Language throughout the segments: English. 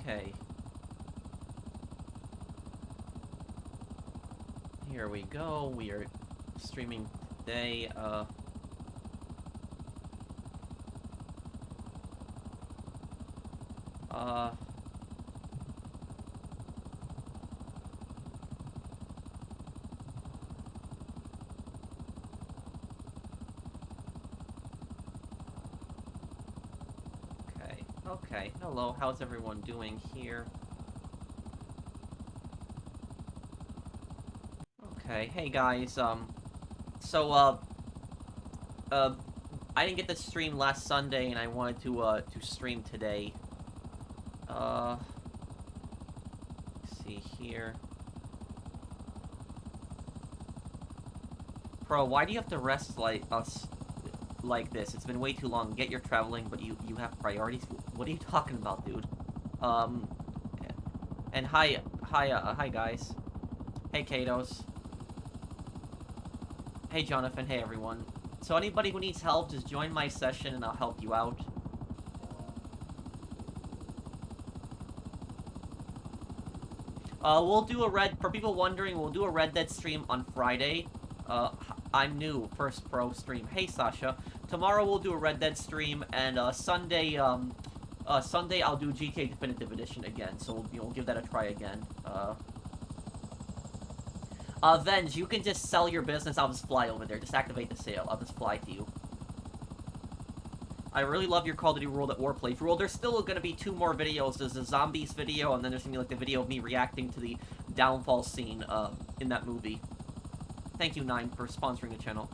Okay. Here we go. We are streaming today. Okay. Hello, how's everyone doing here? Okay, hey guys, I didn't get to stream last Sunday, and I wanted to stream today. Let's see here. Bro, why do you have to rest like us like this? It's been way too long. Get your traveling, but you have priorities? What are you talking about, dude? And hi guys. Hey, Katos. Hey, Jonathan. Hey, everyone. So anybody who needs help, just join my session and I'll help you out. We'll do a for people wondering, we'll do a Red Dead stream on Friday. I'm new, first pro stream. Hey, Sasha. Tomorrow we'll do a Red Dead stream, and Sunday I'll do GTA Definitive Edition again, so we'll give that a try again. Venge, you can just sell your business. I'll just fly over there. Just activate the sale. I'll just fly to you. I really love your Call of Duty World at War playthrough. Well, there's still going to be 2 more videos. There's a zombies video, and then there's going to be like the video of me reacting to the downfall scene in that movie. Thank you, Nine, for sponsoring the channel.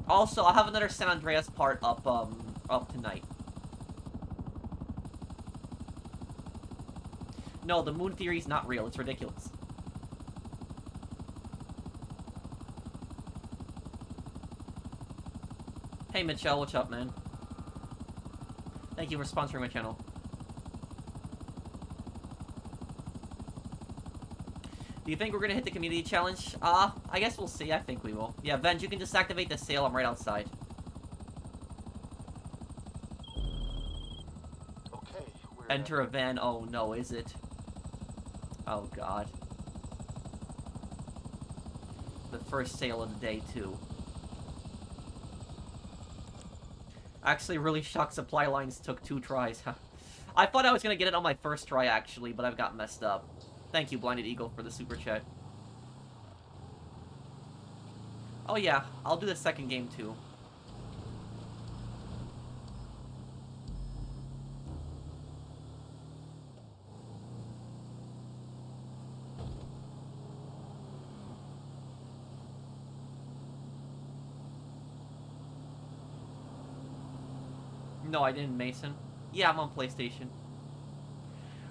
Also, I'll have another San Andreas part up tonight. No, the moon theory's not real. It's ridiculous. Hey, Mitchell, what's up, man? Thank you for sponsoring my channel. Do you think we're gonna hit the community challenge? I guess we'll see. I think we will. Yeah, Venge, you can just activate the sale. I'm right outside. Okay, Enter a van. Oh, no, is it? Oh, God. The first sale of the day, too. Actually, really shocked supply lines took 2 tries. I thought I was gonna get it on my first try, actually, but I've got messed up. Thank you, Blinded Eagle, for the super chat. Oh yeah, I'll do the second game too. No, I didn't, Mason. Yeah, I'm on PlayStation.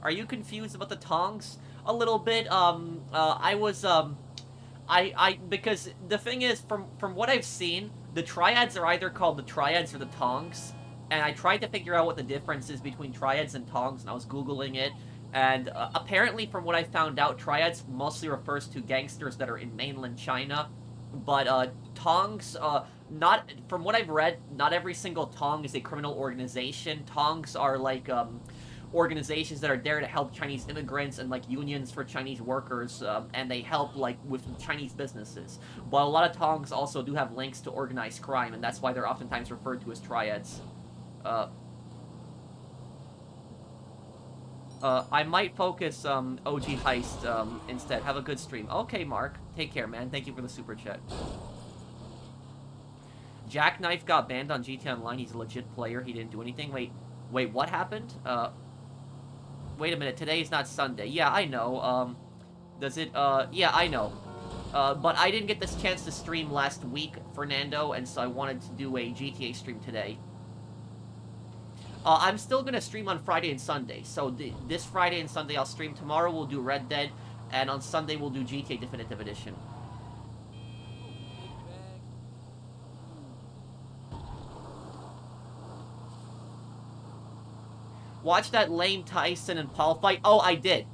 Are you confused about the tongs? A little bit. Because the thing is, from what I've seen, the triads are either called the triads or the tongs, and I tried to figure out what the difference is between triads and tongs, and I was Googling it, and apparently from what I found out, triads mostly refers to gangsters that are in mainland China, but tongs, not, from what I've read, not every single tong is a criminal organization. Tongs are like, organizations that are there to help Chinese immigrants and like unions for Chinese workers, and they help like with Chinese businesses. But a lot of tongs also do have links to organized crime, and that's why they're oftentimes referred to as triads. I might focus OG Heist instead. Have a good stream. Okay, Mark. Take care, man. Thank you for the super chat. Jackknife got banned on GTA Online. He's a legit player. He didn't do anything. Wait, what happened? Wait a minute. Today is not Sunday. Yeah, I know. Does it, yeah, I know. But I didn't get this chance to stream last week, Fernando, and so I wanted to do a GTA stream today. I'm still gonna stream on Friday and Sunday. So this Friday and Sunday I'll stream. Tomorrow we'll do Red Dead, and on Sunday we'll do GTA Definitive Edition. Watch that lame Tyson and Paul fight. Oh, I did.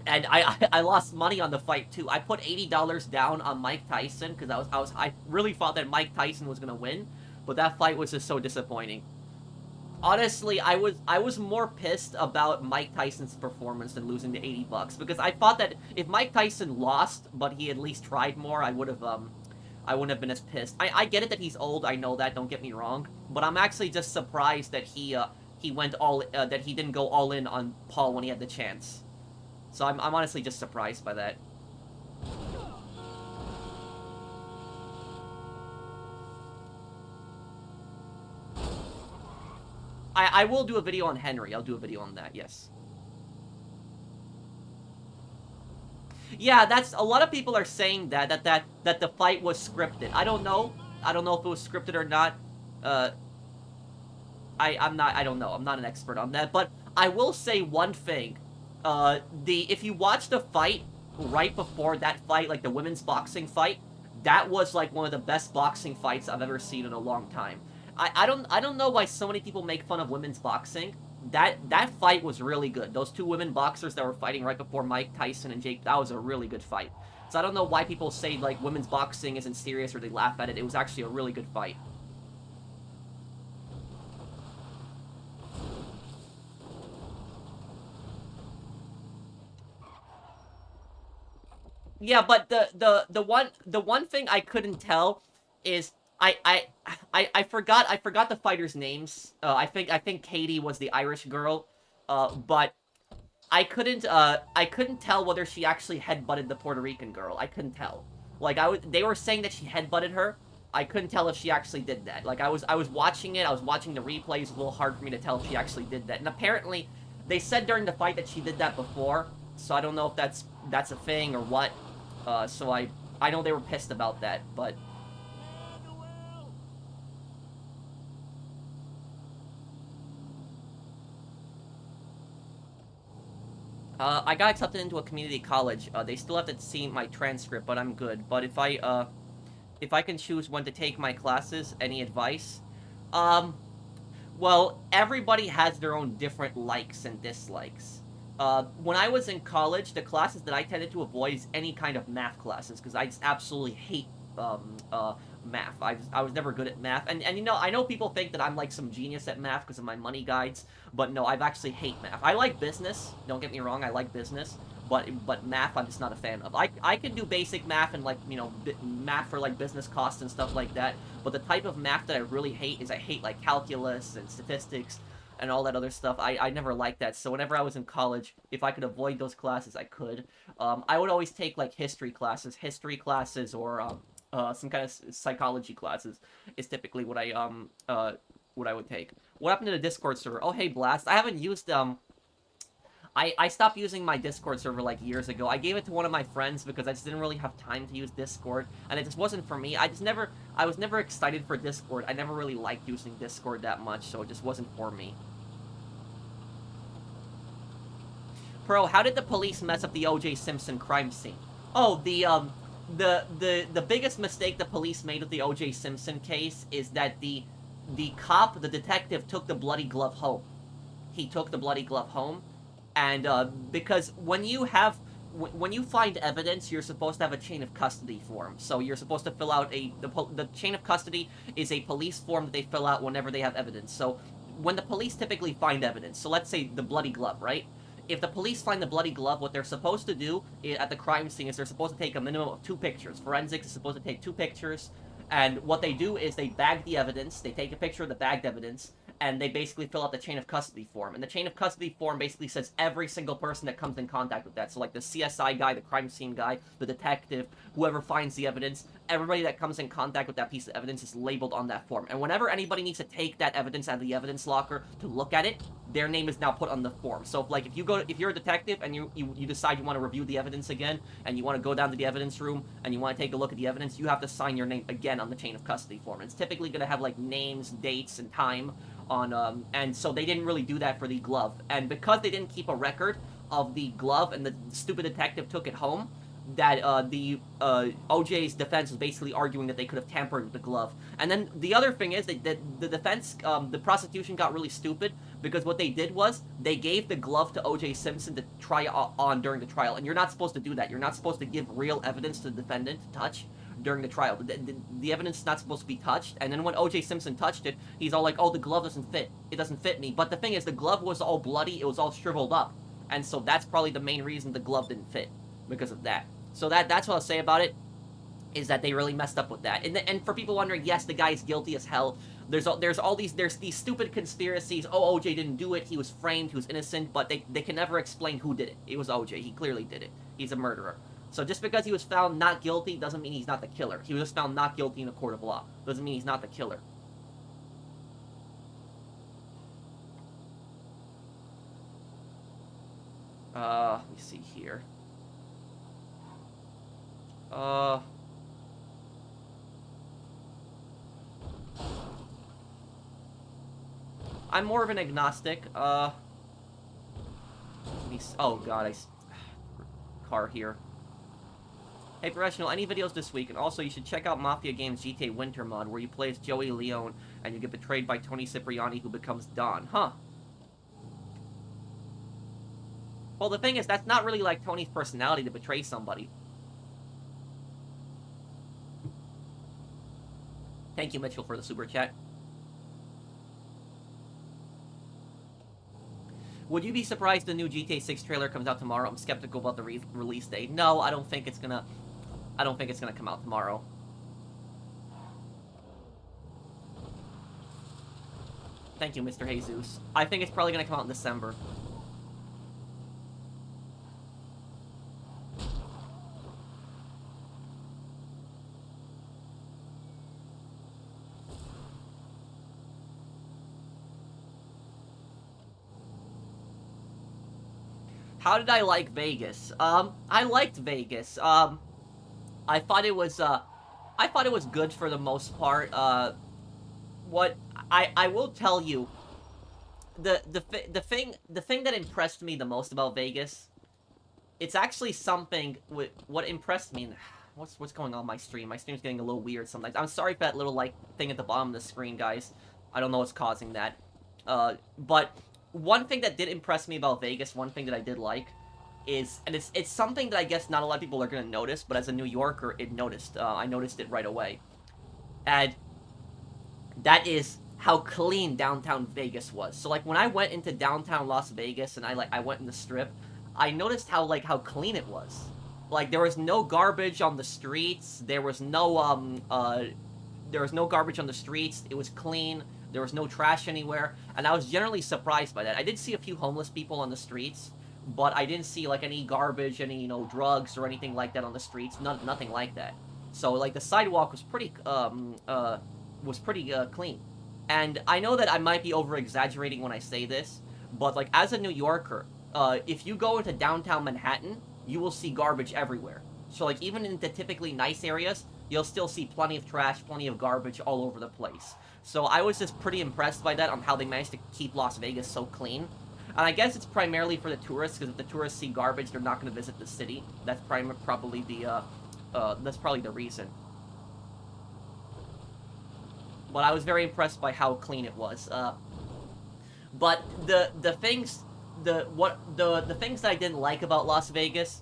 And I lost money on the fight too. I put $80 down on Mike Tyson because I really thought that Mike Tyson was gonna win, but that fight was just so disappointing. Honestly, I was more pissed about Mike Tyson's performance than losing the $80 because I thought that if Mike Tyson lost, but he at least tried more, I wouldn't have been as pissed. I get it that he's old, I know that, don't get me wrong, but I'm actually just surprised that he went that he didn't go all in on Paul when he had the chance. So I'm honestly just surprised by that. I will do a video on Henry. I'll do a video on that, yes. Yeah, that's a lot of people are saying that the fight was scripted. I don't know. I don't know if it was scripted or not. Uh, I don't know. I'm not an expert on that, but I will say one thing. If you watch the fight right before that fight, like the women's boxing fight, that was like one of the best boxing fights I've ever seen in a long time. I don't know why so many people make fun of women's boxing. That fight was really good. Those two women boxers that were fighting right before Mike Tyson and Jake, that was a really good fight. So I don't know why people say like women's boxing isn't serious or they laugh at it. It was actually a really good fight. Yeah, but the one thing I couldn't tell is I forgot the fighters' names. I think Katie was the Irish girl, but I couldn't tell whether she actually headbutted the Puerto Rican girl. I couldn't tell. Like they were saying that she headbutted her. I couldn't tell if she actually did that. Like I was watching it. I was watching the replays. It was a little hard for me to tell if she actually did that. And apparently, they said during the fight that she did that before. So I don't know if that's a thing or what. So I know they were pissed about that, but I got accepted into a community college. They still have to see my transcript, but I'm good. But if I can choose when to take my classes, any advice? Um, well, everybody has their own different likes and dislikes. When I was in college, the classes that I tended to avoid is any kind of math classes because I just absolutely hate math. I was never good at math, and I know people think that I'm like some genius at math because of my money guides, but no, I've actually hate math. I like business. Don't get me wrong, I like business, but math I'm just not a fan of. I can do basic math and like math for like business costs and stuff like that, but the type of math that I really hate is I hate like calculus and statistics and all that other stuff. I never liked that. So whenever I was in college, if I could avoid those classes, I could. I would always take like history classes, or some kind of psychology classes is typically what I would take. What happened to the Discord server? Oh hey Blast, I haven't used I stopped using my Discord server like years ago. I gave it to one of my friends because I just didn't really have time to use Discord, and it just wasn't for me. I was never excited for Discord. I never really liked using Discord that much, so it just wasn't for me. Pro, how did the police mess up the O.J. Simpson crime scene? Oh, the biggest mistake the police made with the O.J. Simpson case is that the detective took the bloody glove home. He took the bloody glove home, and because when you find evidence, you're supposed to have a chain of custody form. So you're supposed to fill out the chain of custody is a police form that they fill out whenever they have evidence. So when the police typically find evidence, so let's say the bloody glove, right? If the police find the bloody glove, what they're supposed to do at the crime scene is they're supposed to take a minimum of 2 pictures. Forensics is supposed to take 2 pictures, and what they do is they bag the evidence, they take a picture of the bagged evidence, and they basically fill out the chain of custody form. And the chain of custody form basically says every single person that comes in contact with that. So like the CSI guy, the crime scene guy, the detective, whoever finds the evidence, everybody that comes in contact with that piece of evidence is labeled on that form. And whenever anybody needs to take that evidence out of the evidence locker to look at it, their name is now put on the form. So if you're a detective and you decide you want to review the evidence again, and you want to go down to the evidence room and you want to take a look at the evidence, you have to sign your name again on the chain of custody form. And it's typically going to have like names, dates, and time on and so they didn't really do that for the glove. And because they didn't keep a record of the glove and the stupid detective took it home, that the OJ's defense was basically arguing that they could have tampered with the glove. And then the other thing is that the defense, the prosecution got really stupid because what they did was they gave the glove to O.J. Simpson to try on during the trial, and you're not supposed to do that. You're not supposed to give real evidence to the defendant to touch during the trial. The evidence is not supposed to be touched, and then when O.J. Simpson touched it, he's all like, oh, the glove doesn't fit. It doesn't fit me. But the thing is, the glove was all bloody. It was all shriveled up, and so that's probably the main reason the glove didn't fit, because of that. So that's what I'll say about it, is that they really messed up with that. And for people wondering, yes, the guy's guilty as hell. There's these stupid conspiracies. Oh, OJ didn't do it. He was framed. He was innocent. But they can never explain who did it. It was OJ. He clearly did it. He's a murderer. So just because he was found not guilty doesn't mean he's not the killer. He was just found not guilty in a court of law. Doesn't mean he's not the killer. Let me see here. I'm more of an agnostic. Oh god, car here. Hey, Professional, any videos this week? And also, you should check out Mafia Games GTA Winter Mod, where you play as Joey Leone, and you get betrayed by Tony Cipriani, who becomes Don. Huh. Well, the thing is, that's not really like Tony's personality to betray somebody. Thank you, Mitchell, for the super chat. Would you be surprised the new GTA 6 trailer comes out tomorrow? I'm skeptical about the release date. No, I don't think it's gonna come out tomorrow. Thank you, Mr. Jesus. I think it's probably gonna come out in December. How did I like Vegas? I liked Vegas. I thought it was good for the most part. What I will tell you, the thing that impressed me the most about Vegas, it's actually something with what impressed me. What's going on my stream? My stream's getting a little weird sometimes. I'm sorry for that little like thing at the bottom of the screen, guys. I don't know what's causing that. But one thing that did impress me about Vegas, one thing that I did like, is, and it's something that I guess not a lot of people are gonna notice, but as a New Yorker, I noticed it right away. And that is how clean downtown Vegas was. So like when I went into downtown Las Vegas and I went in the Strip, I noticed how clean it was. Like there was no garbage on the streets. There was no garbage on the streets. It was clean. There was no trash anywhere, and I was generally surprised by that. I did see a few homeless people on the streets, but I didn't see like any garbage, any drugs or anything like that on the streets. Nothing like that. So like the sidewalk was pretty clean. And I know that I might be over exaggerating when I say this, but like as a New Yorker, if you go into downtown Manhattan, you will see garbage everywhere. So like even in the typically nice areas, you'll still see plenty of trash, plenty of garbage all over the place. So I was just pretty impressed by that, on how they managed to keep Las Vegas so clean. And I guess it's primarily for the tourists, because if the tourists see garbage, they're not going to visit the city. That's probably the reason. But I was very impressed by how clean it was. But the things that I didn't like about Las Vegas,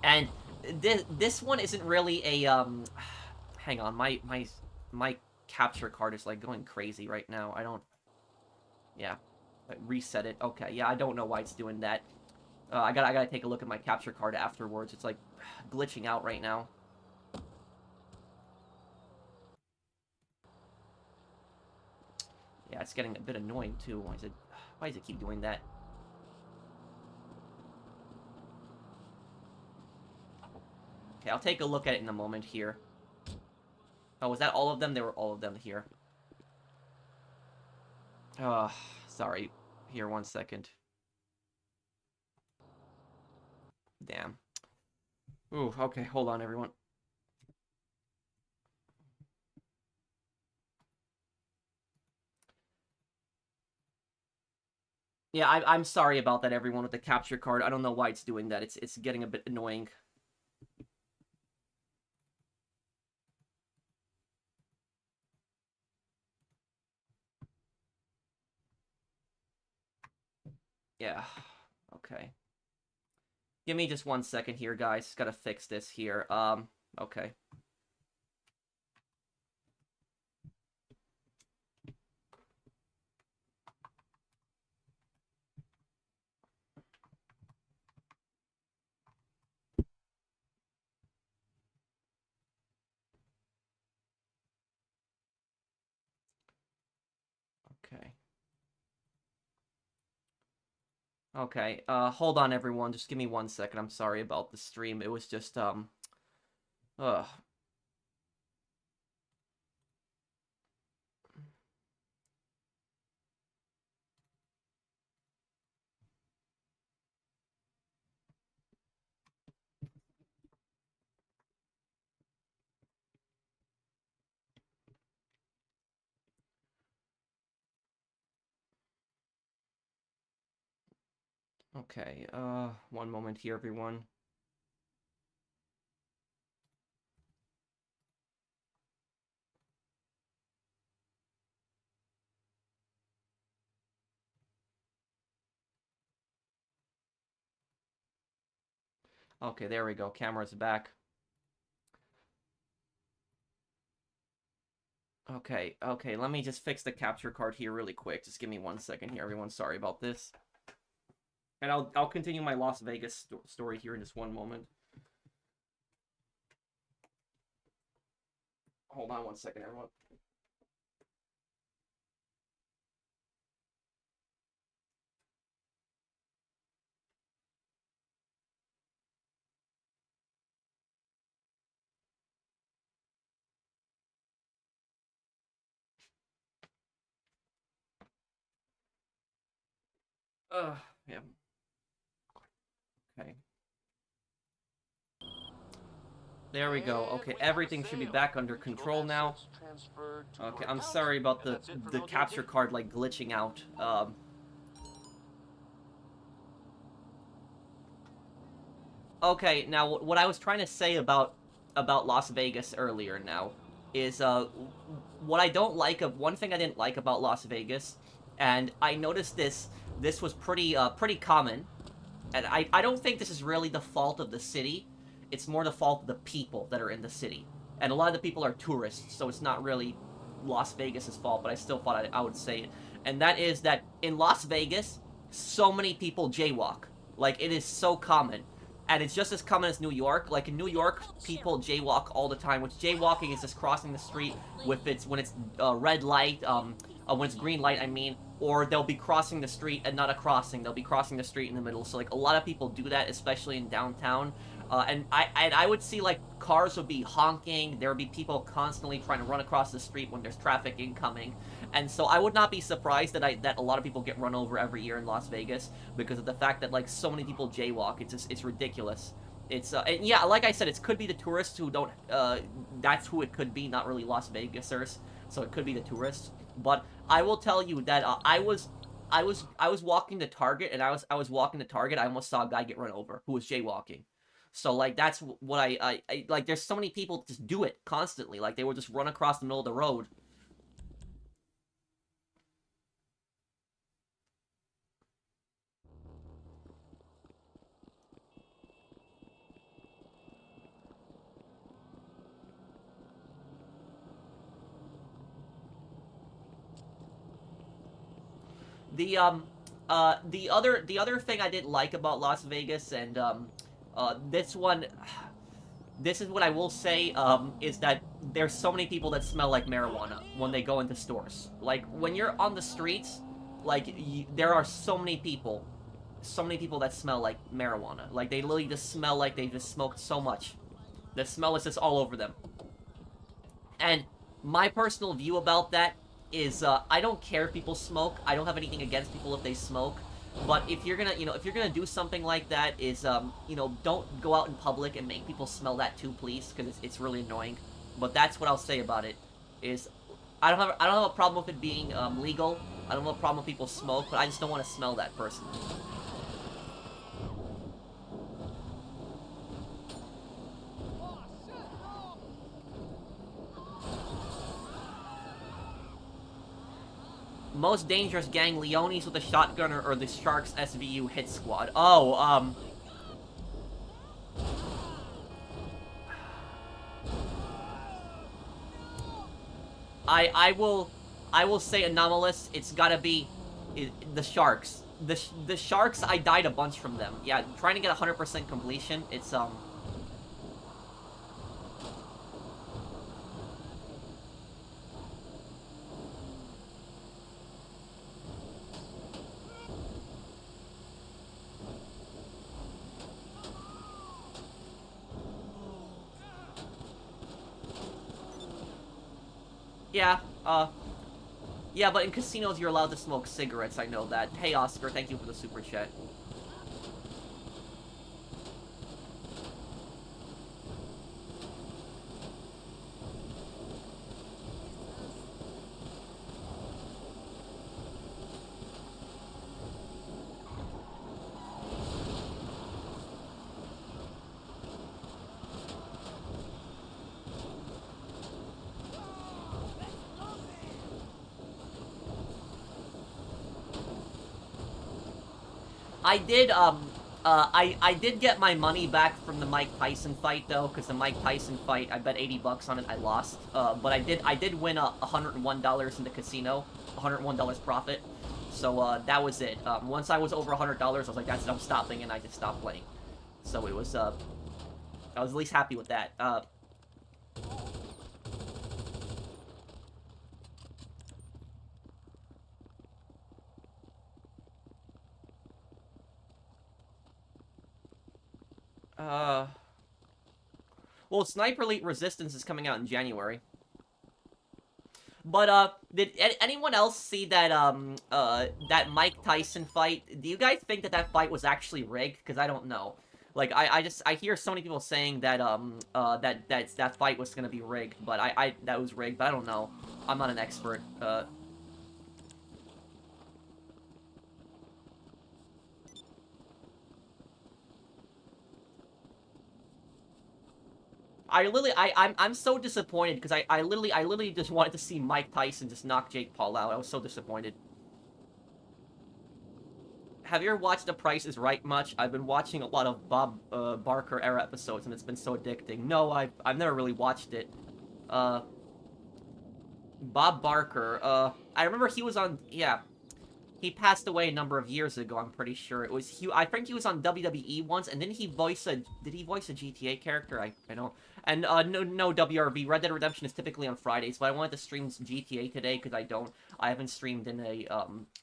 and this one isn't really a hang on, my capture card is like going crazy right now. Yeah, reset it. Okay, yeah, I don't know why it's doing that. I gotta take a look at my capture card afterwards. It's like glitching out right now. Yeah, it's getting a bit annoying too. Why does it keep doing that? Okay, I'll take a look at it in a moment here. Oh, was that all of them? They were all of them here. Sorry. Here, 1 second. Damn. Ooh, okay, hold on, everyone. Yeah, I'm sorry about that, everyone, with the capture card. I don't know why it's doing that. It's getting a bit annoying. Yeah. Okay. Give me just 1 second here, guys. Gotta fix this here. Okay. Okay. Okay, hold on, everyone. Just give me 1 second. I'm sorry about the stream. It was just, ugh. Okay, one moment here, everyone. Okay, there we go. Camera's back. Okay, okay, let me just fix the capture card here really quick. Just give me 1 second here, everyone. Sorry about this. And I'll continue my Las Vegas story here in just one moment. Hold on 1 second, everyone. Yeah. Okay. There we go. Okay, everything should be back under control now. Okay, I'm sorry about the capture card like glitching out. Okay, now what I was trying to say about Las Vegas earlier now is what I don't like of one thing I didn't like about Las Vegas, and I noticed this was pretty common, and I don't think this is really the fault of the city. It's more the fault of the people that are in the city, and a lot of the people are tourists, so it's not really Las Vegas's fault. But I still thought I would say it, and that is that in Las Vegas, so many people jaywalk. Like it is so common. And it's just as common as New York. Like in New York, people jaywalk all the time. Which jaywalking is just crossing the street with its when it's red light, when it's green light. I mean, or they'll be crossing the street and not a crossing. They'll be crossing the street in the middle. So like a lot of people do that, especially in downtown. And I would see like cars would be honking. There would be people constantly trying to run across the street when there's traffic incoming. And so I would not be surprised that a lot of people get run over every year in Las Vegas because of the fact that like so many people jaywalk. It's ridiculous. It's and yeah, like I said, it could be the tourists who don't. That's who it could be, not really Las Vegasers. So it could be the tourists. But I will tell you that I was walking to Target, and I was walking to Target. I almost saw a guy get run over who was jaywalking. So like that's what I like. There's so many people just do it constantly. Like they will just run across the middle of the road. The the other thing I didn't like about Las Vegas, and this one, this is what I will say, is that there's so many people that smell like marijuana when they go into stores. Like when you're on the streets, like there are so many people that smell like marijuana. Like they literally just smell like they just smoked so much. The smell is just all over them. And my personal view about that is I don't care if people smoke. I don't have anything against people if they smoke. But if you're gonna, if you're gonna do something like that, is don't go out in public and make people smell that too, please, because it's really annoying. But that's what I'll say about it. Is I don't have a problem with it being legal. I don't have a problem with people smoke, but I just don't want to smell that personally. Most dangerous gang, Leones with a shotgun or the Sharks SVU hit squad. Oh, I will say anomalous. It's gotta be the Sharks. The Sharks, I died a bunch from them. Yeah, trying to get 100% completion, it's, yeah, yeah, but in casinos you're allowed to smoke cigarettes, I know that. Hey, Oscar, thank you for the super chat. I did, I did get my money back from the Mike Tyson fight, though, because the Mike Tyson fight, I bet 80 bucks on it, I lost. But I did win $101 in the casino, $101 profit. So, that was it. Once I was over $100, I was like, that's it, I'm stopping, and I just stopped playing. So it was, I was at least happy with that. Well, Sniper Elite Resistance is coming out in January. But, did anyone else see that, that Mike Tyson fight? Do you guys think that that fight was actually rigged? Because I don't know. Like, I hear so many people saying that, that fight was gonna be rigged, but that was rigged, but I don't know. I'm not an expert. I'm so disappointed because I literally just wanted to see Mike Tyson just knock Jake Paul out. I was so disappointed. Have you ever watched The Price is Right much? I've been watching a lot of Bob Barker era episodes and it's been so addicting. No, I've never really watched it. Bob Barker, I remember he was on, yeah. He passed away a number of years ago, I'm pretty sure. It was I think he was on WWE once, and did he voice a GTA character? I don't. And, no WRV. Red Dead Redemption is typically on Fridays, but I wanted to stream GTA today, because I haven't streamed in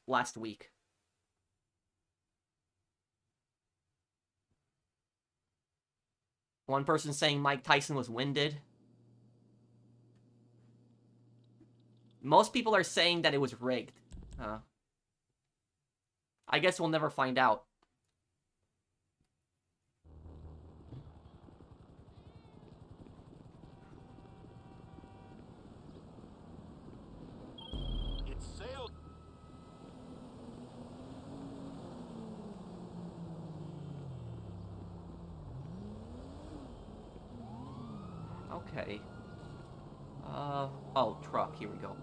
last week. One person saying Mike Tyson was winded. Most people are saying that it was rigged. I guess we'll never find out. It sailed. Okay. Oh, truck. Here we go.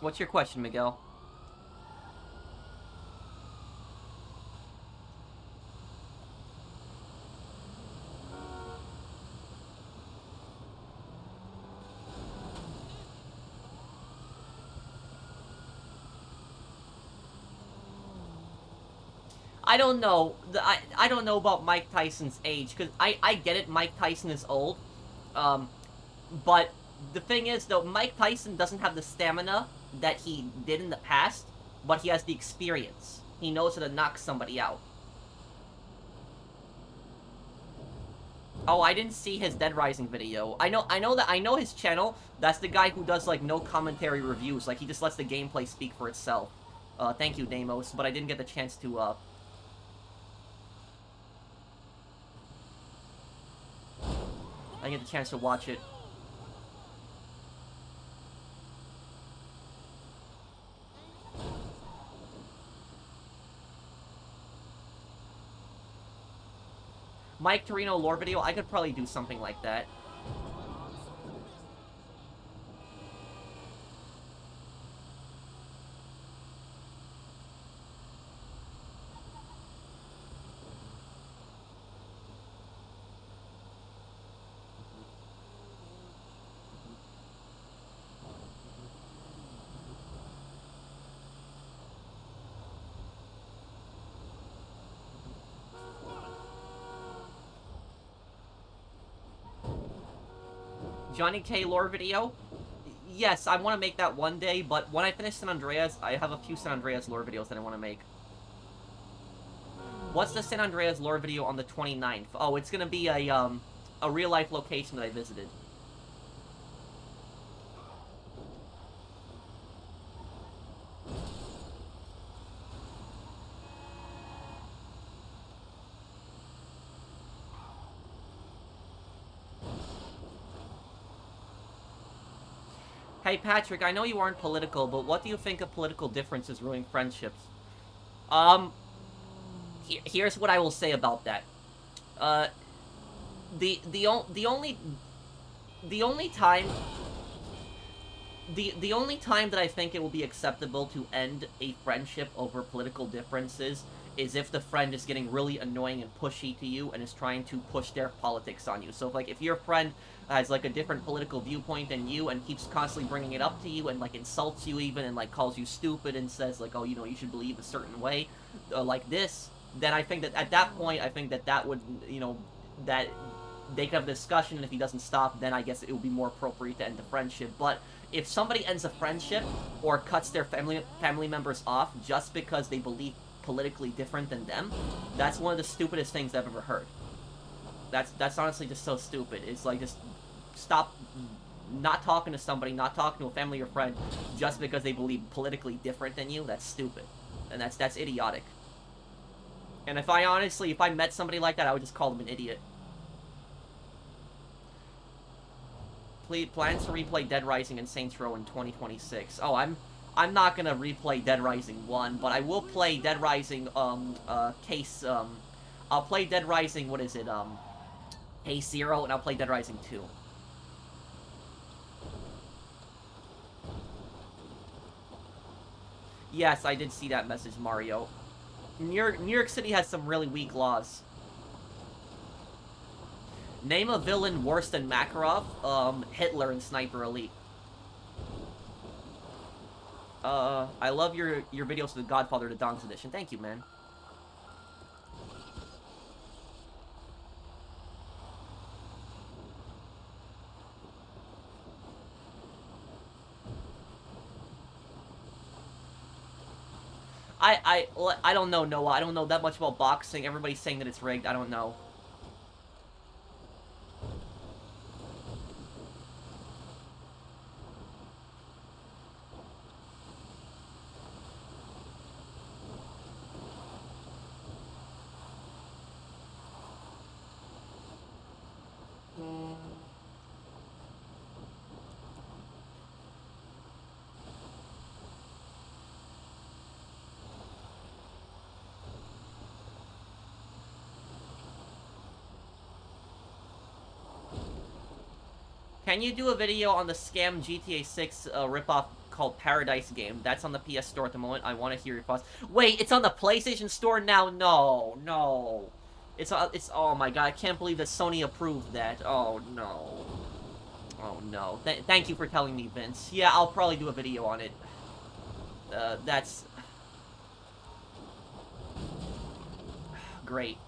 What's your question, Miguel? I don't know. I don't know about Mike Tyson's age, because I get it, Mike Tyson is old. But the thing is, though, Mike Tyson doesn't have the stamina that he did in the past, but he has the experience. He knows how to knock somebody out. Oh, I didn't see his Dead Rising video. I know his channel. That's the guy who does, like, no commentary reviews. Like, he just lets the gameplay speak for itself. Thank you, Damos, but I didn't get the chance to, I didn't get the chance to watch it. Mike Torino lore video, I could probably do something like that. Johnny K lore video? Yes, I want to make that one day, but when I finish San Andreas, I have a few San Andreas lore videos that I want to make. What's the San Andreas lore video on the 29th? Oh, it's gonna be a real-life location that I visited. Hey Patrick, I know you aren't political, but what do you think of political differences ruining friendships? Here's what I will say about that. The only time that I think it will be acceptable to end a friendship over political differences is if the friend is getting really annoying and pushy to you and is trying to push their politics on you. So, like, if your friend has, like, a different political viewpoint than you and keeps constantly bringing it up to you and, like, insults you even and, like, calls you stupid and says, like, oh, you know, you should believe a certain way, like this, then I think that at that point, I think that that would, you know, that they could have a discussion, and if he doesn't stop, then I guess it would be more appropriate to end the friendship. But if somebody ends a friendship or cuts their family members off just because they believe politically different than them, that's one of the stupidest things I've ever heard. That's honestly just so stupid. It's like, just stop not talking to somebody, not talking to a family or friend just because they believe politically different than you. That's stupid. And that's idiotic. And if I met somebody like that, I would just call them an idiot. Plans to replay Dead Rising and Saints Row in 2026. Oh, I'm not gonna replay Dead Rising 1, but I will play Dead Rising, I'll play Dead Rising, what is it, Case 0, and I'll play Dead Rising 2. Yes, I did see that message, Mario. New York City has some really weak laws. Name a villain worse than Makarov. Hitler in Sniper Elite. I love your videos of The Godfather to Don's Edition. Thank you, man. I don't know, Noah. I don't know that much about boxing. Everybody's saying that it's rigged. I don't know. Can you do a video on the scam GTA 6 ripoff called Paradise Game? That's on the PS Store at the moment. I want to hear your thoughts. Wait, it's on the PlayStation Store now? No, no. It's oh my god, I can't believe that Sony approved that. Oh no. Oh no. Thank you for telling me, Vince. Yeah, I'll probably do a video on it. That's great.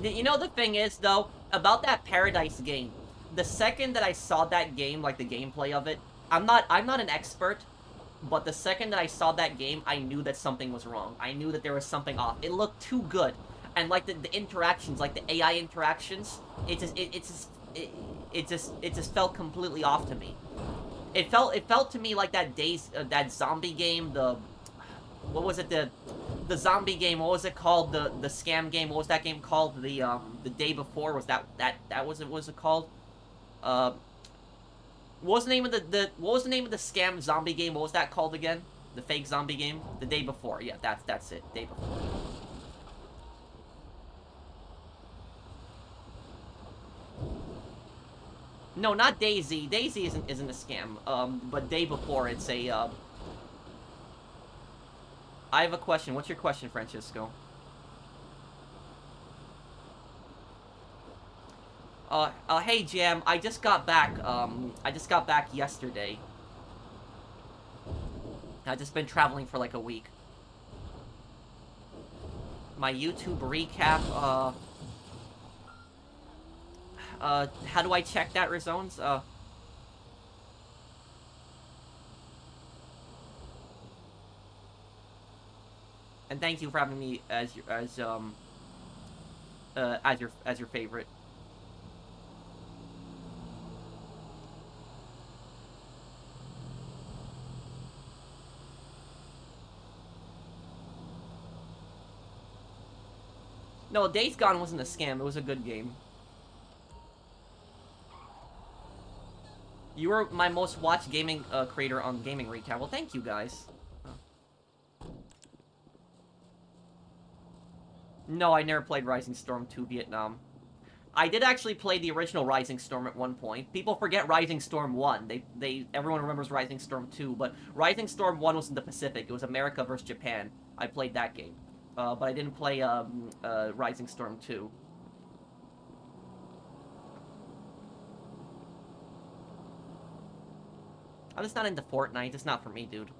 You know, the thing is, though, about that Paradise game, the second that I saw that game, like the gameplay of it, I'm not an expert, but the second that I saw that game, I knew that something was wrong. I knew that there was something off. It looked too good. And like the interactions, like the AI interactions, it just felt completely off to me. It felt to me like that zombie game, what was it, the zombie game, what was it called, the scam game, what was that game called, the day before, was that was it, what was it called, what was the name of the scam zombie game, what was that called again? The fake zombie game? The day before. Yeah, that's it. Day before. No, not DayZ. DayZ isn't a scam. But day before, it's a, I have a question. What's your question, Francisco? Hey, Jam, I just got back, yesterday. I've just been traveling for like a week. My YouTube recap, how do I check that, Razones? And thank you for having me as your favorite. No, Days Gone wasn't a scam. It was a good game. You were my most watched gaming creator on Gaming Recap. Well, thank you guys. No, I never played Rising Storm 2 Vietnam. I did actually play the original Rising Storm at one point. People forget Rising Storm 1. Everyone remembers Rising Storm 2, but Rising Storm 1 was in the Pacific. It was America versus Japan. I played that game. But I didn't play Rising Storm 2. I'm just not into Fortnite. It's not for me, dude.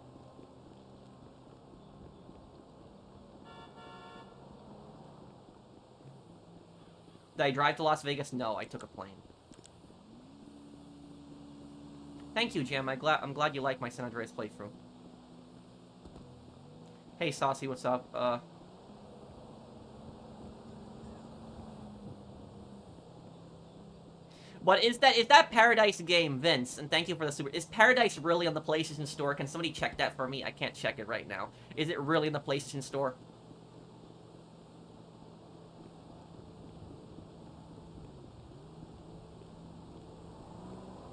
Did I drive to Las Vegas? No, I took a plane. Thank you, Jam. I'm glad you like my San Andreas playthrough. Hey, Saucy, what's up? But is that Paradise game, Vince? And thank you for the super. Is Paradise really on the PlayStation Store? Can somebody check that for me? I can't check it right now. Is it really in the PlayStation Store?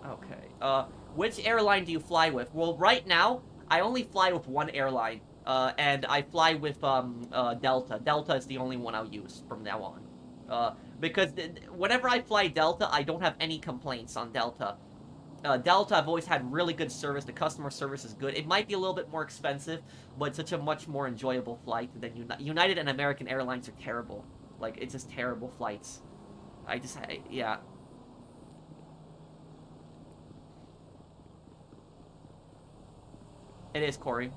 Okay. Which airline do you fly with? Well, right now, I only fly with one airline. And I fly with, Delta. Delta is the only one I'll use from now on. Because whenever I fly Delta, I don't have any complaints on Delta. Delta, I've always had really good service. The customer service is good. It might be a little bit more expensive, but it's such a much more enjoyable flight than United and American Airlines are terrible. Like, it's just terrible flights. Yeah. It is, Corey.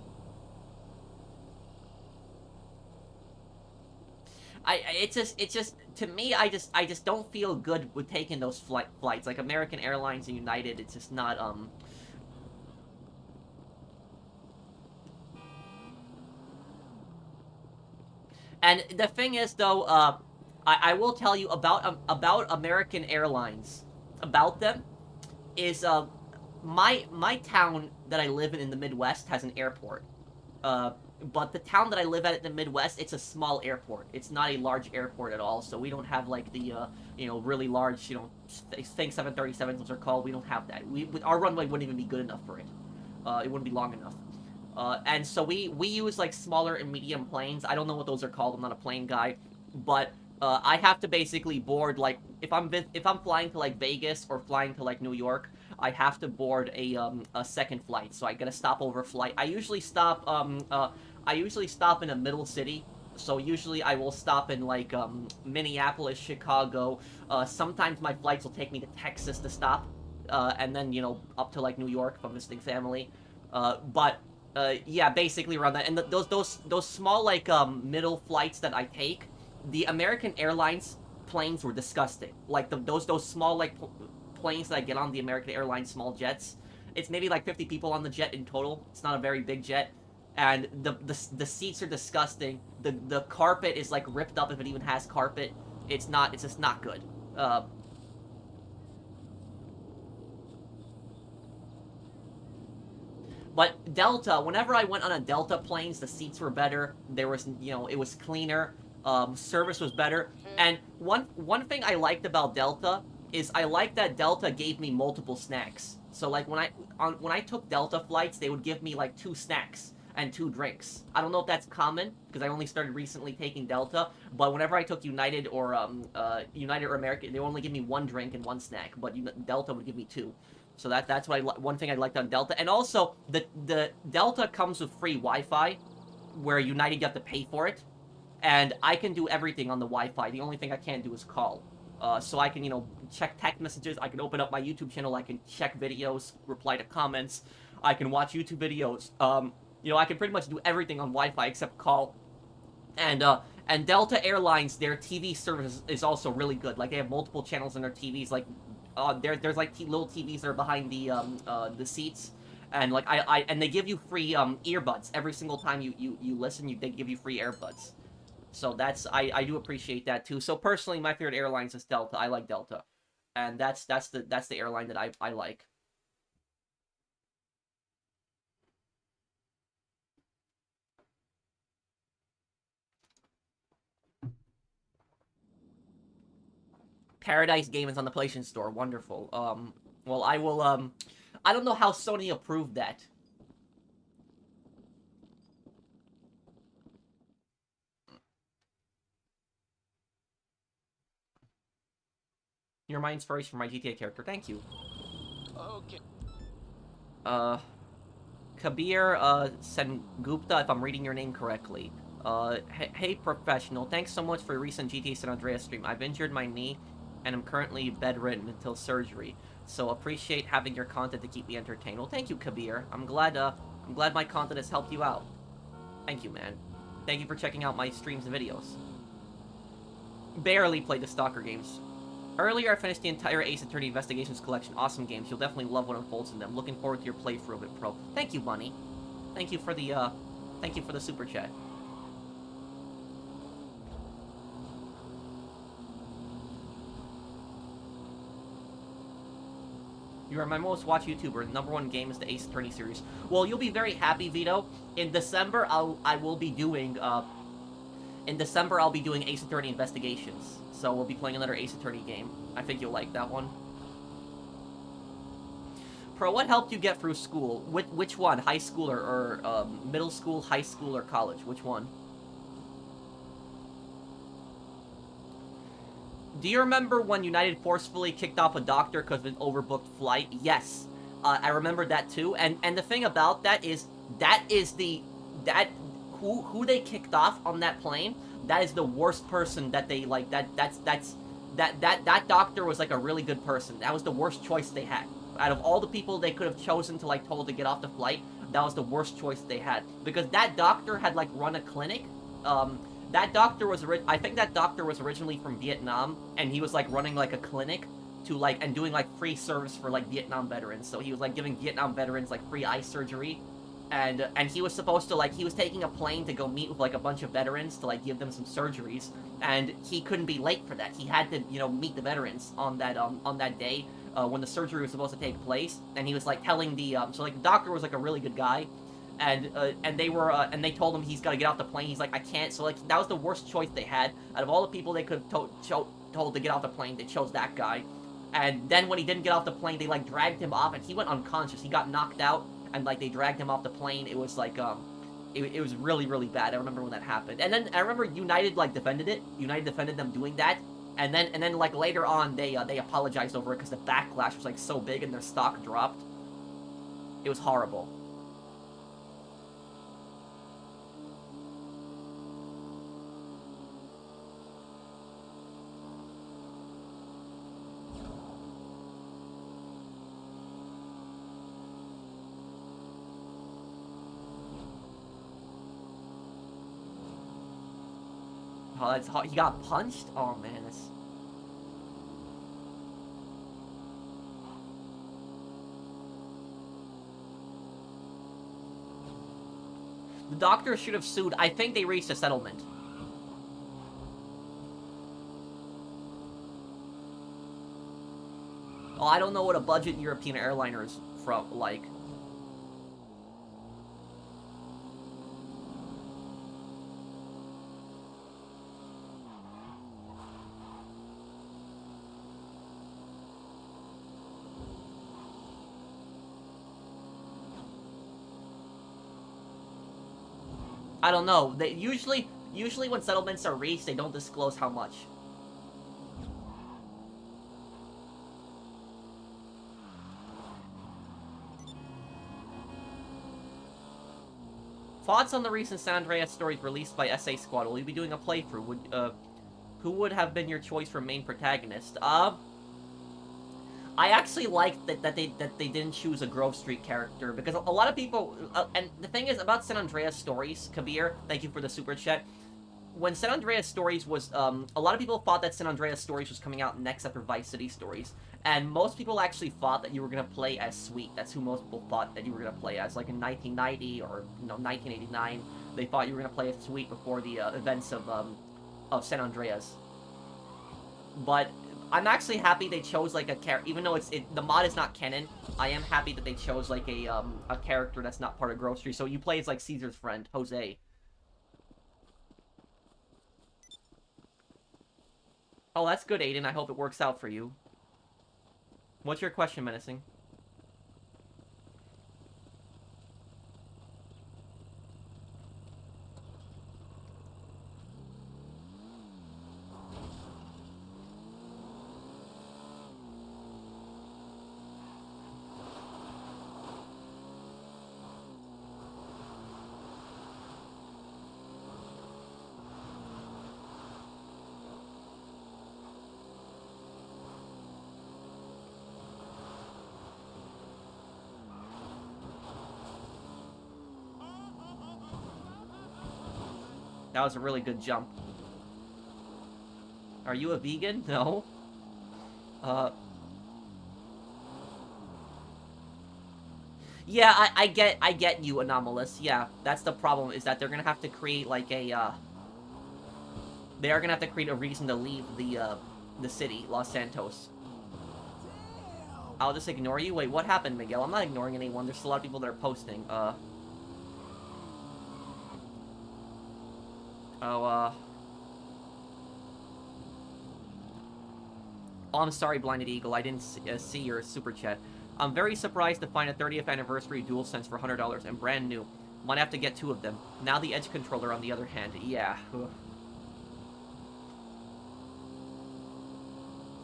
It's just to me, I just don't feel good with taking those flights like American Airlines and United. It's just not And the thing is, though, I will tell you about American Airlines. About them is my town that I live in the Midwest has an airport. But the town that I live at in the Midwest, it's a small airport. It's not a large airport at all, so we don't have, like, the, really large, thing 737s, which are called. We don't have that. Our runway wouldn't even be good enough for it. It wouldn't be long enough. And so we use, like, smaller and medium planes. I don't know what those are called. I'm not a plane guy. But, I have to basically board, like, if I'm flying to, like, Vegas or flying to, like, New York, I have to board a second flight. So I get a stopover flight. I usually stop in a middle city. So usually I will stop in, like, Minneapolis, Chicago. Sometimes my flights will take me to Texas to stop. And then, up to, like, New York if I'm visiting family. Yeah, basically around that. And those small, like, middle flights that I take, the American Airlines planes were disgusting. Like, those small, like, planes that I get on the American Airlines small jets. It's maybe, like, 50 people on the jet in total. It's not a very big jet. And the seats are disgusting. The carpet is, like, ripped up if it even has carpet. It's just not good. But Delta, whenever I went on a Delta planes, the seats were better. There was, it was cleaner. Service was better. And one thing I liked about Delta is I liked that Delta gave me multiple snacks. So, like, when I took Delta flights, they would give me, like, 2 snacks. and 2 drinks. I don't know if that's common, because I only started recently taking Delta, but whenever I took United or American, they only give me 1 drink and 1 snack, but Delta would give me 2. So that's one thing I liked on Delta. And also, the Delta comes with free Wi-Fi, where United you have to pay for it. And I can do everything on the Wi-Fi. The only thing I can't do is call. So I can, check text messages. I can open up my YouTube channel. I can check videos, reply to comments. I can watch YouTube videos. I can pretty much do everything on Wi-Fi except call. And Delta Airlines, their TV service is also really good. Like, they have multiple channels on their TVs. Like, there's like little TVs that are behind the seats. And like and they give you free earbuds every single time you listen. They give you free earbuds. So I do appreciate that too. So personally, my favorite airlines is Delta. I like Delta, and that's the airline that I like. Paradise Game is on the PlayStation Store. Wonderful. Well, I will. I don't know how Sony approved that. You're my inspiration for my GTA character. Thank you. Okay. Uh, Kabir Sengupta, if I'm reading your name correctly. Hey, professional. Thanks so much for your recent GTA San Andreas stream. I've injured my knee, and I'm currently bedridden until surgery. So appreciate having your content to keep me entertained. Well, thank you, Kabir. I'm glad my content has helped you out. Thank you, man. Thank you for checking out my streams and videos. Barely played the Stalker games. Earlier, I finished the entire Ace Attorney Investigations collection. Awesome games. You'll definitely love what unfolds in them. Looking forward to your playthrough of it, Pro. Thank you, Bunny. Thank you for the super chat. You are my most watched YouTuber. The #1 game is the Ace Attorney series. Well, you'll be very happy, Vito. In December, I will be doing Ace Attorney Investigations. So we'll be playing another Ace Attorney game. I think you'll like that one. Pro, what helped you get through school? Which one? High school or middle school, high school, or college? Which one? Do you remember when United forcefully kicked off a doctor because of an overbooked flight? Yes. I remember that too. And the thing about that is who they kicked off on that plane, that is the worst person that they like. That doctor was like a really good person. That was the worst choice they had. Out of all the people they could have chosen to like told to get off the flight, that was the worst choice they had, because that doctor had like run a clinic. I think that doctor was originally from Vietnam, and he was like running like a clinic to like and doing like free service for like Vietnam veterans. So he was like giving Vietnam veterans like free eye surgery. And he was supposed to, like, he was taking a plane to go meet with, like, a bunch of veterans to, like, give them some surgeries, and he couldn't be late for that. He had to, meet the veterans on that day, when the surgery was supposed to take place, and he was, like, telling the, so, like, the doctor was, like, a really good guy, and they told him he's gotta get off the plane. He's like, I can't. So, like, that was the worst choice they had. Out of all the people they could have told to get off the plane, they chose that guy. And then when he didn't get off the plane, they, like, dragged him off, and he went unconscious. He got knocked out, and, like, they dragged him off the plane. It was, like, it was really, really bad. I remember when that happened. And then I remember United, like, defended it. United defended them doing that. And then like, later on, they apologized over it because the backlash was, like, so big and their stock dropped. It was horrible. Oh, that's hot. He got punched? Oh, man, that's... The doctor should have sued. I think they reached a settlement. Oh, I don't know what a budget European airliner is from, like. I don't know. They usually when settlements are reached, they don't disclose how much. Thoughts on the recent San Andreas stories released by SA Squad? Will you be doing a playthrough? Who would have been your choice for main protagonist? I actually liked that they didn't choose a Grove Street character, because a lot of people, and the thing is about San Andreas stories, Kabir, thank you for the super chat. When San Andreas Stories was, a lot of people thought that San Andreas Stories was coming out next after Vice City Stories. And most people actually thought that you were going to play as Sweet. That's who most people thought that you were going to play as. Like in 1990 or, 1989, they thought you were going to play as Sweet before the events of San Andreas. But I'm actually happy they chose, like, a character, even though the mod is not canon, I am happy that they chose, like, a character that's not part of Grove Street. So you play as, like, Caesar's friend, Jose. Oh, that's good, Aiden. I hope it works out for you. What's your question, Menacing? That was a really good jump. Are you a vegan? No. Yeah, I get you, Anomalous. Yeah, that's the problem, is that they're gonna have to create, like, they are gonna have to create a reason to leave the city, Los Santos. I'll just ignore you? Wait, what happened, Miguel? I'm not ignoring anyone. There's a lot of people that are posting. Oh, I'm sorry, Blinded Eagle. I didn't see your super chat. I'm very surprised to find a 30th anniversary DualSense for $100 and brand new. Might have to get 2 of them. Now the Edge controller, on the other hand. Yeah. Ugh.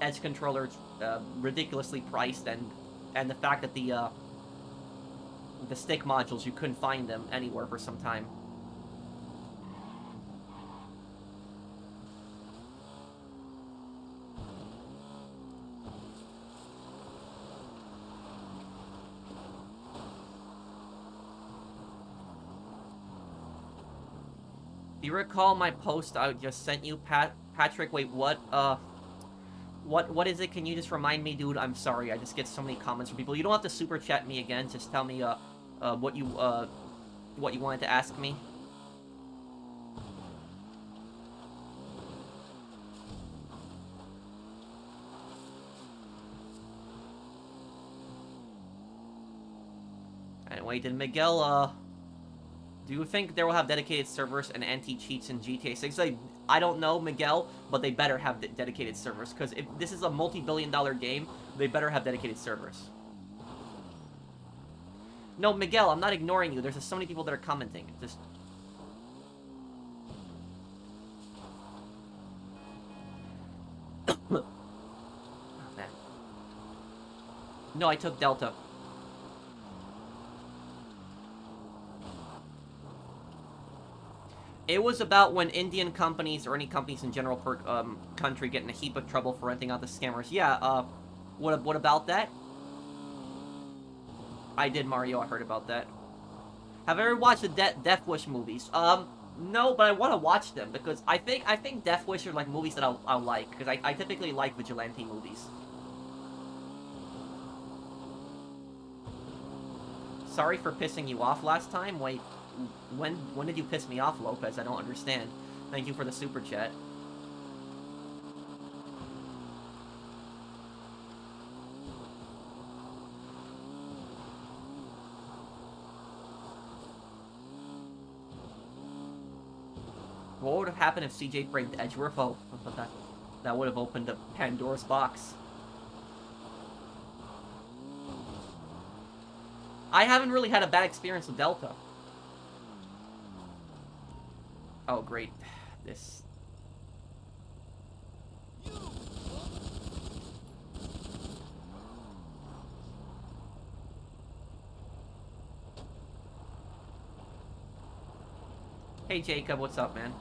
Edge controller's ridiculously priced, and the fact that the stick modules, you couldn't find them anywhere for some time. Do you recall my post I just sent you, Patrick? Wait, what is it? Can you just remind me, dude? I'm sorry, I just get so many comments from people. You don't have to super chat me again. Just tell me, what you wanted to ask me. Anyway, did Miguel, do you think there will have dedicated servers and anti-cheats in GTA 6? I don't know, Miguel, but they better have dedicated servers, because if this is a multi-billion-dollar game, they better have dedicated servers. No, Miguel, I'm not ignoring you. There's just so many people that are commenting. Just... oh, man. No, I took Delta. It was about when Indian companies, or any companies in general per country, get in a heap of trouble for renting out the scammers. Yeah, what about that? I did, Mario, I heard about that. Have I ever watched the Death Wish movies? No, but I want to watch them, because I think Death Wish are, like, movies that I'll like, because I typically like vigilante movies. Sorry for pissing you off last time? Wait, when did you piss me off, Lopez? I don't understand. Thank you for the super chat. What would have happened if CJ braved Edgeworth? Oh, that would have opened a Pandora's box. I haven't really had a bad experience with Delta. Oh, great. This... Hey, Jacob, what's up, man?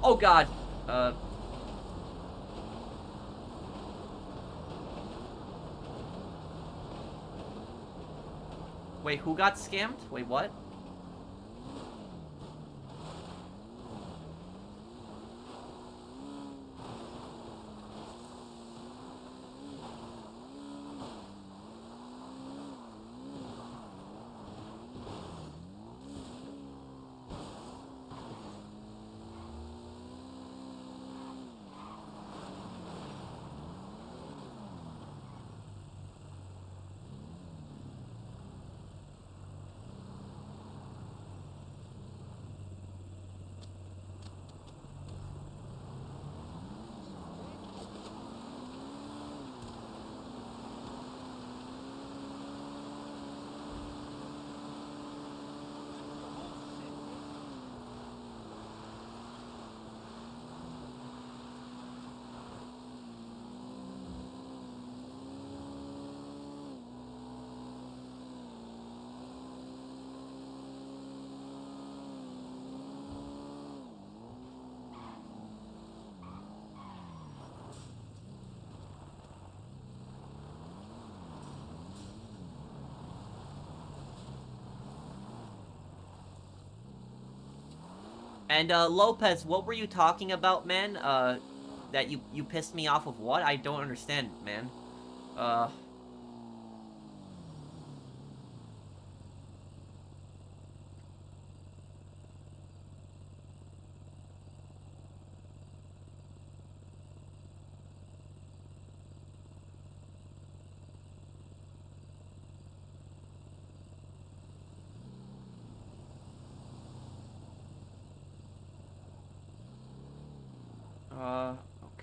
Oh, God. Wait, who got scammed? Wait, what? And, Lopez, what were you talking about, man? That you pissed me off of what? I don't understand, man. Uh...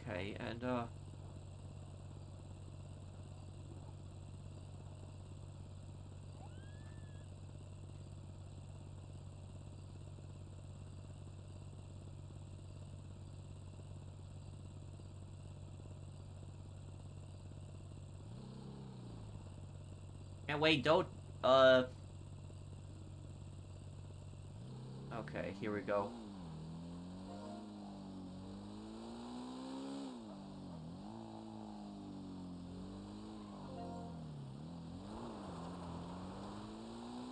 Okay, and, And wait, don't, Okay, here we go.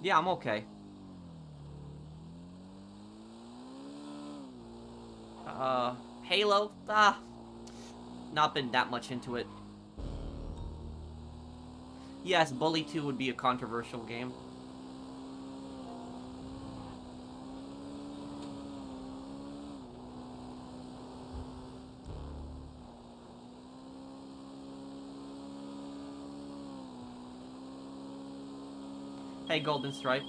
Yeah, I'm okay. Halo? Not been that much into it. Yes, Bully 2 would be a controversial game. Hey, Golden Stripe.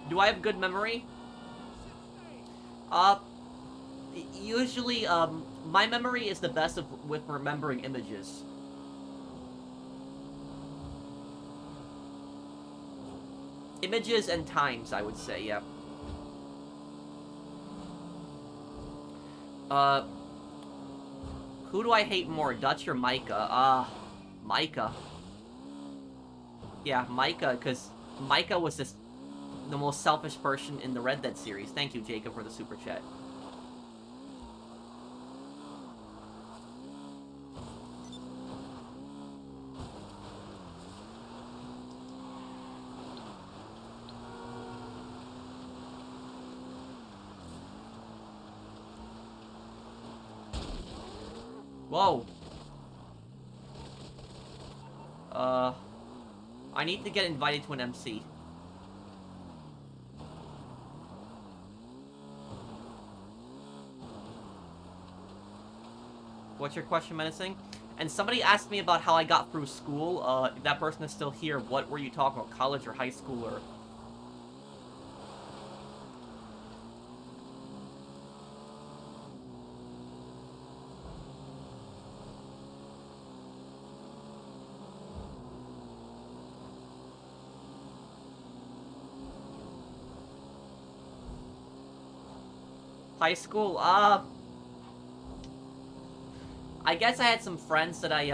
Do I have good memory? Usually, my memory is the best with remembering images. Images and times, I would say, yeah. Who do I hate more, Dutch or Micah? Micah. Yeah, Micah, because Micah was the most selfish person in the Red Dead series. Thank you, Jacob, for the super chat. Whoa. I need to get invited to an MC. What's your question, Menacing? And somebody asked me about how I got through school. If that person is still here, what were you talking about? College or high school or... High school, I guess I had some friends that I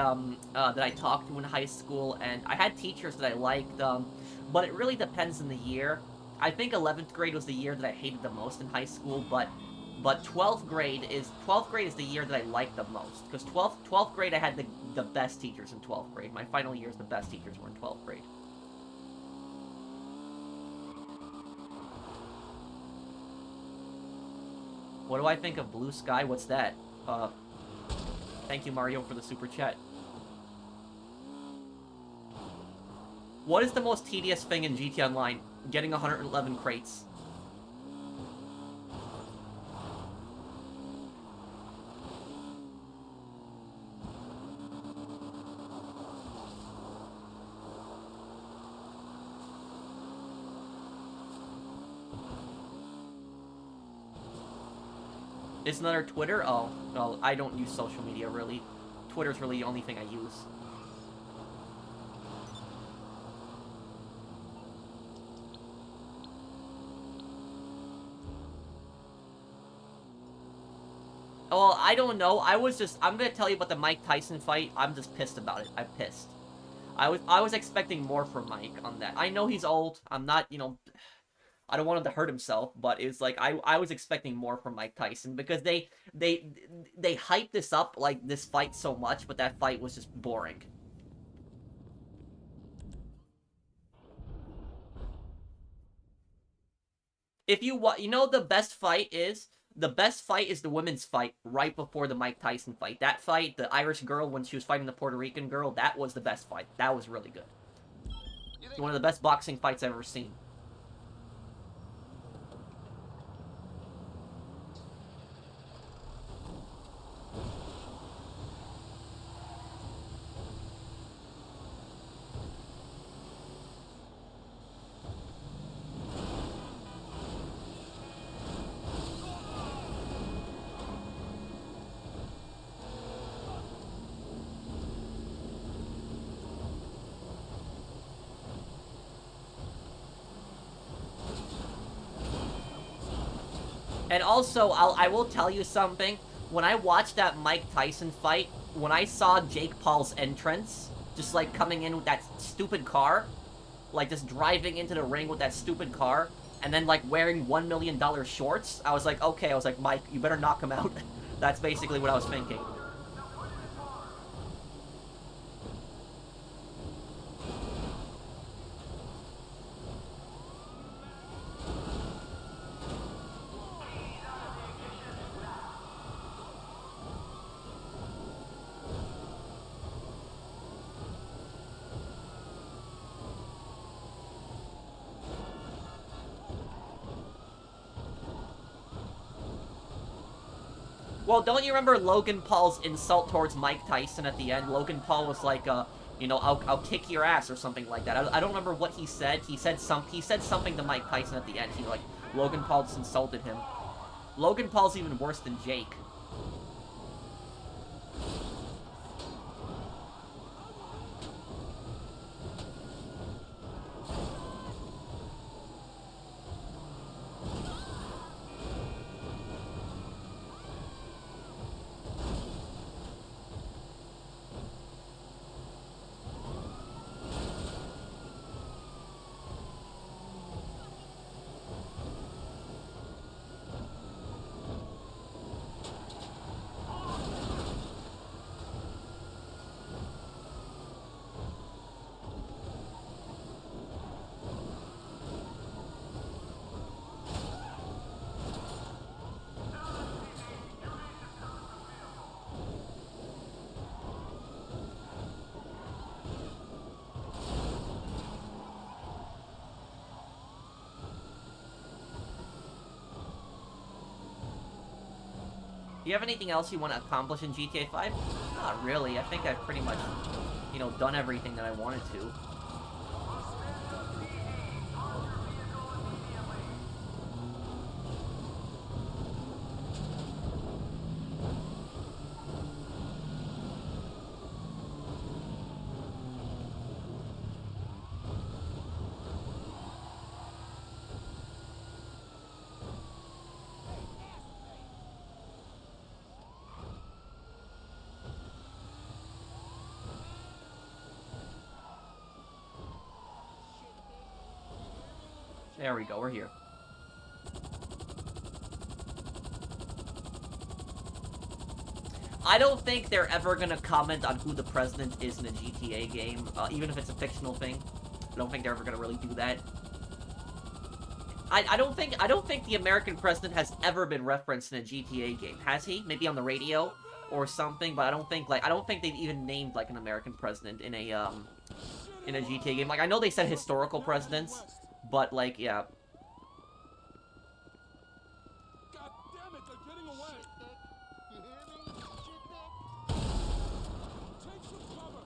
talked to in high school, and I had teachers that I liked, but it really depends on the year. I think 11th grade was the year that I hated the most in high school, but 12th grade is the year that I liked the most, because 12th grade I had the best teachers in 12th grade. My final years, the best teachers were in 12th grade. What do I think of Blue Sky? What's that? Thank you, Mario, for the super chat. What is the most tedious thing in GT Online? Getting 111 crates. Is another Twitter? Oh, well, I don't use social media, really. Twitter's really the only thing I use. Well, I don't know. I'm gonna tell you about the Mike Tyson fight. I'm just pissed about it. I'm pissed. I was expecting more from Mike on that. I know he's old. I'm not, I don't want him to hurt himself, but it's like I was expecting more from Mike Tyson because they hyped this up like this fight so much, but that fight was just boring. If the best fight is the women's fight right before the Mike Tyson fight. That fight, the Irish girl when she was fighting the Puerto Rican girl, that was the best fight. That was really good. One of the best boxing fights I've ever seen. And also, I will tell you something. When I watched that Mike Tyson fight, when I saw Jake Paul's entrance, just like coming in with that stupid car, like just driving into the ring with that stupid car, and then like wearing $1 million shorts, I was like, okay, I was like, Mike, you better knock him out. That's basically what I was thinking. Well, don't you remember Logan Paul's insult towards Mike Tyson at the end? Logan Paul was like, I'll kick your ass or something like that. I don't remember what he said. He said something to Mike Tyson at the end. Logan Paul just insulted him. Logan Paul's even worse than Jake. Do you have anything else you want to accomplish in GTA 5? Not really. I think I've pretty much, done everything that I wanted to. There we go, we're here. I don't think they're ever gonna comment on who the president is in a GTA game, even if it's a fictional thing. I don't think they're ever gonna really do that. I don't think the American president has ever been referenced in a GTA game. Has he? Maybe on the radio or something, but I don't think they've even named like an American president in a GTA game. Like I know they said historical presidents, but like yeah. God damn it, they're getting away. You hear me? Take some cover.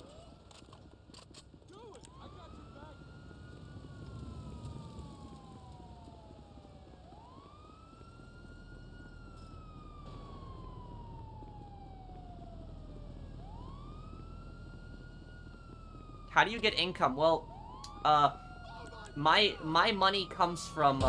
Do it. I got your back. How do you get income? Well, my money comes from,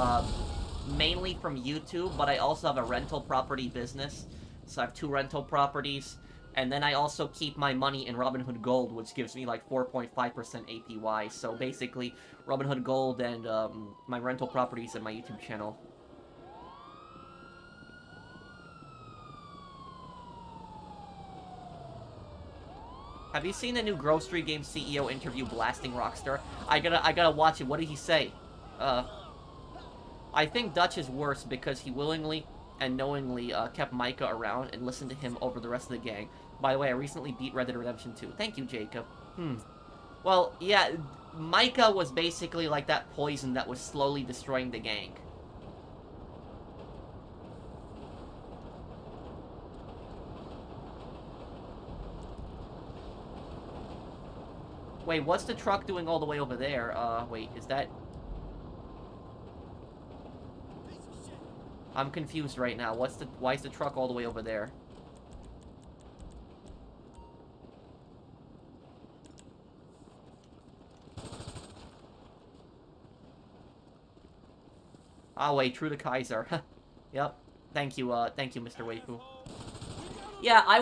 mainly from YouTube, but I also have a rental property business. So I have 2 rental properties, and then I also keep my money in Robinhood Gold, which gives me like 4.5% APY. So basically, Robinhood Gold and, my rental properties and my YouTube channel. Have you seen the new grocery game CEO interview blasting Rockstar? I gotta watch it. What did he say? I think Dutch is worse because he willingly and knowingly kept Micah around and listened to him over the rest of the gang. By the way, I recently beat Red Dead Redemption 2. Thank you, Jacob. Well, yeah, Micah was basically like that poison that was slowly destroying the gang. Wait, what's the truck doing all the way over there? Wait, is that... I'm confused right now. Why is the truck all the way over there? Oh, wait, True to Kaiser. Yep. Thank you, Mr. Waifu. Yeah, I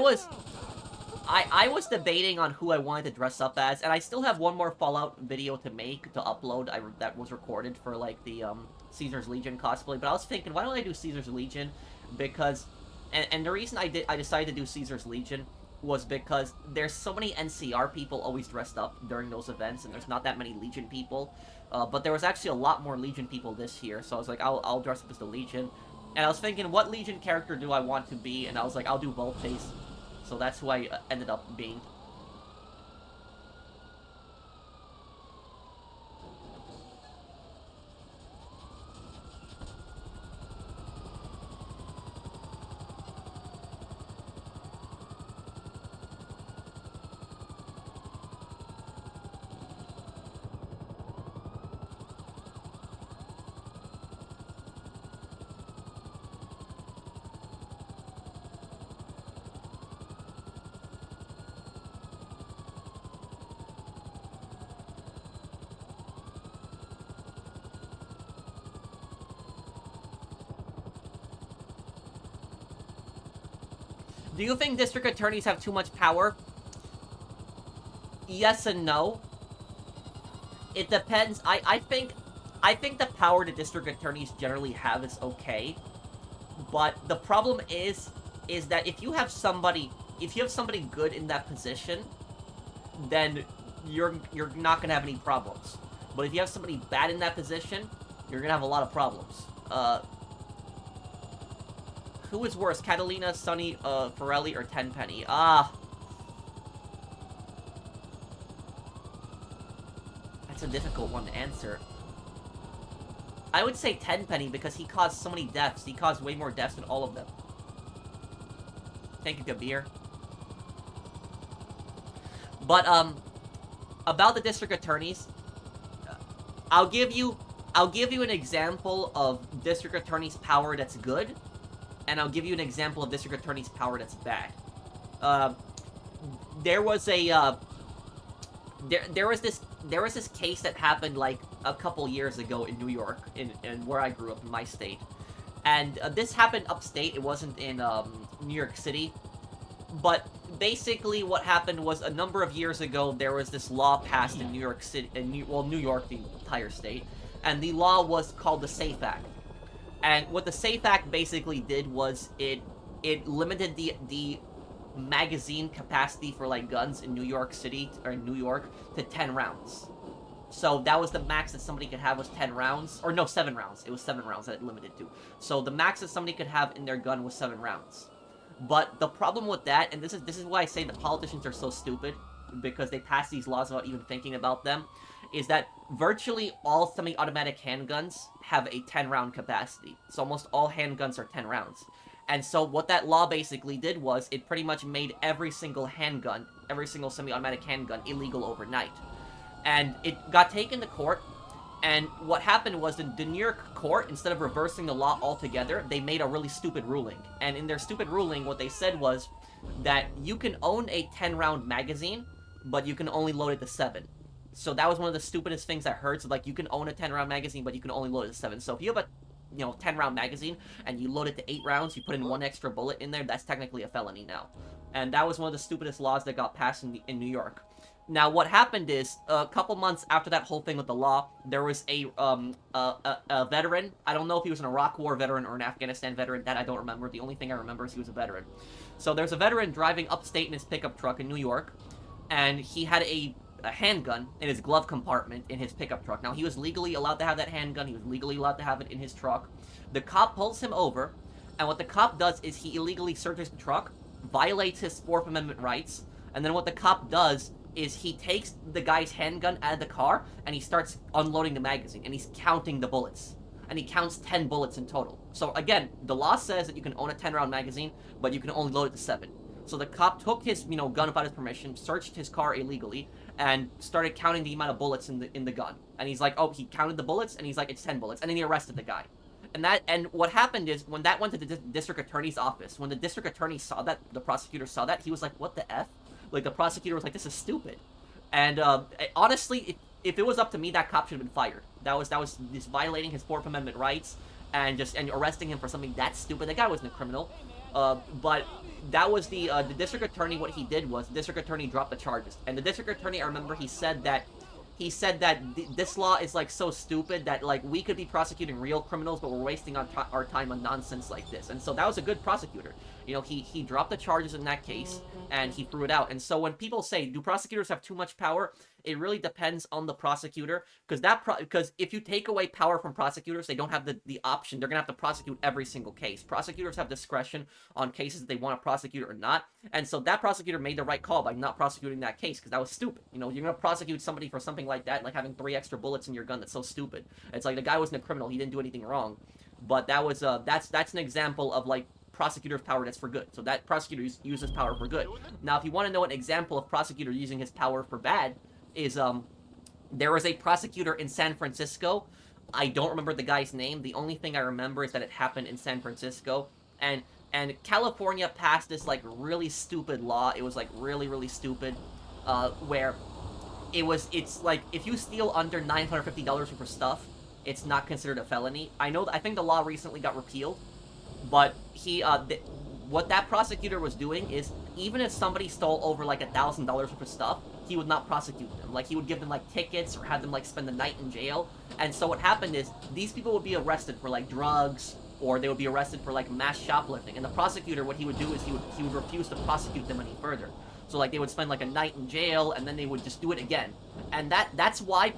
was debating on who I wanted to dress up as, and I still have one more Fallout video to make, to upload, that was recorded for, like, the, Caesar's Legion cosplay, but I was thinking, why don't I do Caesar's Legion? Because, and the reason I decided to do Caesar's Legion was because there's so many NCR people always dressed up during those events, and there's not that many Legion people, but there was actually a lot more Legion people this year, so I was like, I'll dress up as the Legion, and I was thinking, what Legion character do I want to be, and I was like, I'll do Boldface. So that's who I ended up being. Do you think district attorneys have too much power? Yes and no. It depends. I think the power the district attorneys generally have is okay. But the problem is that if you have somebody good in that position, then you're not gonna have any problems. But if you have somebody bad in that position, you're gonna have a lot of problems. Who is worse, Catalina, Sonny, Forelli, or Tenpenny? That's a difficult one to answer. I would say Tenpenny because he caused so many deaths. He caused way more deaths than all of them. Thank you, Kabir. But, about the district attorneys, I'll give you an example of district attorney's power that's good, and I'll give you an example of district attorney's power that's bad. There was this case that happened like a couple years ago in New York, in where I grew up in my state, and this happened upstate. It wasn't in New York City, but basically what happened was a number of years ago there was this law passed in New York City, New York, the entire state, and the law was called the SAFE Act. And what the SAFE Act basically did was it limited the magazine capacity for like guns in New York City or in New York to 10 rounds. So that was the max that somebody could have was 10 rounds, or no, 7 rounds. It was 7 rounds that it limited to. So the max that somebody could have in their gun was 7 rounds. But the problem with that, and this is why I say the politicians are so stupid, because they pass these laws without even thinking about them, is that virtually all semi-automatic handguns have a 10-round capacity. So almost all handguns are 10 rounds. And so what that law basically did was it pretty much made every single handgun, every single semi-automatic handgun, illegal overnight. And it got taken to court, and what happened was the New York court, instead of reversing the law altogether, they made a really stupid ruling. And in their stupid ruling, what they said was that you can own a 10-round magazine, but you can only load it to 7. So that was one of the stupidest things I heard. So like, you can own a 10-round magazine, but you can only load it to 7. So if you have a 10-round magazine and you load it to 8 rounds, you put in 1 extra bullet in there, that's technically a felony now. And that was one of the stupidest laws that got passed in New York. Now, what happened is, a couple months after that whole thing with the law, there was a veteran. I don't know if he was an Iraq War veteran or an Afghanistan veteran. That I don't remember. The only thing I remember is he was a veteran. So there's a veteran driving upstate in his pickup truck in New York, and he had a handgun in his glove compartment in his pickup truck. Now, he was legally allowed to have that handgun. He was legally allowed to have it in his truck. The cop pulls him over, and what the cop does is he illegally searches the truck, violates his 4th Amendment rights, and then what the cop does is he takes the guy's handgun out of the car, and he starts unloading the magazine, and he's counting the bullets. And he counts 10 bullets in total. So again, the law says that you can own a 10-round magazine, but you can only load it to 7. So the cop took his, gun without his permission, searched his car illegally, and started counting the amount of bullets in the gun. And he's like, oh, he counted the bullets, and he's like, it's 10 bullets. And then he arrested the guy. And what happened is, when that went to the district attorney's office, when the district attorney saw that, the prosecutor saw that, he was like, what the F? Like, the prosecutor was like, this is stupid. And, honestly, if it was up to me, that cop should have been fired. That was just violating his 4th Amendment rights, and arresting him for something that stupid. That guy wasn't a criminal. But that was the district attorney. What he did was, the district attorney dropped the charges. And the district attorney, I remember, he said that this law is, like, so stupid that, like, we could be prosecuting real criminals, but we're wasting our time on nonsense like this. And so that was a good prosecutor. He dropped the charges in that case, and he threw it out. And so when people say, do prosecutors have too much power? It really depends on the prosecutor, because if you take away power from prosecutors, they don't have the option. They're going to have to prosecute every single case. Prosecutors have discretion on cases that they want to prosecute or not. And so that prosecutor made the right call by not prosecuting that case, because that was stupid. You're going to prosecute somebody for something like that, like having 3 extra bullets in your gun. That's so stupid. It's like, the guy wasn't a criminal. He didn't do anything wrong. But that was, that's an example of, like, prosecutor's power that's for good. So that prosecutor uses power for good. Now, if you want to know an example of prosecutor using his power for bad, is there was a prosecutor in San Francisco. I don't remember the guy's name. The only thing I remember is that it happened in San Francisco, and California passed this, like, really stupid law. It was, like, really, really stupid, where it's like, if you steal under $950 worth of stuff, it's not considered a felony. I think the law recently got repealed, but what that prosecutor was doing is, even if somebody stole over, like, $1,000 worth of stuff, he would not prosecute them. Like, he would give them, like, tickets or have them, like, spend the night in jail. And so what happened is, these people would be arrested for, like, drugs, or they would be arrested for, like, mass shoplifting. And the prosecutor, what he would do is he would refuse to prosecute them any further. So, like, they would spend, like, a night in jail, and then they would just do it again. And that's why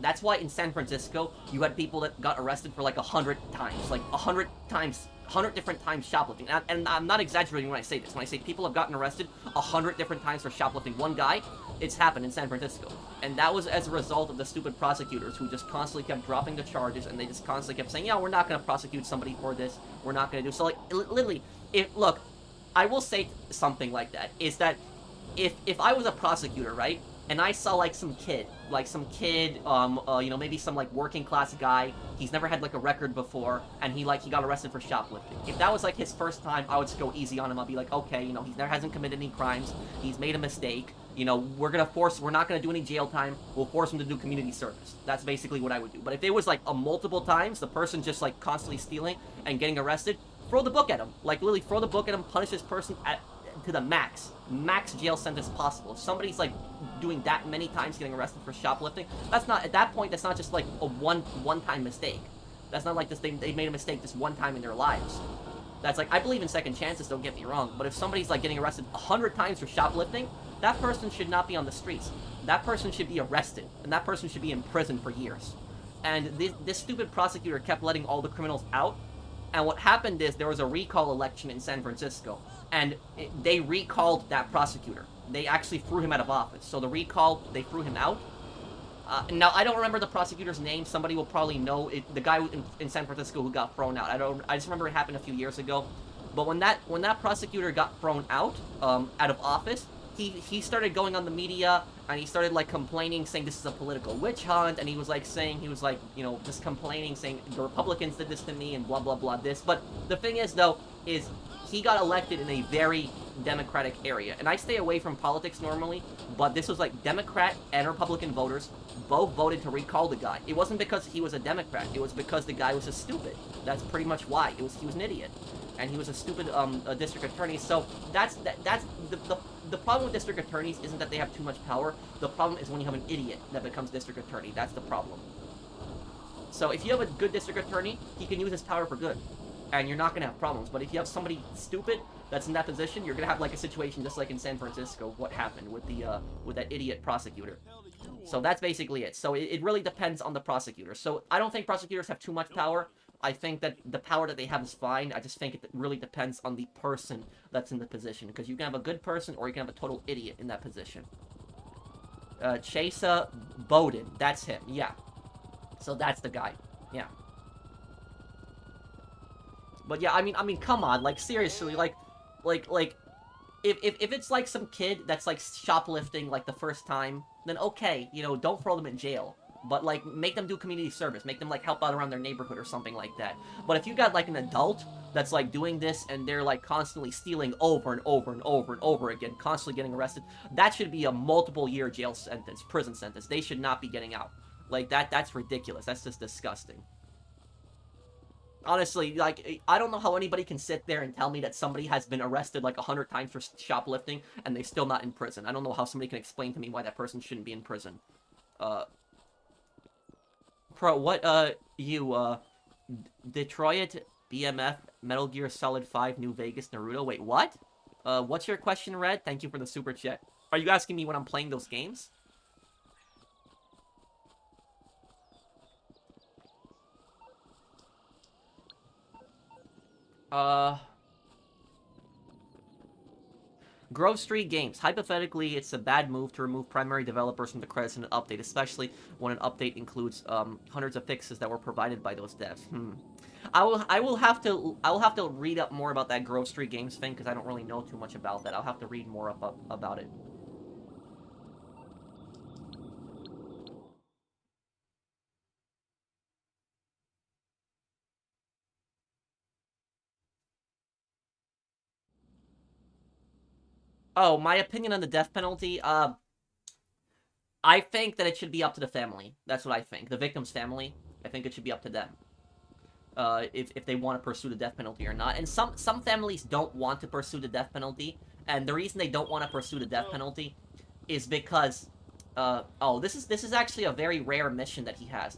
that's why in San Francisco, you had people that got arrested for, like, 100 times. Like, 100 times, 100 different times shoplifting. And I'm not exaggerating when I say this. When I say people have gotten arrested 100 different times for shoplifting one guy, it's happened in San Francisco. And that was as a result of the stupid prosecutors who just constantly kept dropping the charges, and they just constantly kept saying, yeah, we're not going to prosecute somebody for this. We're not going to do. So, like, literally, look, I will say something like that, is that if I was a prosecutor, right, and I saw, like, some kid, maybe some, like, working class guy, he's never had, like, a record before, and he got arrested for shoplifting. If that was, like, his first time, I would just go easy on him. I'll be like, okay, he hasn't committed any crimes, he's made a mistake, we're not gonna do any jail time, we'll force him to do community service. That's basically what I would do. But if it was, like, multiple times, the person just, like, constantly stealing and getting arrested, throw the book at him. Like, literally, throw the book at him, punish this person to the max jail sentence possible. If somebody's like doing that many times getting arrested for shoplifting, that's not, at that point, that's not just like a one-time mistake. That's not like this, they made a mistake this one time in their lives. That's like, I believe in second chances, don't get me wrong, but if somebody's like getting arrested 100 times for shoplifting, that person should not be on the streets. That person should be arrested, and that person should be in prison for years. And this stupid prosecutor kept letting all the criminals out, and what happened is there was a recall election in San Francisco, and they recalled that prosecutor. They actually threw him out of office. So the recall, they threw him out. Now, I don't remember the prosecutor's name. Somebody will probably know it. The guy in San Francisco who got thrown out. I just remember it happened a few years ago. But when that prosecutor got thrown out of office, he started going on the media, and he started like complaining, saying this is a political witch hunt, and he was like, you know, just complaining, saying the Republicans did this to me and blah blah blah this. But the thing is though, is he got elected in a very Democratic area, and I stay away from politics normally, but this was like Democrat and Republican voters both voted to recall the guy. It wasn't because he was a Democrat, it was because the guy was a stupid. That's pretty much why. He was an idiot, and he was a stupid district attorney. So that's the problem with district attorneys isn't that they have too much power. The problem is when you have an idiot that becomes district attorney. That's the problem. So if you have a good district attorney, he can use his power for good, and you're not going to have problems. But if you have somebody stupid that's in that position, you're going to have like a situation just like in San Francisco, what happened with that idiot prosecutor. So that's basically it. So it really depends on the prosecutor. So I don't think prosecutors have too much power. I think that the power that they have is fine. I just think it really depends on the person that's in the position. Because you can have a good person or you can have a total idiot in that position. Chesa Bowden. That's him. Yeah. So that's the guy. Yeah. But yeah, I mean, come on. Like, seriously. Like, if it's like some kid that's like shoplifting like the first time, then okay, you know, don't throw them in jail. But, like, make them do community service. Make them, like, help out around their neighborhood or something like that. But if you got, like, an adult that's, like, doing this and they're, like, constantly stealing over and over and over and over again, constantly getting arrested, that should be a multiple-year jail sentence, prison sentence. They should not be getting out. Like, that's ridiculous. That's just disgusting. Honestly, like, I don't know how anybody can sit there and tell me that somebody has been arrested, like, 100 times for shoplifting and they're still not in prison. I don't know how somebody can explain to me why that person shouldn't be in prison. Pro, what, Detroit, BMF, Metal Gear Solid 5, New Vegas, Naruto? Wait, what? What's your question, Red? Thank you for the super chat. Are you asking me when I'm playing those games? Grove Street Games. Hypothetically, it's a bad move to remove primary developers from the credits in an update, especially when an update includes hundreds of fixes that were provided by those devs. I will have to read up more about that Grove Street Games thing because I don't really know too much about that. I'll have to read more about it. Oh, my opinion on the death penalty, I think that it should be up to the family. That's what I think. The victim's family. I think it should be up to them. If they want to pursue the death penalty or not. And some families don't want to pursue the death penalty. And the reason they don't want to pursue the death penalty is because this is actually a very rare mission that he has.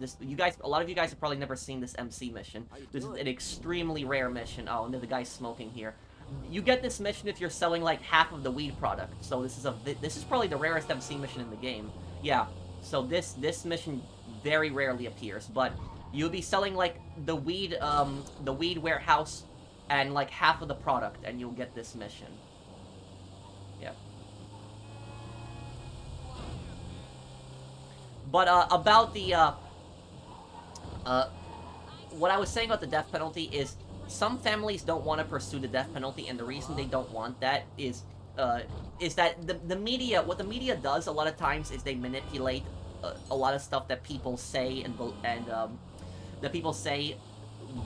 A lot of you guys have probably never seen this MC mission. This is an extremely rare mission. Oh, and the guy's smoking here. You get this mission if you're selling like half of the weed product. So this is probably the rarest MC mission in the game. Yeah. So this mission very rarely appears, but you'll be selling like the weed warehouse and like half of the product, and you'll get this mission. Yeah. But about the what I was saying about the death penalty is some families don't want to pursue the death penalty, and the reason they don't want that is that the media, what the media does a lot of times is they manipulate a lot of stuff that people say and that people say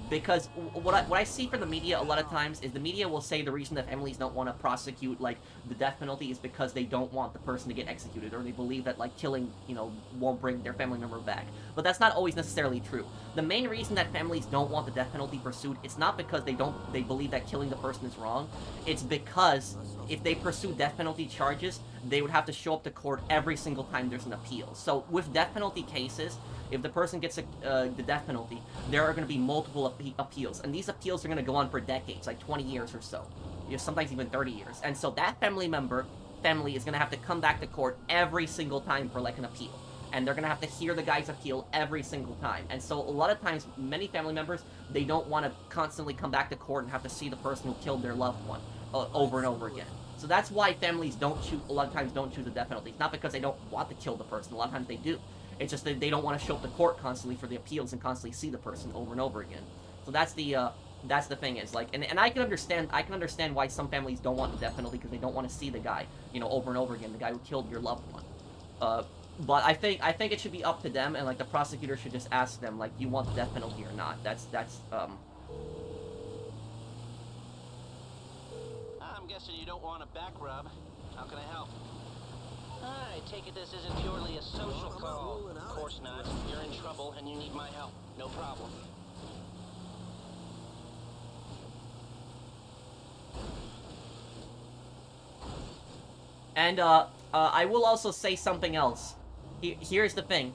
Because what I see from the media a lot of times is the media will say the reason that families don't want to prosecute like the death penalty is because they don't want the person to get executed, or they believe that like killing, you know, won't bring their family member back. But that's not always necessarily true. The main reason that families don't want the death penalty pursued, it's not because they believe that killing the person is wrong. It's because if they pursue death penalty charges, they would have to show up to court every single time there's an appeal. So with death penalty cases, if the person gets the death penalty, there are going to be multiple appeals, and these appeals are going to go on for decades, like 20 years or so, you know, sometimes even 30 years. And so that family is going to have to come back to court every single time for like an appeal, and they're going to have to hear the guy's appeal every single time. And so a lot of times, many family members, they don't want to constantly come back to court and have to see the person who killed their loved one over and over again. So that's why families a lot of times don't choose the death penalty. It's not because they don't want to kill the person. A lot of times they do. It's just that they don't want to show up to court constantly for the appeals and constantly see the person over and over again. So that's the thing is like, and I can understand why some families don't want the death penalty, because they don't want to see the guy, you know, over and over again, the guy who killed your loved one. But I think it should be up to them, and like the prosecutor should just ask them, like, do you want the death penalty or not? I'm guessing you don't want a back rub. How can I help? I take it this isn't purely a social call. Of course not. You're in trouble and you need my help. No problem. And I will also say something else. Here's the thing: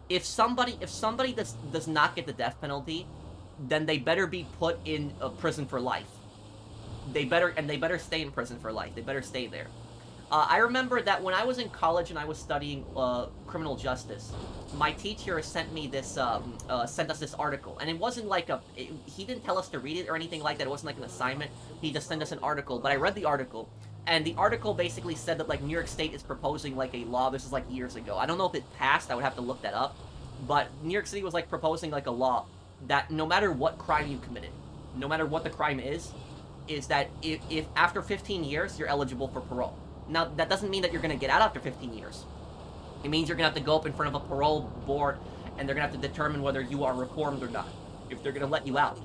if somebody does not get the death penalty, then they better be put in a prison for life. They better stay in prison for life. They better stay there. I remember that when I was in college and I was studying criminal justice, my teacher sent us this article, and it wasn't like he didn't tell us to read it or anything like that. It wasn't like an assignment. He just sent us an article, but I read the article, and the article basically said that like New York State is proposing like a law. This is like years ago. I don't know if it passed. I would have to look that up. But New York City was like proposing like a law that no matter what crime you committed, no matter what the crime is that if after 15 years you're eligible for parole. Now, that doesn't mean that you're going to get out after 15 years. It means you're going to have to go up in front of a parole board, and they're going to have to determine whether you are reformed or not, if they're going to let you out.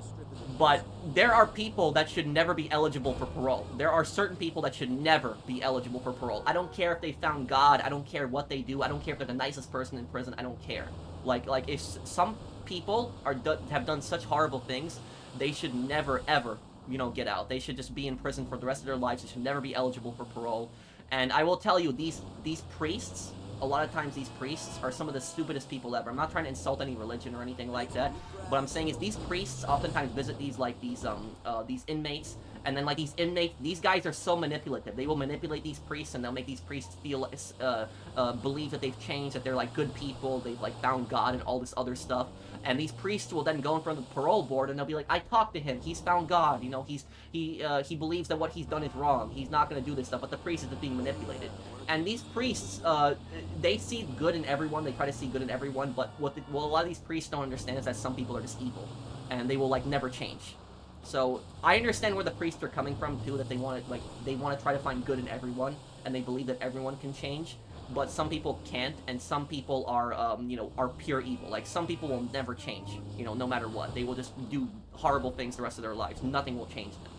But there are people that should never be eligible for parole. There are certain people that should never be eligible for parole. I don't care if they found God. I don't care what they do. I don't care if they're the nicest person in prison. I don't care. Like if some people have done such horrible things, they should never, ever, you know, get out. They should just be in prison for the rest of their lives. They should never be eligible for parole. And I will tell you, these priests, a lot of times these priests are some of the stupidest people ever. I'm not trying to insult any religion or anything like that. What I'm saying is these priests oftentimes visit these inmates, and then like these guys are so manipulative. They will manipulate these priests, and they'll make these priests feel believe that they've changed, that they're like good people, they've like found God and all this other stuff. And these priests will then go in front of the parole board, and they'll be like, I talked to him, he's found God, you know, he believes that what he's done is wrong, he's not going to do this stuff, but the priest is just being manipulated. And these priests, they see good in everyone, they try to see good in everyone, but what a lot of these priests don't understand is that some people are just evil, and they will like never change. So I understand where the priests are coming from too, that they want to try to find good in everyone, and they believe that everyone can change. But some people can't, and some people are pure evil. Like, some people will never change, you know, no matter what. They will just do horrible things the rest of their lives. Nothing will change them.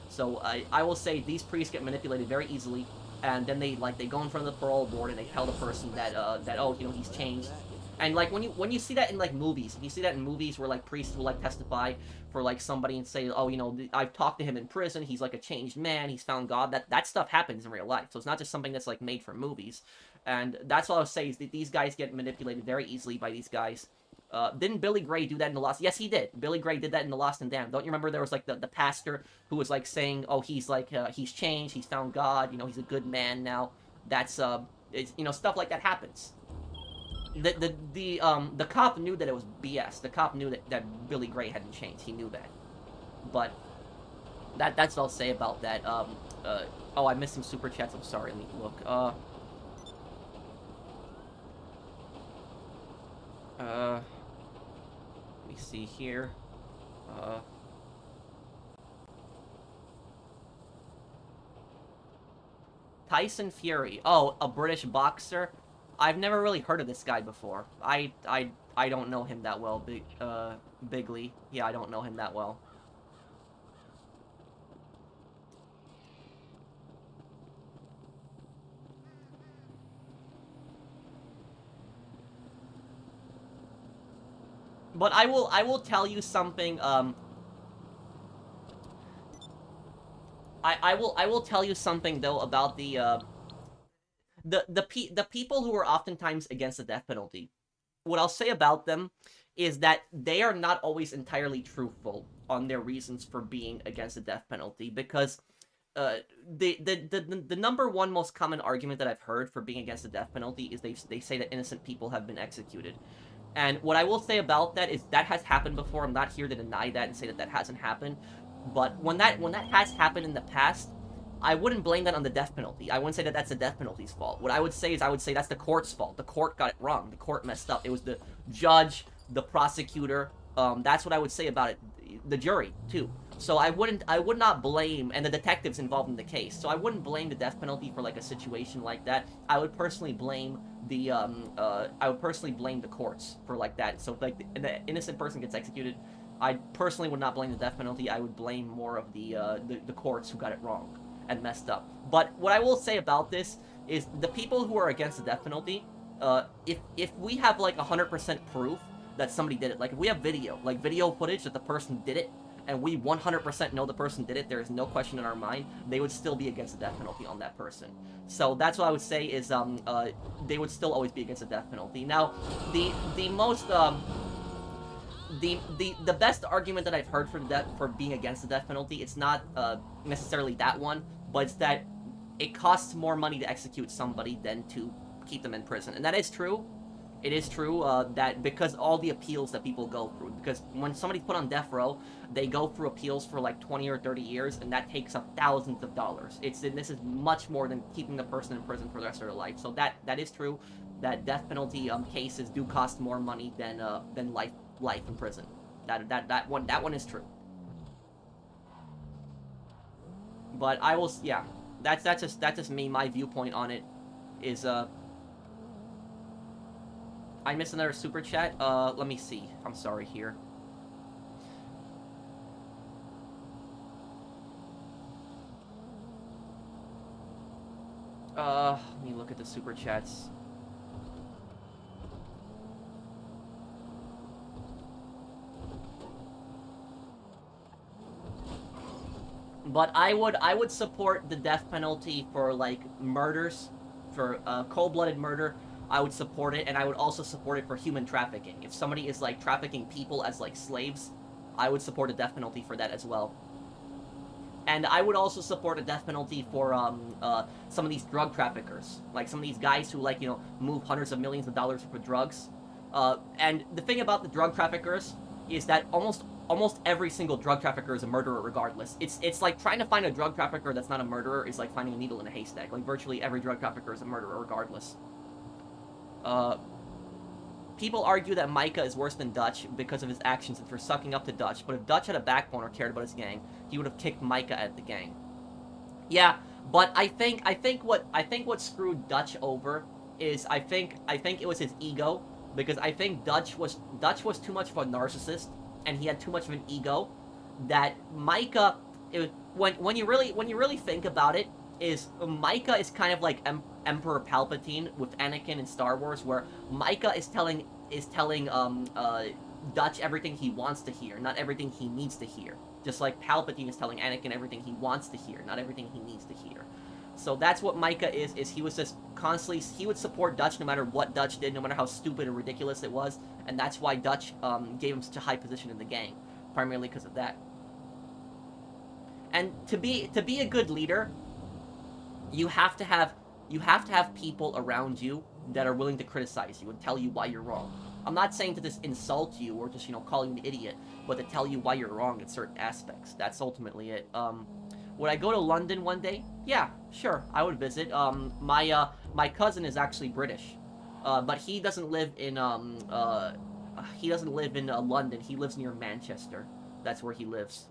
So I will say these priests get manipulated very easily, and then they go in front of the parole board and they tell the person that oh, you know, he's changed. And like when you see that in like movies, you see that in movies where like priests will like testify for like somebody and say, oh, you know, I've talked to him in prison, he's like a changed man, he's found God. That stuff happens in real life. So it's not just something that's like made for movies. And that's all I would say, is that these guys get manipulated very easily by these guys. Didn't Billy Gray do that in The Lost? Yes, he did. Billy Gray did that in The Lost and Damned. Don't you remember there was like the pastor who was like saying, oh, he's like he's changed, he's found God, you know, he's a good man now. That's you know, stuff like that happens. The cop knew that it was BS. The cop knew that Billy Gray hadn't changed. He knew that. But that's what I'll say about that. Oh, I missed some super chats. I'm sorry. Let me look. Let me see here. Tyson Fury. Oh, a British boxer. I've never really heard of this guy before. I don't know him that well, Bigly. Yeah, I don't know him that well. But I will tell you something, I will tell you something though about the people who are oftentimes against the death penalty. What I'll say about them is that they are not always entirely truthful on their reasons for being against the death penalty, because the number one most common argument that I've heard for being against the death penalty is they say that innocent people have been executed. And what I will say about that is that has happened before. I'm not here to deny that and say that that hasn't happened. But when that has happened in the past, I wouldn't blame that on the death penalty. I wouldn't say that that's the death penalty's fault. What I would say is that's the court's fault. The court got it wrong. The court messed up. It was the judge, the prosecutor. That's what I would say about it. The jury too. So I would not blame, and the detectives involved in the case. So I wouldn't blame the death penalty for like a situation like that. I would personally blame the courts for like that. So like the innocent person gets executed. I personally would not blame the death penalty. I would blame more of the courts who got it wrong and messed up. But what I will say about this is the people who are against the death penalty, if we have like 100% proof that somebody did it, like if we have video footage that the person did it, and we 100% know the person did it, there is no question in our mind, they would still be against the death penalty on that person. So that's what I would say is they would still always be against the death penalty. Now, the best argument that I've heard for being against the death penalty, it's not necessarily that one, but it's that it costs more money to execute somebody than to keep them in prison. And that is true. It is true that because all the appeals that people go through, because when somebody's put on death row, they go through appeals for like 20 or 30 years, and that takes up thousands of dollars. This is much more than keeping the person in prison for the rest of their life. So that is true, that death penalty cases do cost more money than life in prison. That one is true. But I will, yeah, that's just me. My viewpoint on it is I missed another super chat. Let me see. I'm sorry here. Let me look at the super chats. But I would support the death penalty for like murders, for cold-blooded murder. I would support it, and I would also support it for human trafficking. If somebody is like trafficking people as like slaves, I would support a death penalty for that as well. And I would also support a death penalty for some of these drug traffickers, like some of these guys who like move hundreds of millions of dollars for drugs. And the thing about the drug traffickers is that almost every single drug trafficker is a murderer regardless. It's like trying to find a drug trafficker that's not a murderer is like finding a needle in a haystack. Like virtually every drug trafficker is a murderer regardless. People argue that Micah is worse than Dutch because of his actions and for sucking up to Dutch, but if Dutch had a backbone or cared about his gang, he would have kicked Micah out of the gang. Yeah, but I think what screwed Dutch over is I think it was his ego, because I think Dutch was too much of a narcissist and he had too much of an ego that Micah, when you really think about it, is Micah is kind of like Emperor Palpatine with Anakin in Star Wars, where Micah is telling Dutch everything he wants to hear, not everything he needs to hear. Just like Palpatine is telling Anakin everything he wants to hear, not everything he needs to hear. So that's what Micah is he was just constantly, he would support Dutch no matter what Dutch did, no matter how stupid and ridiculous it was, and that's why Dutch gave him such a high position in the gang, primarily because of that. And to be a good leader, you have to have people around you that are willing to criticize you and tell you why you're wrong. I'm not saying to just insult you or just call you an idiot, but to tell you why you're wrong in certain aspects. That's ultimately it. Would I go to London one day? Yeah, sure, I would visit. My cousin is actually British, but he doesn't live in London. He lives near Manchester. That's where he lives.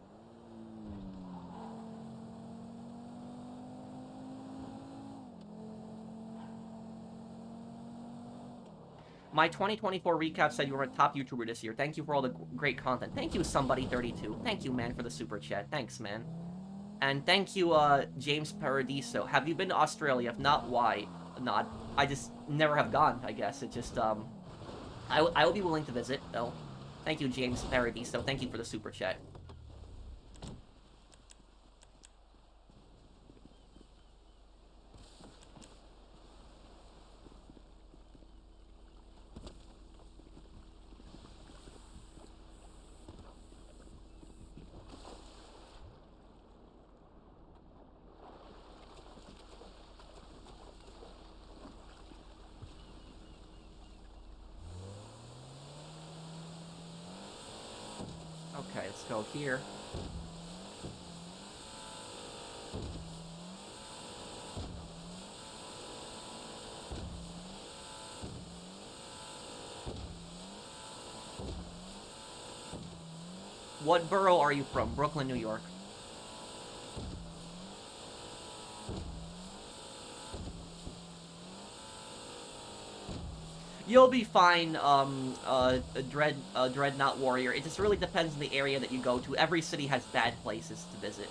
My 2024 recap said you were a top YouTuber this year. Thank you for all the great content. Thank you, somebody32. Thank you, man, for the super chat. Thanks, man. And thank you, James Paradiso. Have you been to Australia? If not, why not? I just never have gone, I guess. It just, I will be willing to visit, though. Thank you, James Paradiso. Thank you for the super chat. Okay, let's go here. What borough are you from? Brooklyn, New York. You'll be fine, Dreadnought Warrior. It just really depends on the area that you go to. Every city has bad places to visit.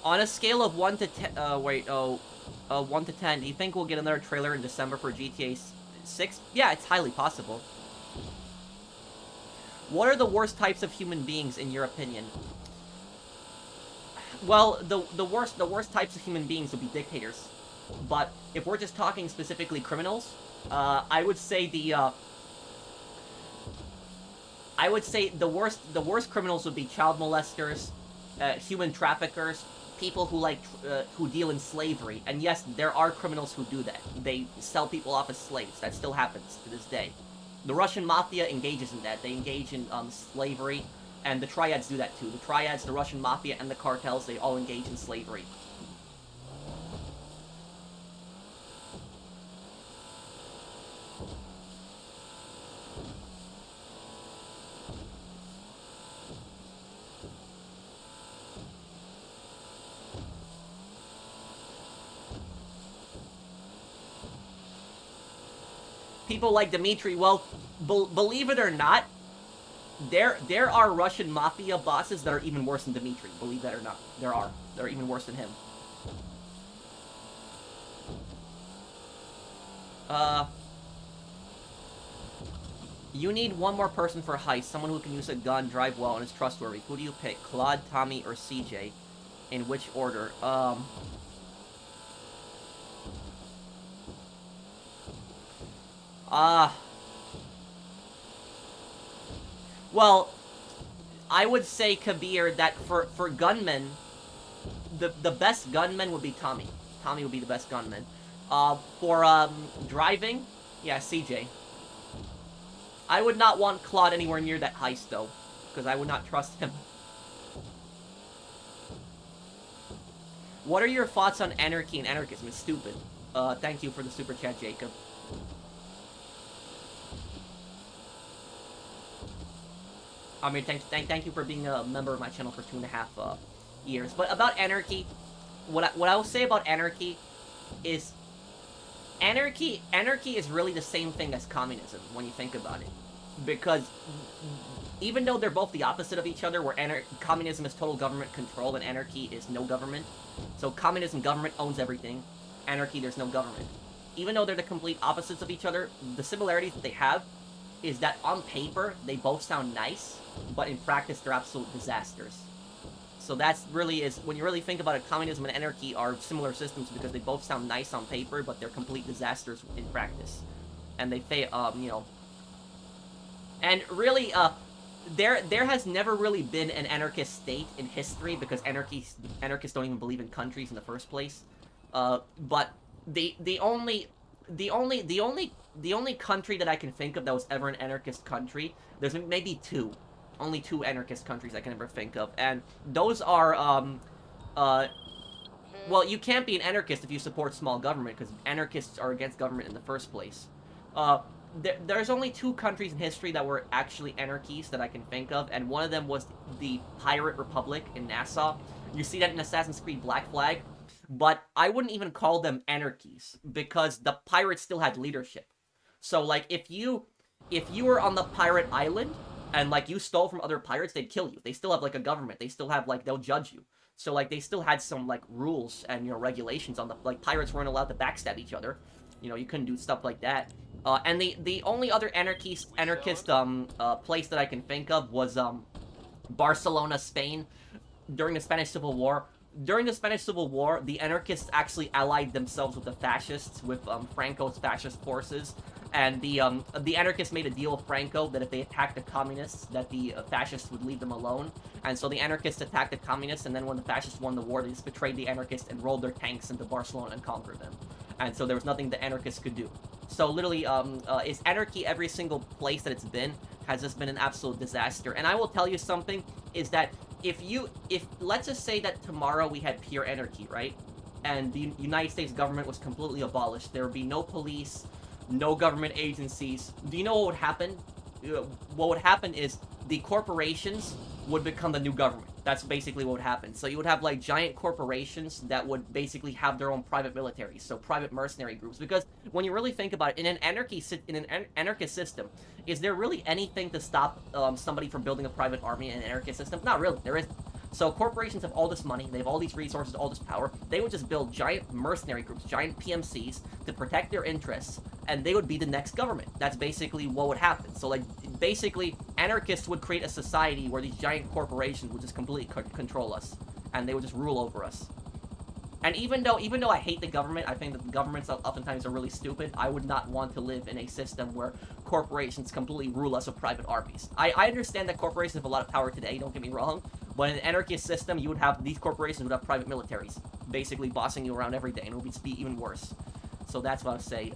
On a scale of 1 to 10, 1 to 10, do you think we'll get another trailer in December for GTA 6? Yeah, it's highly possible. What are the worst types of human beings, in your opinion? Well, the worst types of human beings would be dictators. But if we're just talking specifically criminals, I would say the worst criminals would be child molesters, human traffickers, people who deal in slavery. And yes, there are criminals who do that. They sell people off as slaves. That still happens to this day. The Russian mafia engages in that. They engage in slavery, and the triads do that too. The triads, the Russian mafia, and the cartels, they all engage in slavery. People like Dmitry, well, believe it or not, there are Russian mafia bosses that are even worse than Dmitry. Believe that or not, there are. They're even worse than him. You need one more person for a heist. Someone who can use a gun, drive well, and is trustworthy. Who do you pick? Claude, Tommy, or CJ? In which order? Well, I would say, Kabir, that for gunmen, the best gunman would be Tommy. Tommy would be the best gunman. For driving, yeah, CJ. I would not want Claude anywhere near that heist, though, because I would not trust him. What are your thoughts on anarchy and anarchism? It's stupid. Thank you for the super chat, Jacob. I mean, thank you for being a member of my channel for 2.5 years. But about anarchy, what I will say about anarchy is anarchy is really the same thing as communism when you think about it, because even though they're both the opposite of each other, where communism is total government control and anarchy is no government. So communism, government owns everything. Anarchy, there's no government. Even though they're the complete opposites of each other, the similarities that they have is that on paper they both sound nice, but in practice they're absolute disasters. So that's really is, when you really think about it, communism and anarchy are similar systems because they both sound nice on paper, but they're complete disasters in practice. And they fail, you know. And really, there has never really been an anarchist state in history because anarchists don't even believe in countries in the first place. But the only country that I can think of that was ever an anarchist country, there's maybe only two anarchist countries I can ever think of, and those are, well, you can't be an anarchist if you support small government, because anarchists are against government in the first place. there's only 2 countries in history that were actually anarchies that I can think of, and one of them was the Pirate Republic in Nassau. You see that in Assassin's Creed Black Flag, but I wouldn't even call them anarchies because the pirates still had leadership. So like if you were on the pirate island and like you stole from other pirates, they'd kill you. They still have like a government. They still have like they'll judge you. So like they still had some like rules and regulations on the like pirates weren't allowed to backstab each other. You couldn't do stuff like that. And the only other anarchist place that I can think of was Barcelona, Spain, during the Spanish Civil War. During the Spanish Civil War, the anarchists actually allied themselves with the fascists, with Franco's fascist forces, and the anarchists made a deal with Franco that if they attacked the communists, that the fascists would leave them alone. And so the anarchists attacked the communists, and then when the fascists won the war, they just betrayed the anarchists and rolled their tanks into Barcelona and conquered them. And so there was nothing the anarchists could do. So literally, is anarchy every single place that it's been has just been an absolute disaster. And I will tell you something, is that if let's just say that tomorrow we had pure anarchy, right? And the United States government was completely abolished. There would be no police, no government agencies. Do you know what would happen? What would happen is the corporations would become the new government. That's basically what would happen. So you would have like giant corporations that would basically have their own private militaries, so private mercenary groups. Because when you really think about it, in an anarchist system, is there really anything to stop somebody from building a private army in an anarchist system? Not really. There isn't. So corporations have all this money, they have all these resources, all this power. They would just build giant mercenary groups, giant PMCs to protect their interests, and they would be the next government. That's basically what would happen. So like basically anarchists would create a society where these giant corporations would just completely control us, and they would just rule over us. And even though I hate the government, I think that the governments oftentimes are really stupid. I would not want to live in a system where corporations completely rule us with private armies. I understand that corporations have a lot of power today, don't get me wrong, but in an anarchist system, you would have, these corporations would have private militaries, basically bossing you around every day, and it would be even worse. So that's what I would say.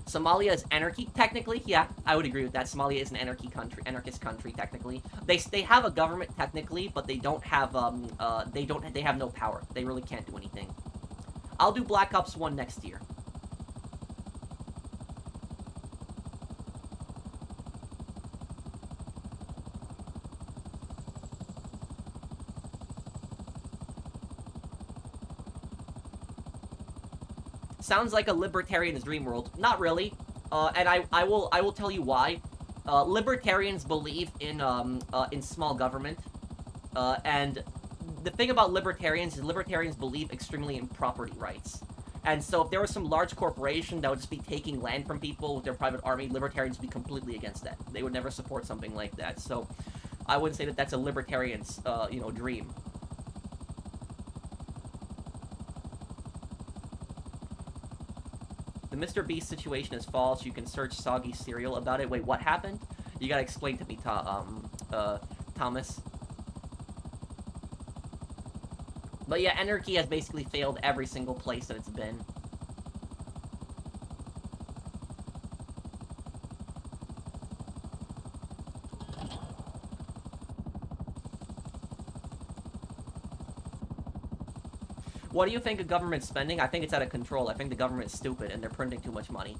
Somalia is anarchy, technically, yeah, I would agree with that. Somalia is an anarchist country, technically. They have a government, technically, but they don't have, they have no power. They really can't do anything. I'll do Black Ops 1 next year. Sounds like a libertarian's dream world. Not really. And I will tell you why. Libertarians believe in small government. And the thing about libertarians is libertarians believe extremely in property rights. And so if there was some large corporation that would just be taking land from people with their private army, libertarians would be completely against that. They would never support something like that. So I wouldn't say that that's a libertarian's, dream. The Mr. Beast situation is false. You can search Soggy Cereal about it. Wait, what happened? You gotta explain to me, Thomas. But yeah, anarchy has basically failed every single place that it's been. What do you think of government spending? I think it's out of control. I think the government is stupid and they're printing too much money.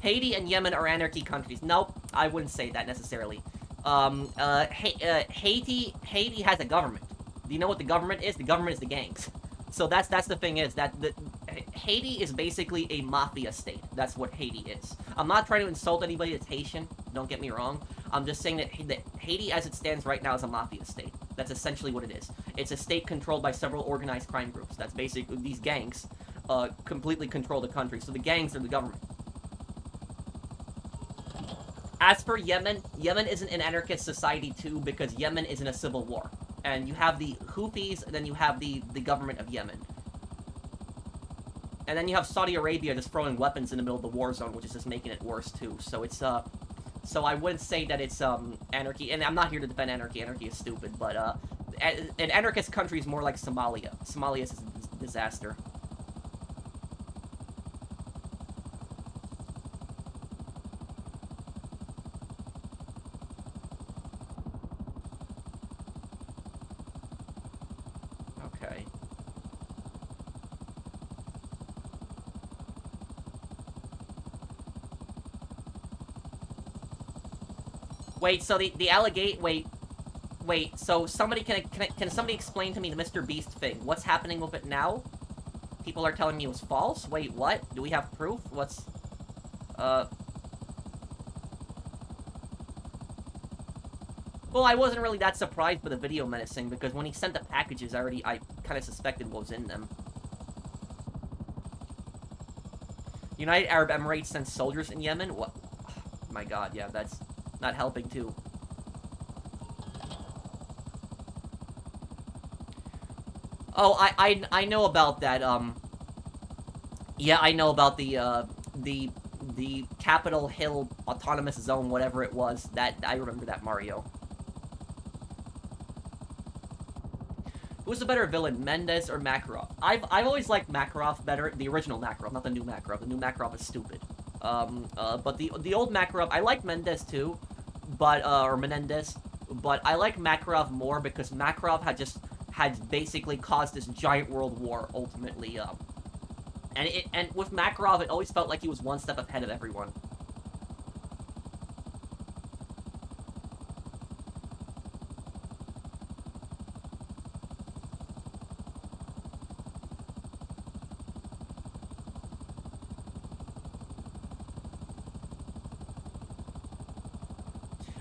Haiti and Yemen are anarchy countries. Nope, I wouldn't say that necessarily. Haiti has a government. Do you know what the government is? The government is the gangs. So that's the thing is that Haiti is basically a mafia state. That's what Haiti is. I'm not trying to insult anybody that's Haitian. Don't get me wrong. I'm just saying that Haiti, as it stands right now, is a mafia state. That's essentially what it is. It's a state controlled by several organized crime groups. That's basically, these gangs completely control the country. So the gangs are the government. As for Yemen, Yemen isn't an anarchist society too because Yemen is in a civil war. And you have the Houthis, and then you have the government of Yemen. And then you have Saudi Arabia just throwing weapons in the middle of the war zone, which is just making it worse too. So it's, so I wouldn't say that it's, anarchy. And I'm not here to defend anarchy. Anarchy is stupid, but, an anarchist country is more like Somalia. Somalia is a disaster. Okay. Wait, so the alligate... Wait, so somebody... Can somebody explain to me the Mr. Beast thing? What's happening with it now? People are telling me it was false? Wait, what? Do we have proof? What's... Well, I wasn't really that surprised by the video menacing, because when he sent the packages, I kind of suspected what was in them. United Arab Emirates sent soldiers in Yemen? What? Oh, my god, yeah, that's not helping, too. Oh, I know about that, yeah, I know about the Capitol Hill Autonomous Zone, whatever it was. That, I remember that, Mario. Who's the better villain, Mendez or Makarov? I've always liked Makarov better. The original Makarov, not the new Makarov. The new Makarov is stupid. But the old Makarov, I like Mendez too, but or Menendez, but I like Makarov more because Makarov had basically caused this giant world war ultimately. And with Makarov, it always felt like he was one step ahead of everyone.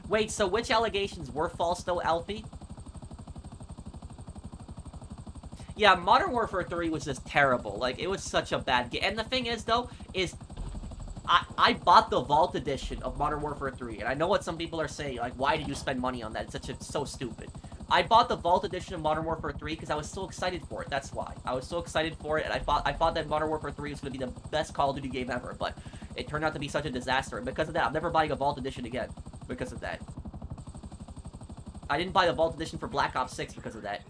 Wait, so which allegations were false, though, Alfie? Yeah, Modern Warfare 3 was just terrible. Like, it was such a bad game. And the thing is, though, is... I bought the Vault Edition of Modern Warfare 3, and I know what some people are saying, like, why did you spend money on that? It's so stupid. I bought the Vault Edition of Modern Warfare 3 because I was so excited for it, that's why. I was so excited for it, and I thought that Modern Warfare 3 was going to be the best Call of Duty game ever, but it turned out to be such a disaster, and because of that, I'm never buying a Vault Edition again. Because of that. I didn't buy the Vault Edition for Black Ops 6 because of that.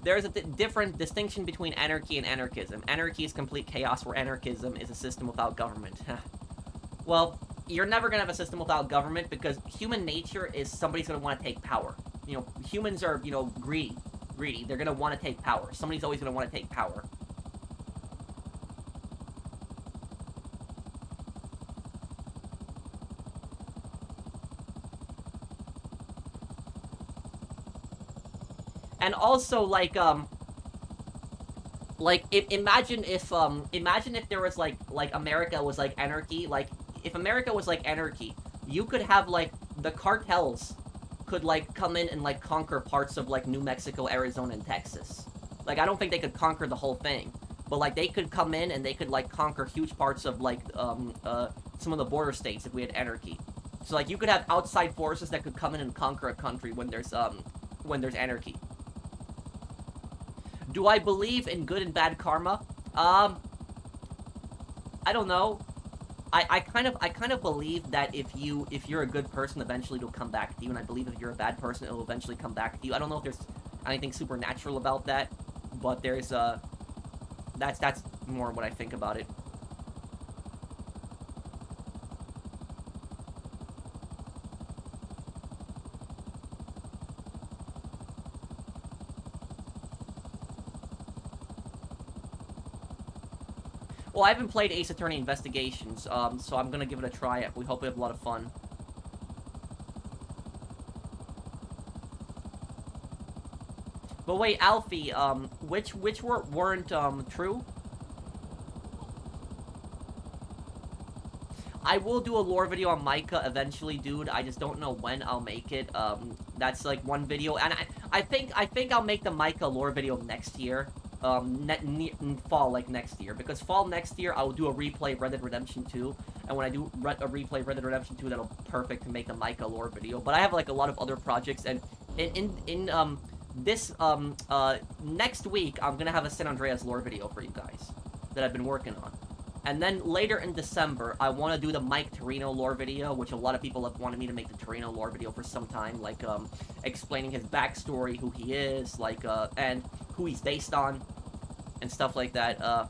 There's a different distinction between anarchy and anarchism. Anarchy is complete chaos, where anarchism is a system without government. Well, you're never going to have a system without government because human nature is somebody's going to want to take power. You know, humans are, you know, greedy. They're going to want to take power. Somebody's always going to want to take power. And also, like imagine if there was, like, America was, like, anarchy. Like, if America was, like, anarchy, you could have, like, the cartels could, like, come in and, like, conquer parts of, like, New Mexico, Arizona, and Texas. Like, I don't think they could conquer the whole thing. But, like, they could come in and they could, like, conquer huge parts of, like, some of the border states if we had anarchy. So, like, you could have outside forces that could come in and conquer a country when there's anarchy. Do I believe in good and bad karma? I don't know. I kind of believe that if you're a good person, eventually it'll come back to you, and I believe if you're a bad person, it'll eventually come back to you. I don't know if there's anything supernatural about that, but there's that's more what I think about it. Well, I haven't played Ace Attorney Investigations, so I'm gonna give it a try. We hope we have a lot of fun. But wait, Alfie, which weren't true? I will do a lore video on Micah eventually, dude. I just don't know when I'll make it. That's like one video, and I think I'll make the Micah lore video next year. Fall, like, next year. Because fall next year, I will do a replay of Red Dead Redemption 2. And when I do a replay of Red Dead Redemption 2, that'll be perfect to make the Micah lore video. But I have, like, a lot of other projects. And next week, I'm gonna have a San Andreas lore video for you guys. That I've been working on. And then later in December, I want to do the Mike Torino lore video, which a lot of people have wanted me to make the Torino lore video for some time. Like, explaining his backstory, who he is, like, and who he's based on, and stuff like that.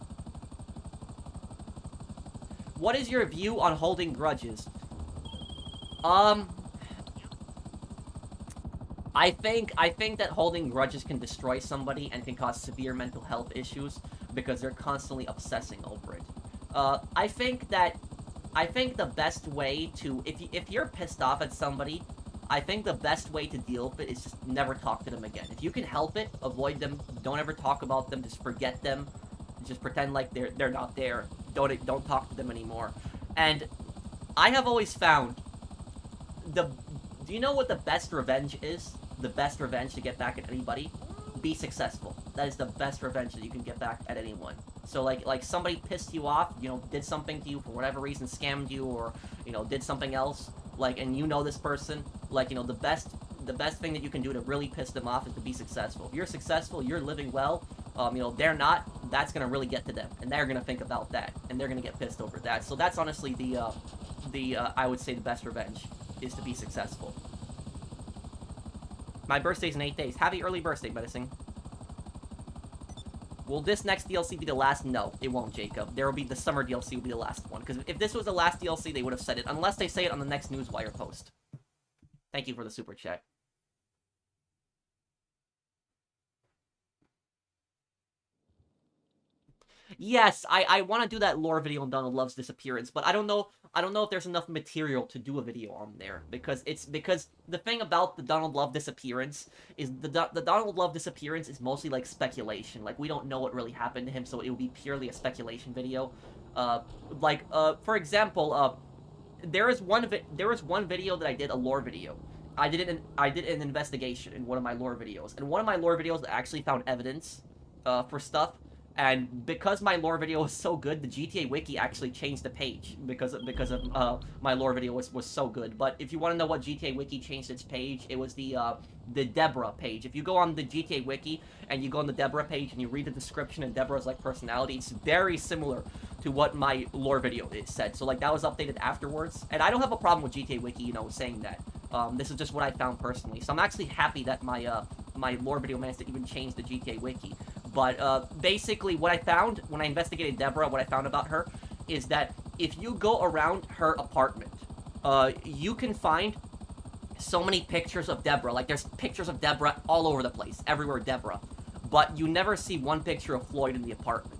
What is your view on holding grudges? I think that holding grudges can destroy somebody and can cause severe mental health issues because they're constantly obsessing over it. I think the best way to if you're pissed off at somebody, I think the best way to deal with it is just never talk to them again. If you can help it, avoid them. Don't ever talk about them. Just forget them. Just pretend like they're not there. Don't talk to them anymore. And I have always found the do you know what the best revenge is? The best revenge to get back at anybody? Be successful. That is the best revenge that you can get back at anyone. So like somebody pissed you off, did something to you for whatever reason, scammed you, or did something else, and you know this person, the best thing that you can do to really piss them off is to be successful. If you're successful, you're living well. They're not. That's gonna really get to them, and they're gonna think about that, and they're gonna get pissed over that. So that's honestly the I would say the best revenge is to be successful. My birthday's in 8 days. Happy early birthday, Medicine. Will this next DLC be the last? No, it won't, Jacob. There will be the summer DLC will be the last one. Because if this was the last DLC, they would have said it. Unless they say it on the next Newswire post. Thank you for the super chat. Yes, I want to do that lore video on Donald Love's disappearance, but I don't know if there's enough material to do a video on there, because the thing about the Donald Love disappearance is the Donald Love disappearance is mostly like speculation. Like, we don't know what really happened to him, so it will be purely a speculation video. For example, there was one video that I did, a lore video. I did an investigation in one of my lore videos, and one of my lore videos actually found evidence for stuff. And because my lore video was so good, the GTA Wiki actually changed the page because of my lore video was so good. But if you want to know what GTA Wiki changed its page, it was the Deborah page. If you go on the GTA Wiki and you go on the Deborah page and you read the description and Deborah's personality, it's very similar to what my lore video said. So that was updated afterwards, and I don't have a problem with GTA Wiki, saying that. This is just what I found personally. So I'm actually happy that my my lore video managed to even change the GTA Wiki. But basically what I found when I investigated Deborah, what I found about her, is that if you go around her apartment, you can find so many pictures of Deborah. There's pictures of Deborah all over the place, everywhere Deborah. But you never see one picture of Floyd in the apartment.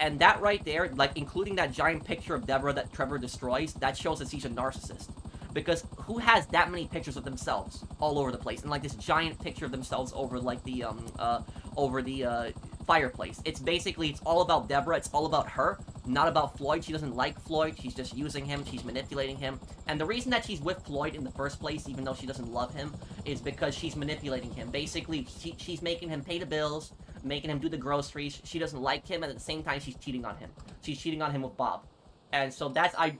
And that right there, including that giant picture of Deborah that Trevor destroys, that shows that she's a narcissist. Because who has that many pictures of themselves all over the place? And this giant picture of themselves over the fireplace. It's all about Deborah. It's all about her, not about Floyd. She doesn't like Floyd. She's just using him. She's manipulating him. And the reason that she's with Floyd in the first place, even though she doesn't love him, is because she's manipulating him. Basically, she's making him pay the bills, making him do the groceries. She doesn't like him, and at the same time, she's cheating on him. She's cheating on him with Bob. And so I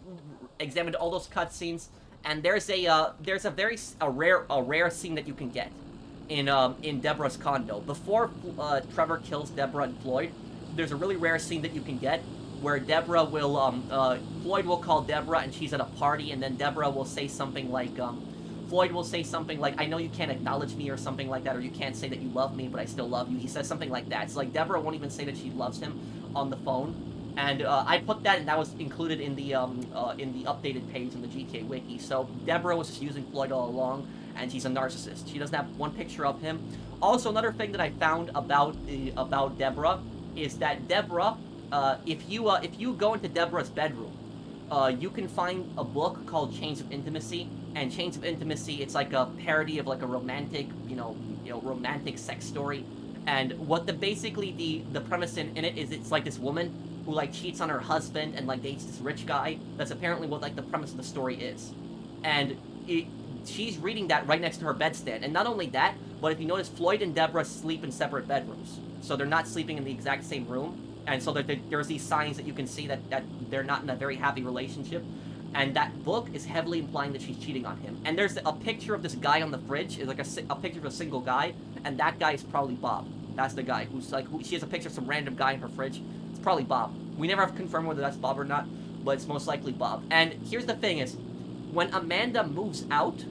examined all those cutscenes. And there's a rare scene that you can get in Deborah's condo. Before Trevor kills Deborah and Floyd, there's a really rare scene that you can get where Deborah will Floyd will call Deborah and she's at a party, and then Deborah will say something like Floyd will say something like, "I know you can't acknowledge me," or something like that, or "You can't say that you love me, but I still love you." He says something like that. So Deborah won't even say that she loves him on the phone. And I put that, and that was included in the updated page in the GTA Wiki. So Deborah was just using Floyd all along, and she's a narcissist. She doesn't have one picture of him. Also, another thing that I found about Deborah is that Deborah, if you go into Deborah's bedroom, you can find a book called Chains of Intimacy. And Chains of Intimacy, it's like a parody of a romantic, romantic sex story. And what basically the premise in it is, it's this woman who cheats on her husband and dates this rich guy. That's apparently what the premise of the story is. And she's reading that right next to her bedstand. And not only that, but if you notice, Floyd and Deborah sleep in separate bedrooms. So they're not sleeping in the exact same room. And so there's these signs that you can see that they're not in a very happy relationship. And that book is heavily implying that she's cheating on him. And there's a picture of this guy on the fridge. It's a picture of a single guy. And that guy is probably Bob. That's the guy who's she has a picture of some random guy in her fridge. It's probably Bob. We never have confirmed whether that's Bob or not, but it's most likely Bob. And here's the thing is, when Amanda moves out,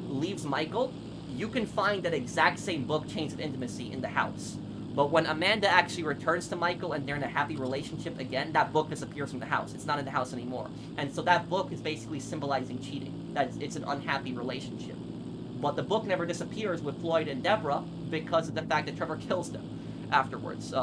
leaves Michael, you can find that exact same book, Chains of Intimacy, in the house. But when Amanda actually returns to Michael and they're in a happy relationship again, that book disappears from the house. It's not in the house anymore. And so that book is basically symbolizing cheating. That it's an unhappy relationship. but the book never disappears with Floyd and Deborah because of the fact that Trevor kills them afterwards.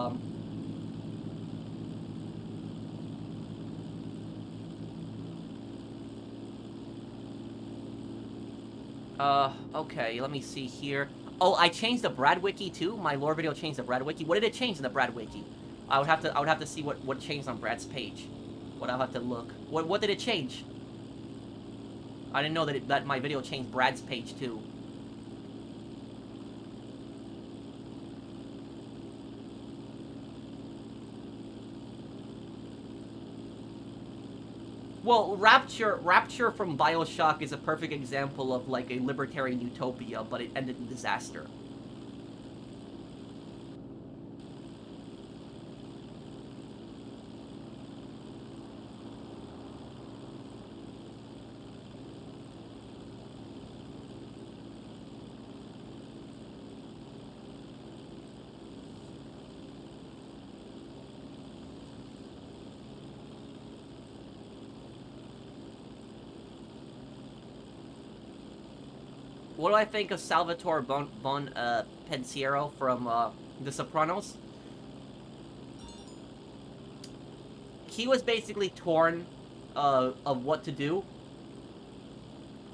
Okay, let me see here. Oh, I changed the Brad Wiki too? My lore video changed the Brad Wiki. What did it change in the Brad Wiki? I would have to see what changed on Brad's page. I'll have to look. What did it change? I didn't know that my video changed Brad's page too. Well, Rapture from BioShock is a perfect example of like a libertarian utopia, but it ended in disaster. What do I think of Salvatore Pensiero from The Sopranos? He was basically torn of what to do.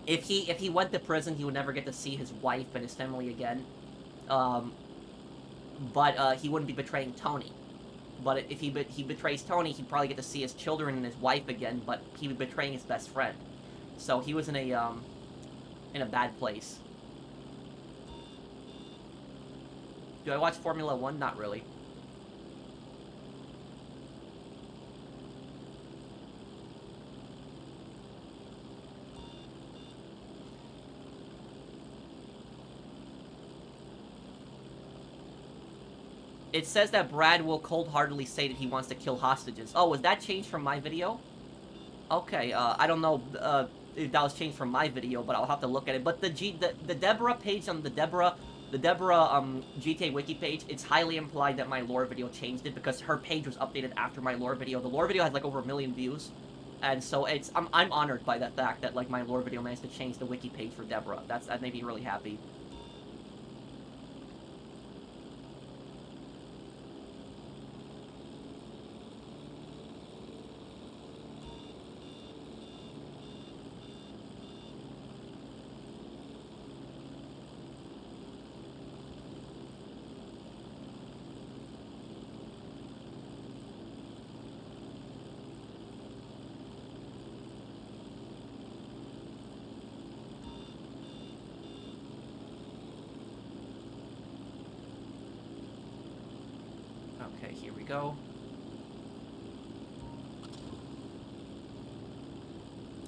If he went to prison, he would never get to see his wife and his family again. But he wouldn't be betraying Tony. But if he betrays Tony, he'd probably get to see his children and his wife again. But he'd be betraying his best friend. So he was in a bad place. Do I watch Formula 1? Not really. It says that Brad will cold-heartedly say that he wants to kill hostages. Oh, was that changed from my video? Okay, I don't know if that was changed from my video, but I'll have to look at it. But the Deborah page on the Deborah GTA wiki page, it's highly implied that my lore video changed it because her page was updated after my lore video. The lore video has like over 1 million views, and so I'm honored by the fact that like my lore video managed to change the wiki page for Deborah. That made me really happy. Okay, here we go.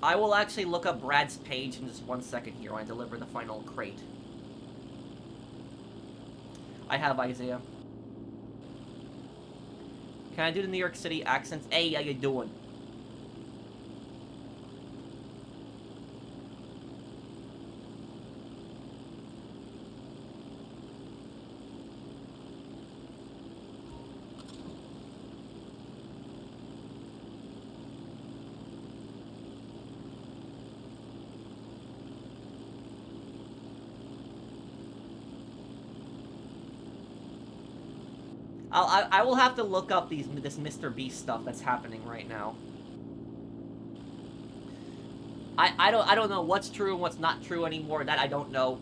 I will actually look up Brad's page in just 1 second here when I deliver the final crate. I have Isaiah. Can I do the New York City accents? Hey, how you doing? I will have to look up this Mr. Beast stuff that's happening right now. I don't know what's true and what's not true anymore. That I don't know.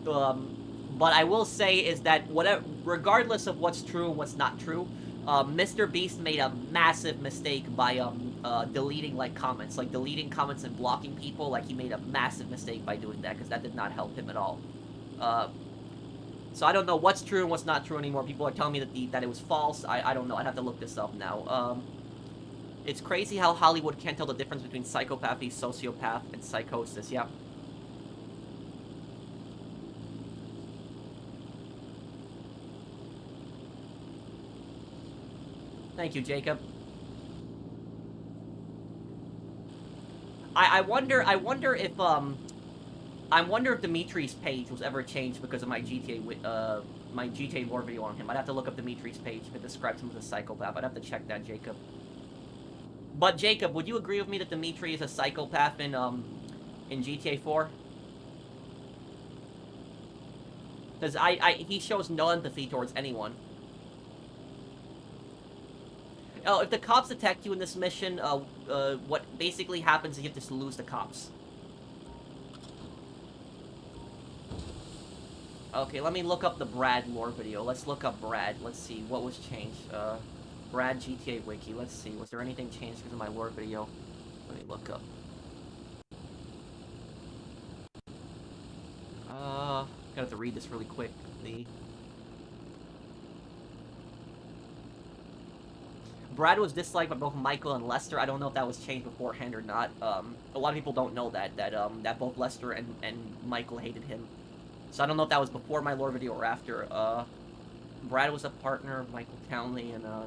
But I will say is that regardless of what's true and what's not true, Mr. Beast made a massive mistake by deleting comments, deleting comments and blocking people. Like, he made a massive mistake by doing that because that did not help him at all. So I don't know what's true and what's not true anymore. People are telling me that it was false. I don't know. I'd have to look this up now. It's crazy how Hollywood can't tell the difference between psychopathy, sociopath, and psychosis. Yeah. Thank you, Jacob. I wonder if Dimitri's page was ever changed because of my GTA lore video on him. I'd have to look up Dimitri's page if it describes him as a psychopath. I'd have to check that, Jacob. But Jacob, would you agree with me that Dimitri is a psychopath in GTA 4? Because he shows no empathy towards anyone. Oh, if the cops attack you in this mission, what basically happens is you just lose the cops. Okay, let me look up the Brad lore video. Let's look up Brad. Let's see, what was changed? Brad GTA Wiki. Let's see, was there anything changed because of my lore video? Let me look up. Gotta have to read this really quickly. Brad was disliked by both Michael and Lester. I don't know if that was changed beforehand or not. A lot of people don't know that both Lester and Michael hated him. So I don't know if that was before my lore video or after. Brad was a partner of Michael Townley and the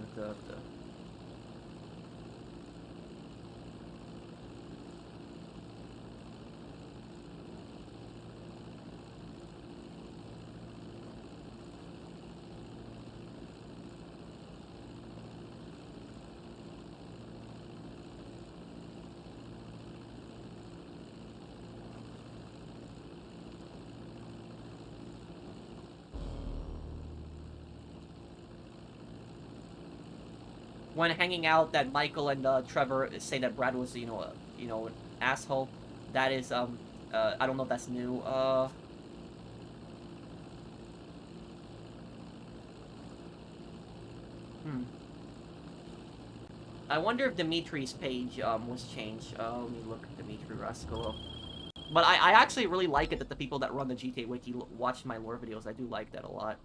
when hanging out, that Michael and Trevor say that Brad was, an asshole. That is, I don't know if that's new. I wonder if Dimitri's page was changed. Let me look at Dimitri Rascolo. But I actually really like it that the people that run the GTA Wiki watch my lore videos. I do like that a lot.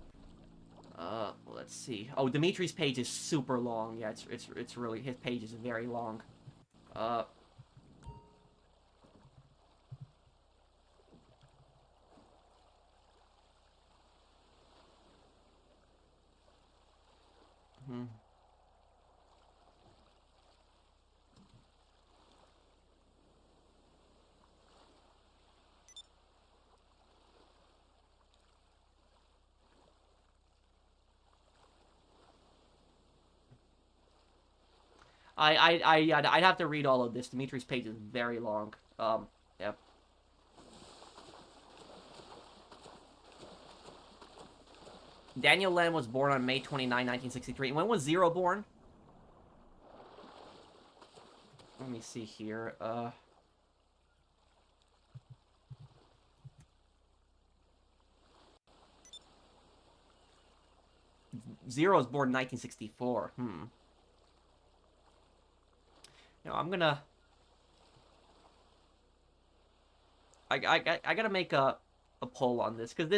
Let's see. Oh, Dimitri's page is super long. Yeah, it's really, his page is very long. I'd have to read all of this. Dimitri's page is very long. Yep. Daniel Lamb was born on May 29, 1963. And when was Zero born? Let me see here. Zero was born in 1964. You know, I'm gonna... I gotta make a poll on this, because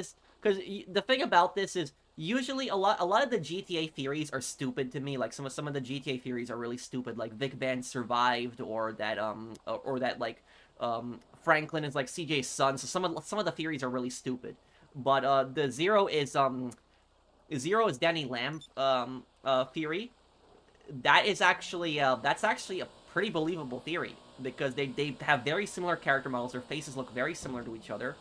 the thing about this is, usually a lot of the GTA theories are stupid to me. Like some of the GTA theories are really stupid, like Vic Vance survived, or that Franklin is like CJ's son. So some of the theories are really stupid. But the Zero is Danny Lamb theory. That's actually a pretty believable theory, because they have very similar character models. Their faces look very similar to each other.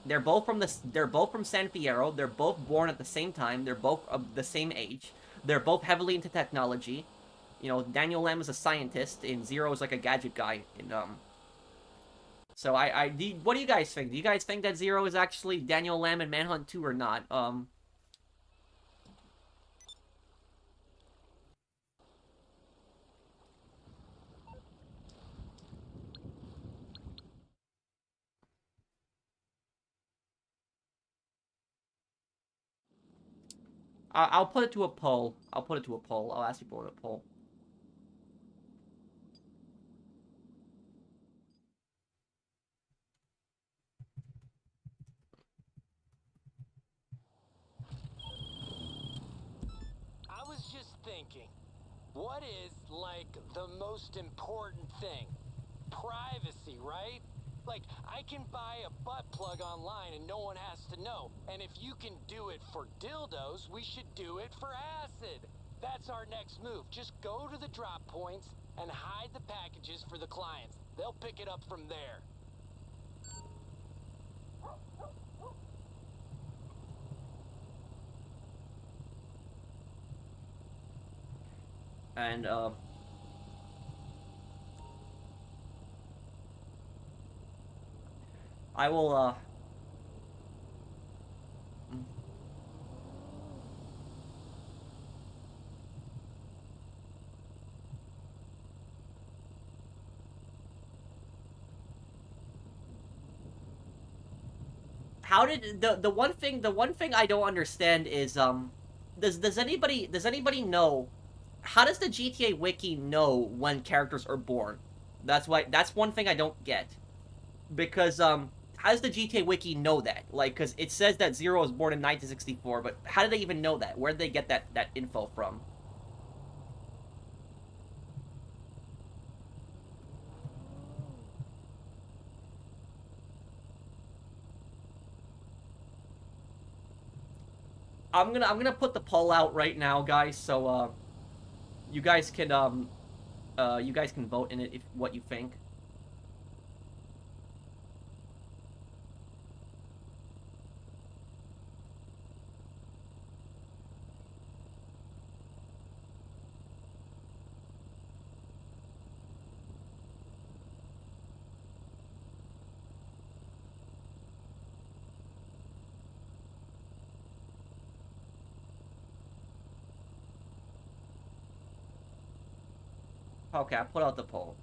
They're both from San Fierro. They're both born at the same time. They're both of the same age. They're both heavily into technology. You know, Daniel Lamb is a scientist, and Zero is like a gadget guy. And so what do you guys think? Do you guys think that Zero is actually Daniel Lamb in Manhunt 2 or not? I'll put it to a poll. I'll put it to a poll. I'll ask people in a poll. I was just thinking, what is, like, the most important thing? Privacy, right? Like, I can buy a butt plug online and no one has to know. And if you can do it for dildos, we should do it for acid. That's our next move. Just go to the drop points and hide the packages for the clients. They'll pick it up from there. And I will, How did the one thing I don't understand is does anybody know how does the GTA wiki know when characters are born? That's one thing I don't get. Because how does the GTA wiki know that? Like, because it says that Zero was born in 1964, but how did they even know that? Where did they get that info from? I'm gonna put the poll out right now, guys. So you guys can vote in it if what you think. Okay, I put out the poll.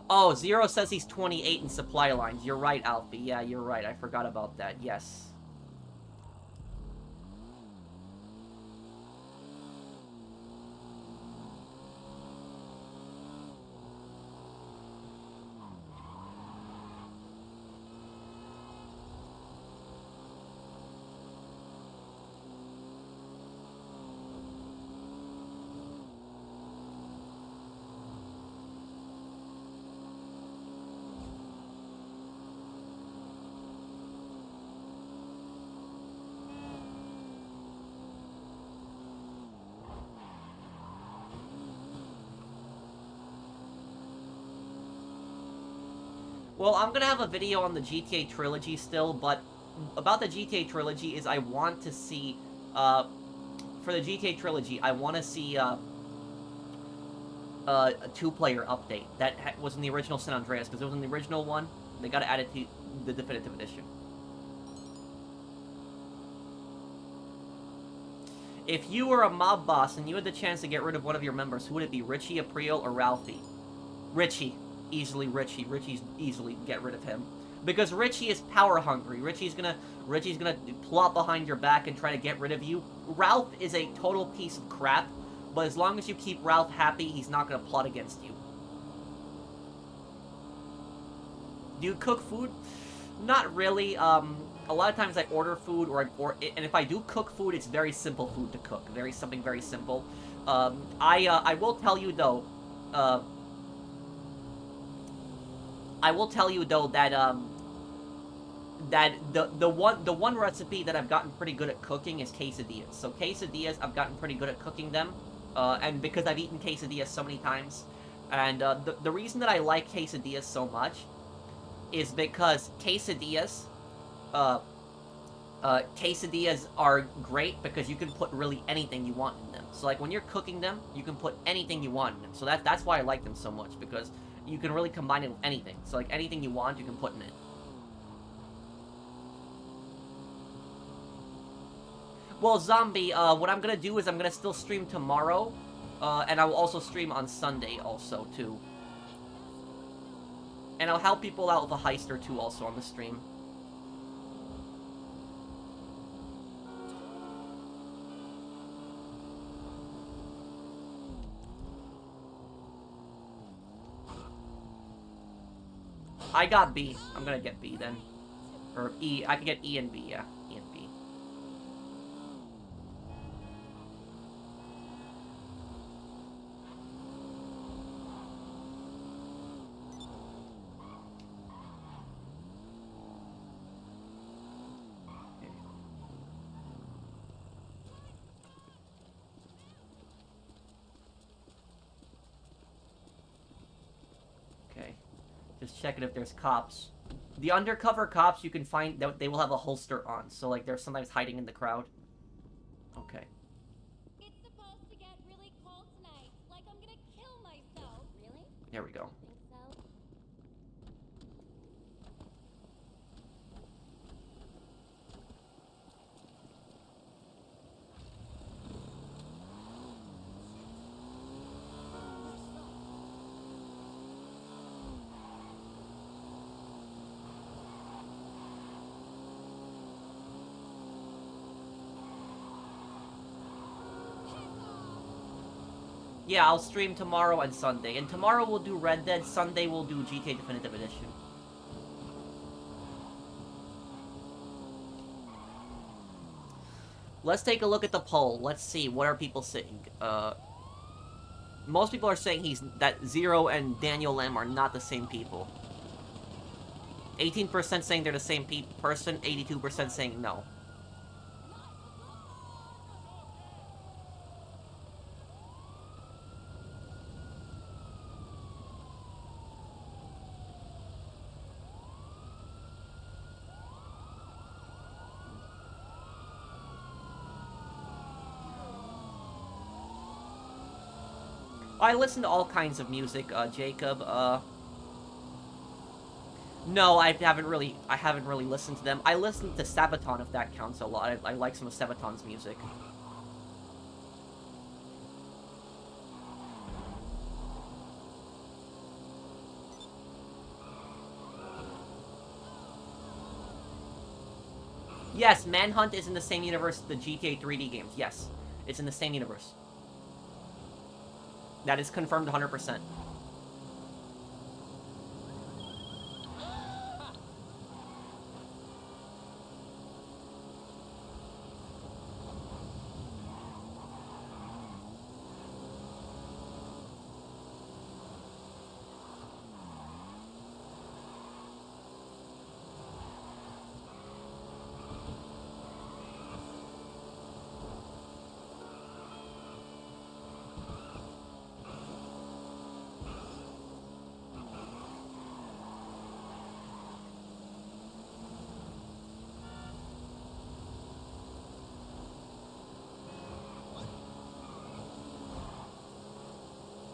Oh, Zero says he's 28 in supply lines. You're right, Alfie. Yeah, you're right. I forgot about that. Yes. Well, I'm gonna have a video on the GTA trilogy still, but about the GTA trilogy is I want to see, for the GTA trilogy, I want to see, a two-player update that was in the original San Andreas, because it was in the original one. They gotta add it to the definitive edition. If you were a mob boss and you had the chance to get rid of one of your members, who would it be, Richie, April, or Ralphie? Richie. Easily Richie. Richie's easily get rid of him. Because Richie is power hungry. Richie's gonna plot behind your back and try to get rid of you. Ralph is a total piece of crap, but as long as you keep Ralph happy, he's not gonna plot against you. Do you cook food? Not really. A lot of times I order food, and if I do cook food, it's very simple food to cook. Something very simple. I will tell you though. I will tell you though that that the one recipe that I've gotten pretty good at cooking is quesadillas. So quesadillas, I've gotten pretty good at cooking them, and because I've eaten quesadillas so many times, and the reason that I like quesadillas so much is because quesadillas are great because you can put really anything you want in them. So like when you're cooking them, you can put anything you want in them. So that's why I like them so much, because you can really combine it with anything. So like anything you want, you can put in it. Well, Zombie, what I'm gonna do is I'm gonna still stream tomorrow, and I will also stream on Sunday also, too. And I'll help people out with a heist or two also on the stream. I got B. I'm gonna get B then. Or E. I can get E and B, yeah. E and B. Just checking if there's cops. The undercover cops you can find, they will have a holster on, so like they're sometimes hiding in the crowd. Okay. It's supposed to get really cold tonight. Like I'm gonna kill myself. Really? There we go. Think so? Yeah, I'll stream tomorrow and Sunday. And tomorrow we'll do Red Dead, Sunday we'll do GTA Definitive Edition. Let's take a look at the poll. Let's see, what are people saying? Most people are saying that Zero and Daniel Lam are not the same people. 18% saying they're the same person, 82% saying no. I listen to all kinds of music, Jacob. No, I haven't really listened to them. I listened to Sabaton, if that counts a lot. I like some of Sabaton's music. Yes, Manhunt is in the same universe as the GTA 3D games. Yes, it's in the same universe. That is confirmed 100%.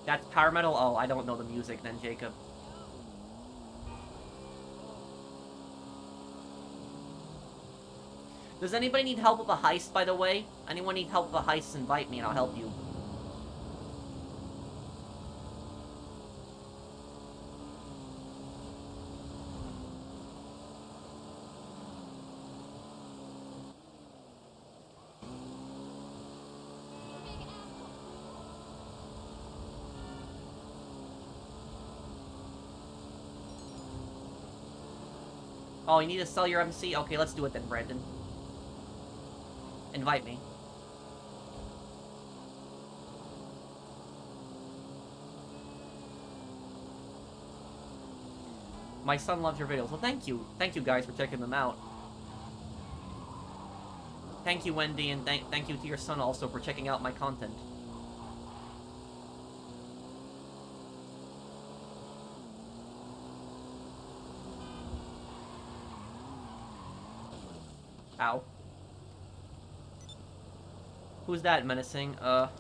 That's power metal? Oh, I don't know the music then, Jacob. Does anybody need help with a heist, by the way? Anyone need help with a heist, invite me and I'll help you. Oh, you need to sell your MC? Okay, let's do it then, Brandon. Invite me. My son loves your videos. Well, thank you. Thank you guys for checking them out. Thank you, Wendy, and thank you to your son also for checking out my content. Ow. Who's that menacing? Fuck,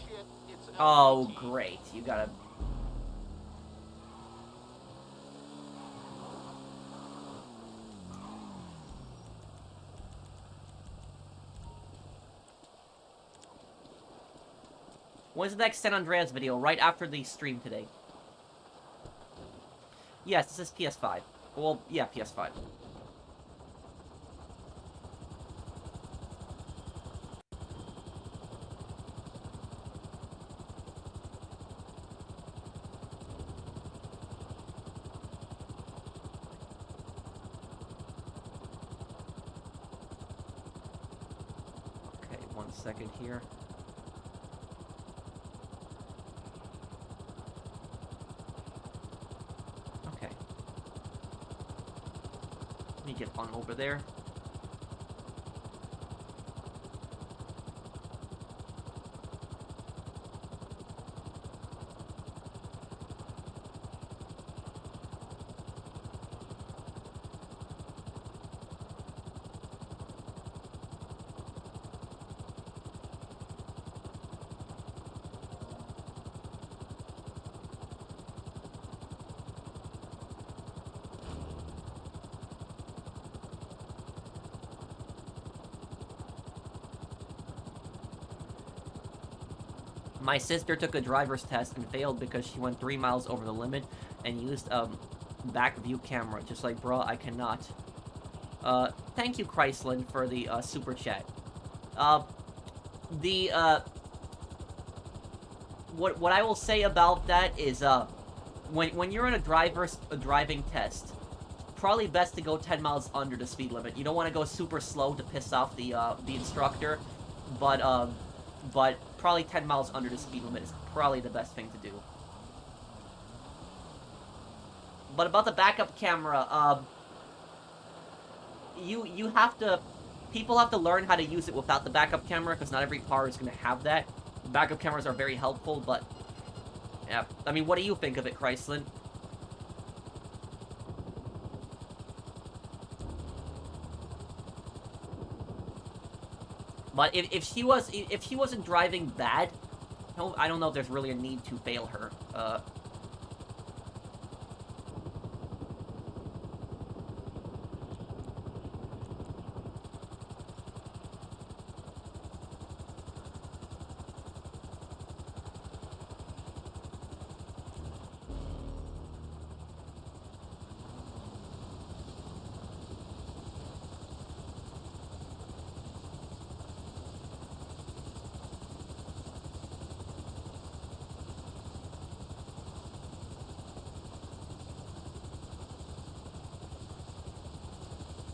shit, it's Oh, LPT. great. You gotta... When's the next San Andreas video? Right after the stream today. Yes, this is PS5. Well, yeah, PS5. Okay, 1 second here. Okay. me get on over there. My sister took a driver's test and failed because she went 3 miles over the limit and used a back view camera. Just like, bruh, I cannot. Thank you, Chrysland, for the super chat. What I will say about that is, when you're in a driving test, probably best to go 10 miles under the speed limit. You don't want to go super slow to piss off the instructor, but probably 10 miles under the speed limit is probably the best thing to do. But about the backup camera, you have to... People have to learn how to use it without the backup camera, because not every car is going to have that. Backup cameras are very helpful, but... Yeah, I mean, what do you think of it, Chrysler? But if she wasn't driving bad, I don't know if there's really a need to fail her.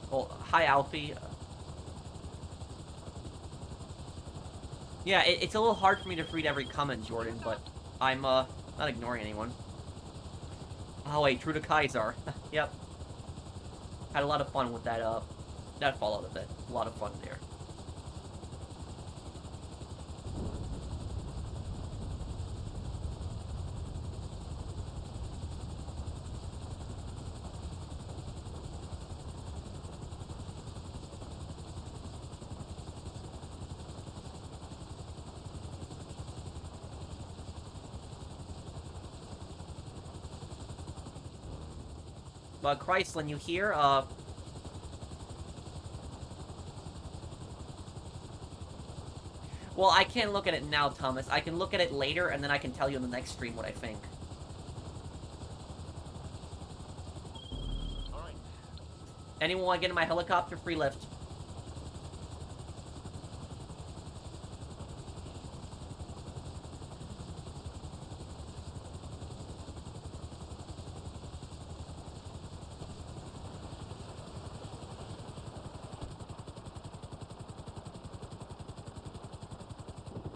Well, hi, Alfie. Yeah, it's a little hard for me to read every comment, Jordan, but I'm, not ignoring anyone. Oh, wait, True to Kaiser. Yep. Had a lot of fun with that, that Fallout event. A lot of fun there. But Chrysler, you hear? Well, I can't look at it now, Thomas. I can look at it later, and then I can tell you in the next stream what I think. Alright. Anyone want to get in my helicopter? Free lift.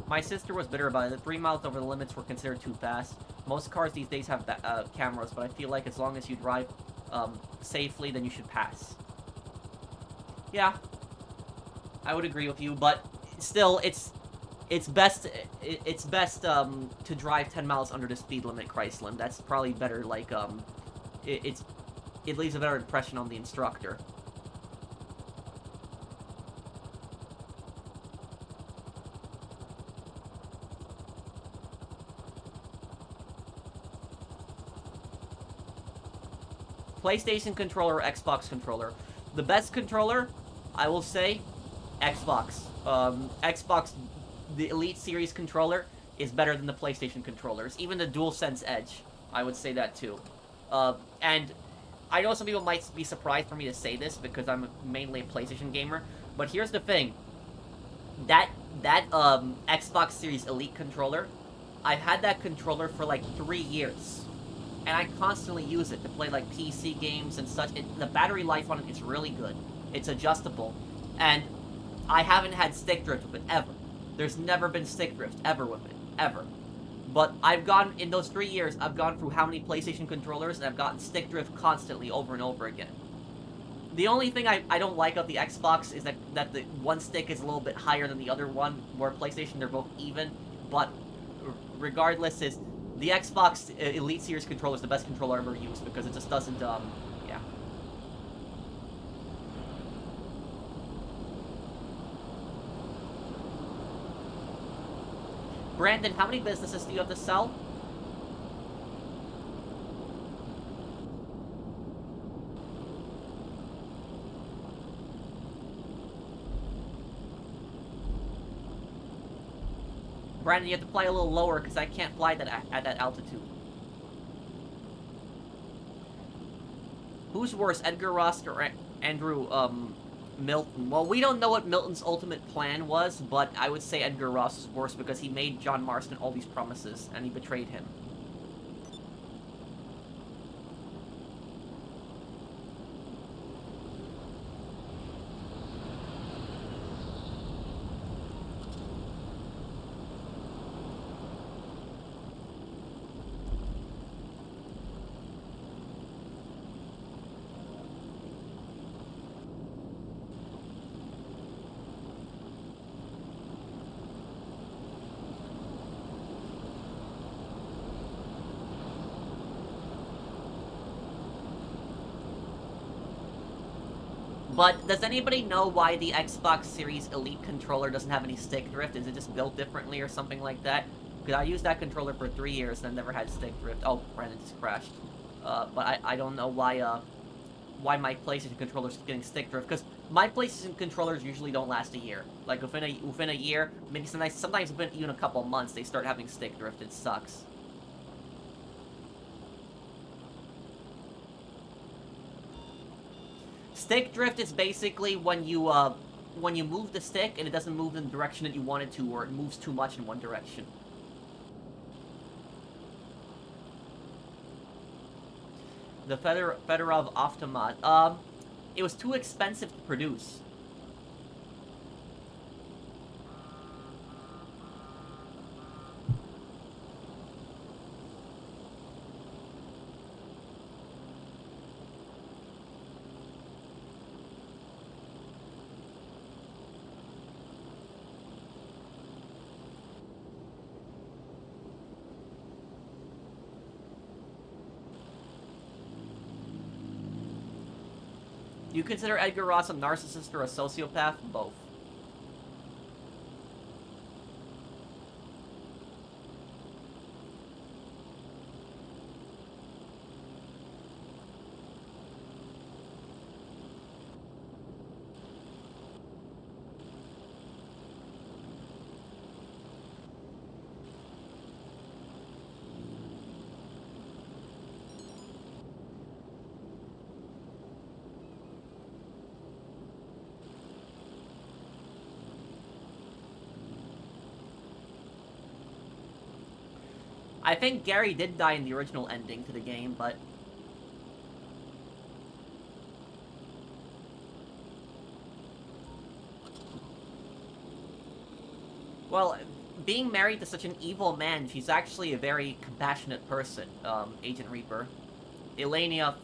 My sister was bitter about it. The 3 miles over the limits were considered too fast. Most cars these days have cameras, but I feel like as long as you drive safely, then you should pass. Yeah, I would agree with you, but still, it's best to drive 10 miles under the speed limit, Chrysler. That's probably better. Like it leaves a better impression on the instructor. PlayStation controller or Xbox controller? The best controller, I will say, Xbox. Xbox, the Elite Series controller, is better than the PlayStation controllers. Even the DualSense Edge, I would say that too. And I know some people might be surprised for me to say this because I'm mainly a PlayStation gamer, but here's the thing. That Xbox Series Elite controller, I've had that controller for like 3 years. And I constantly use it to play, like, PC games and such. The battery life on it is really good. It's adjustable. And I haven't had stick drift with it, ever. There's never been stick drift, ever, with it. Ever. But in those 3 years, I've gone through how many PlayStation controllers, and I've gotten stick drift constantly, over and over again. The only thing I don't like about the Xbox is that the one stick is a little bit higher than the other one, where PlayStation they're both even, but regardless is the Xbox Elite Series controller is the best controller I've ever used because it just doesn't, yeah. Brandon, how many businesses do you have to sell? Brandon, you have to fly a little lower because I can't fly that at that altitude. Who's worse, Edgar Ross or Andrew Milton? Well, we don't know what Milton's ultimate plan was, but I would say Edgar Ross is worse because he made John Marston all these promises and he betrayed him. But does anybody know why the Xbox Series Elite controller doesn't have any stick drift? Is it just built differently or something like that? Because I used that controller for 3 years and I've never had stick drift. Oh, Brandon just crashed. But I don't know why my PlayStation controller's getting stick drift. Because my PlayStation controllers usually don't last a year. Like within a year, maybe sometimes within even a couple months, they start having stick drift. It sucks. Stick drift is basically when you move the stick and it doesn't move in the direction that you want it to, or it moves too much in one direction. The Fedorov Automat. It was too expensive to produce. Do you consider Edgar Ross a narcissist or a sociopath? Both. I think Gary did die in the original ending to the game, but... Well, being married to such an evil man, she's actually a very compassionate person, Agent Reaper. Elena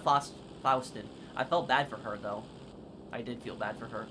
Faustin. I felt bad for her, though. I did feel bad for her.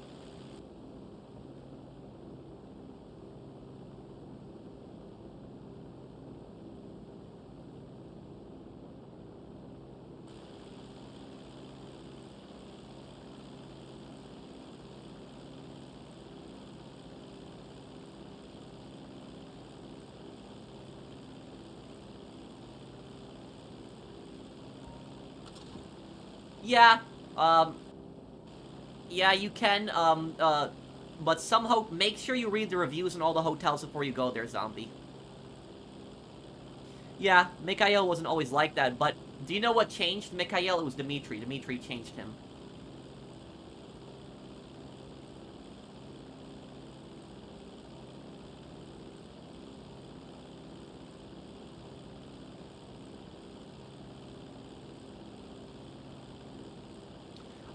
Yeah, yeah, you can, but somehow make sure you read the reviews in all the hotels before you go there, zombie. Yeah, Mikhail wasn't always like that, but do you know what changed Mikhail? It was Dmitri. Dmitri changed him.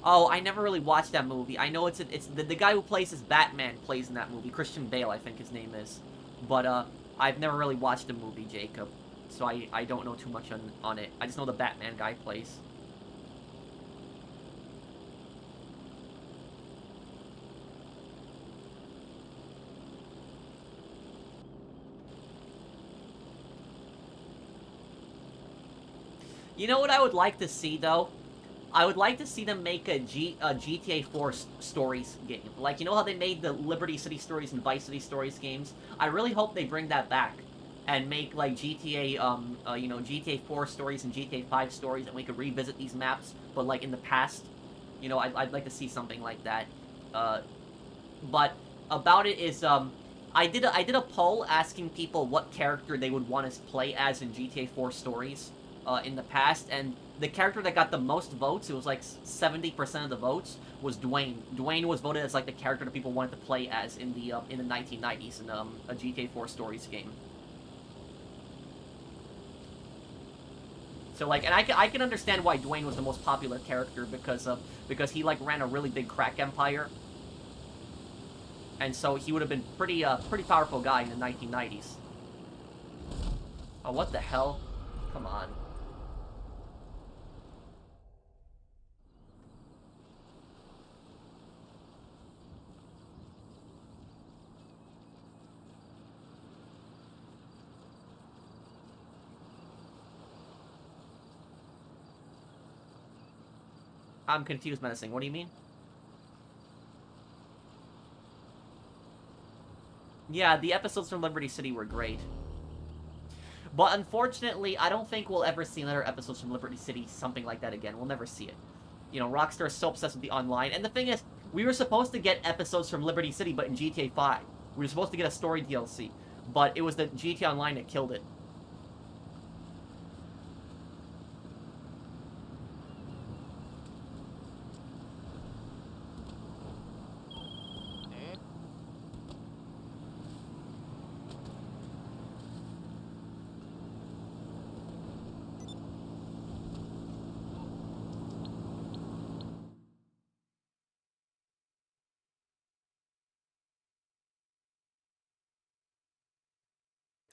Oh, I never really watched that movie. I know it's the guy who plays as Batman plays in that movie. Christian Bale, I think his name is. But, I've never really watched the movie, Jacob. So I don't know too much on it. I just know the Batman guy plays. You know what I would like to see, though? I would like to see them make a GTA 4 Stories game. Like, you know how they made the Liberty City Stories and Vice City Stories games? I really hope they bring that back and make, like, GTA, you know, GTA 4 Stories and GTA 5 Stories, and we could revisit these maps, but, like, in the past. You know, I'd like to see something like that. But about it is, I did a poll asking people what character they would want to play as in GTA 4 Stories in the past, and the character that got the most votes, it was like 70% of the votes, was Dwayne. Dwayne was voted as like the character that people wanted to play as in the 1990s in a GTA 4 Stories game. So like, and I can understand why Dwayne was the most popular character because he like ran a really big crack empire, and so he would have been pretty powerful guy in the 1990s. Oh, what the hell? Come on. I'm confused, menacing. What do you mean? Yeah, the episodes from Liberty City were great. But unfortunately, I don't think we'll ever see another episodes from Liberty City, something like that again. We'll never see it. You know, Rockstar is so obsessed with the online. And the thing is, we were supposed to get episodes from Liberty City, but in GTA 5. We were supposed to get a story DLC. But it was the GTA Online that killed it.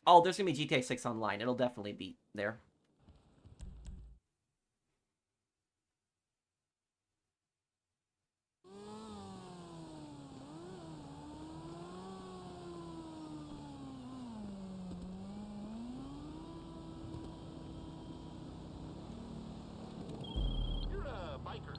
Oh, there's gonna be GTA 6 Online. It'll definitely be there. You're a biker.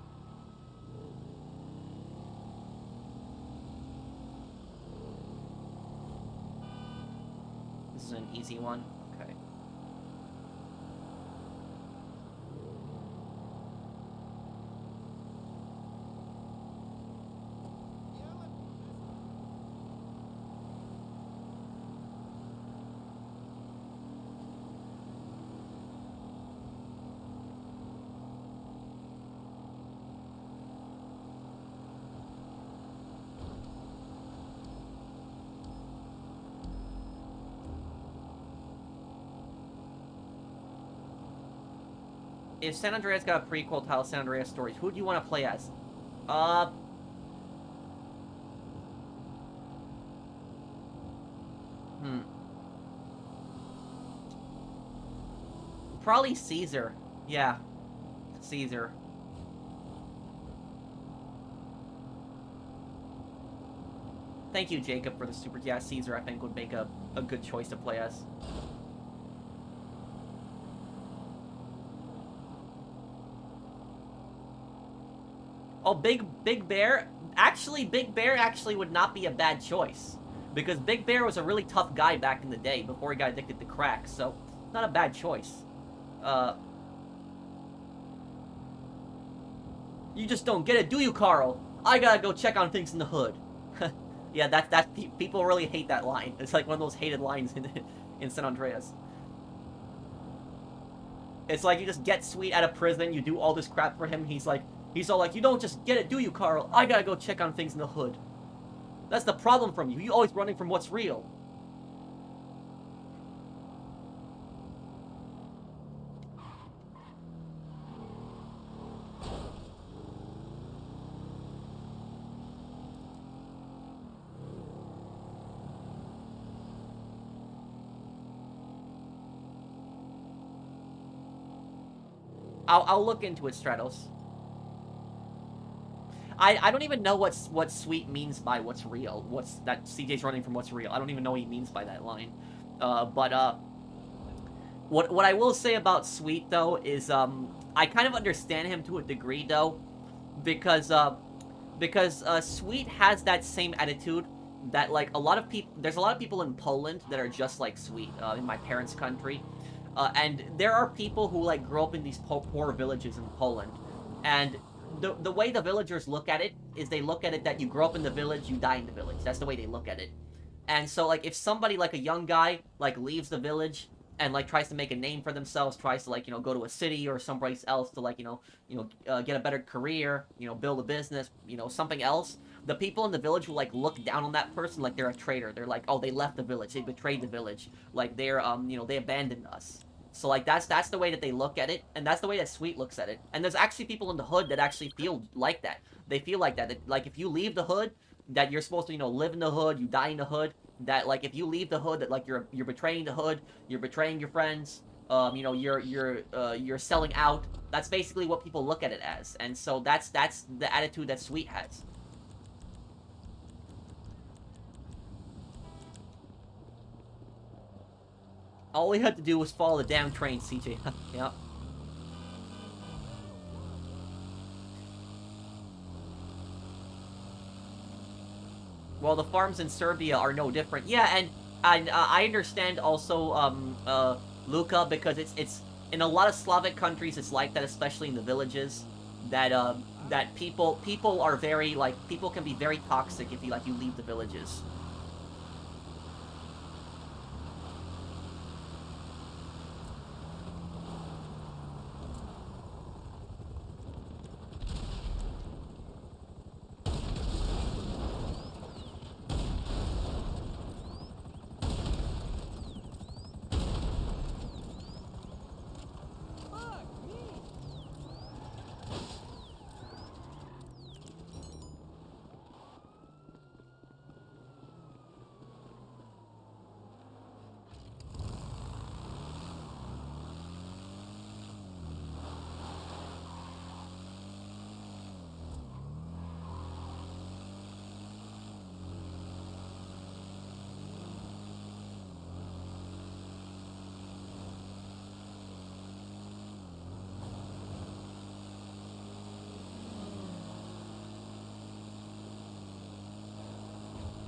This is an easy one. Okay. If San Andreas got a prequel titled San Andreas Stories, who do you want to play as? Probably Caesar. Yeah. Caesar. Thank you, Jacob, for the super... Yeah, Caesar, I think, would make a good choice to play as. Oh, Big Bear? Actually, Big Bear actually would not be a bad choice. Because Big Bear was a really tough guy back in the day, before he got addicted to crack, so... Not a bad choice. You just don't get it, do you, Carl? I gotta go check on things in the hood. Yeah, that's people really hate that line. It's like one of those hated lines in San Andreas. It's like you just get Sweet out of prison, you do all this crap for him, he's all like, you don't just get it, do you, Carl? I gotta go check on things in the hood. That's the problem from you. You always running from what's real. I'll look into it, Stratos. I don't even know what Sweet means by what's real. What's that CJ's running from what's real. I don't even know what he means by that line. What I will say about Sweet though is I kind of understand him to a degree though, because Sweet has that same attitude that like a lot of people. There's a lot of people in Poland that are just like Sweet in my parents' country, and there are people who like grow up in these poor villages in Poland, and the way the villagers look at it is they look at it that you grow up in the village, you die in the village. That's the way they look at it. And so, like, if somebody, like, a young guy, like, leaves the village and, like, tries to make a name for themselves, tries to, like, go to a city or someplace else to, like, get a better career, build a business, something else, the people in the village will, like, look down on that person like they're a traitor. They're like, oh, they left the village. They betrayed the village. Like, they're, they abandoned us. So, like, that's the way that they look at it, and that's the way that Sweet looks at it. And there's actually people in the hood that actually feel like that. They feel like that like, if you leave the hood, that you're supposed to, live in the hood, you die in the hood, that, like, if you leave the hood, that, like, you're betraying the hood, you're betraying your friends, you're selling out. That's basically what people look at it as, and so that's the attitude that Sweet has. All we had to do was follow the damn train, CJ. Yeah. Well, the farms in Serbia are no different. Yeah, and I understand also, Luca, because it's in a lot of Slavic countries, it's like that, especially in the villages, that that people are very, like, people can be very toxic if you leave the villages.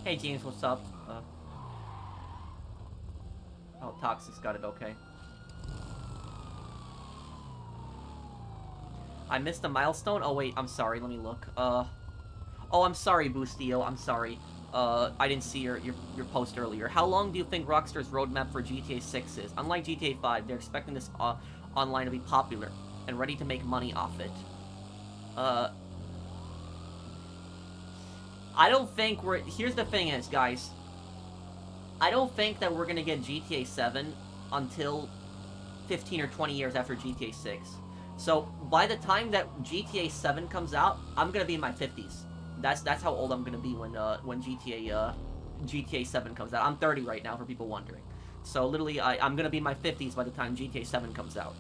Hey, James, what's up? Oh, Toxic's got it, okay. I missed a milestone? Oh, wait, I'm sorry, let me look. Oh, I'm sorry, Boostio, I'm sorry. I didn't see your post earlier. How long do you think Rockstar's roadmap for GTA 6 is? Unlike GTA 5, they're expecting this online to be popular and ready to make money off it. I don't think we're... Here's the thing is, guys. I don't think that we're gonna get GTA 7 until 15 or 20 years after GTA 6. So, by the time that GTA 7 comes out, I'm gonna be in my 50s. That's how old I'm gonna be when GTA 7 comes out. I'm 30 right now, for people wondering. So, literally, I'm gonna be in my 50s by the time GTA 7 comes out.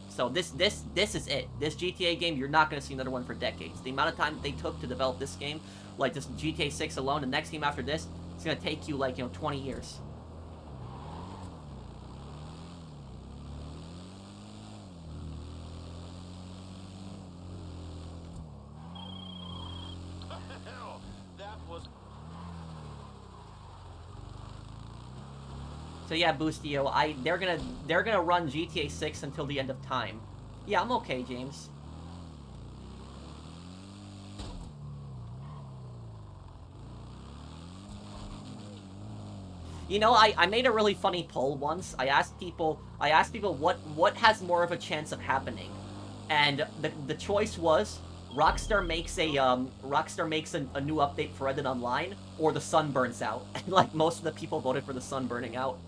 So this is it. This GTA game, you're not gonna see another one for decades. The amount of time they took to develop this game, like just GTA 6 alone, the next game after this, it's gonna take you, like, 20 years. That was... So yeah, Boostio, they're gonna run GTA 6 until the end of time. Yeah, I'm okay, James. I made a really funny poll once. I asked people what has more of a chance of happening, and the choice was Rockstar makes a new update for Reddit Online, or the sun burns out. And, like, most of the people voted for the sun burning out.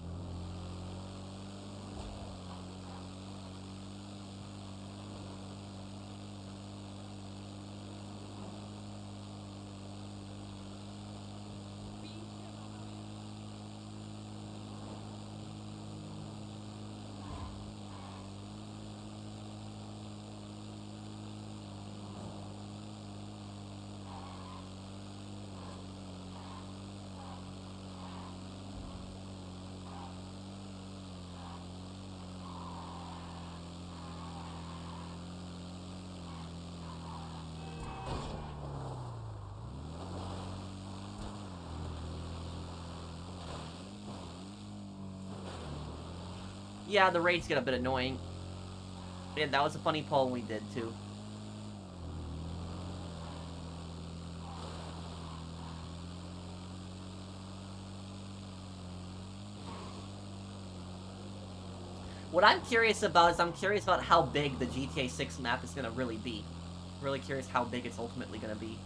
Yeah, the raids get a bit annoying. Yeah, that was a funny poll we did, too. What I'm curious about is I'm curious about how big the GTA 6 map is going to really be. Really curious how big it's ultimately going to be.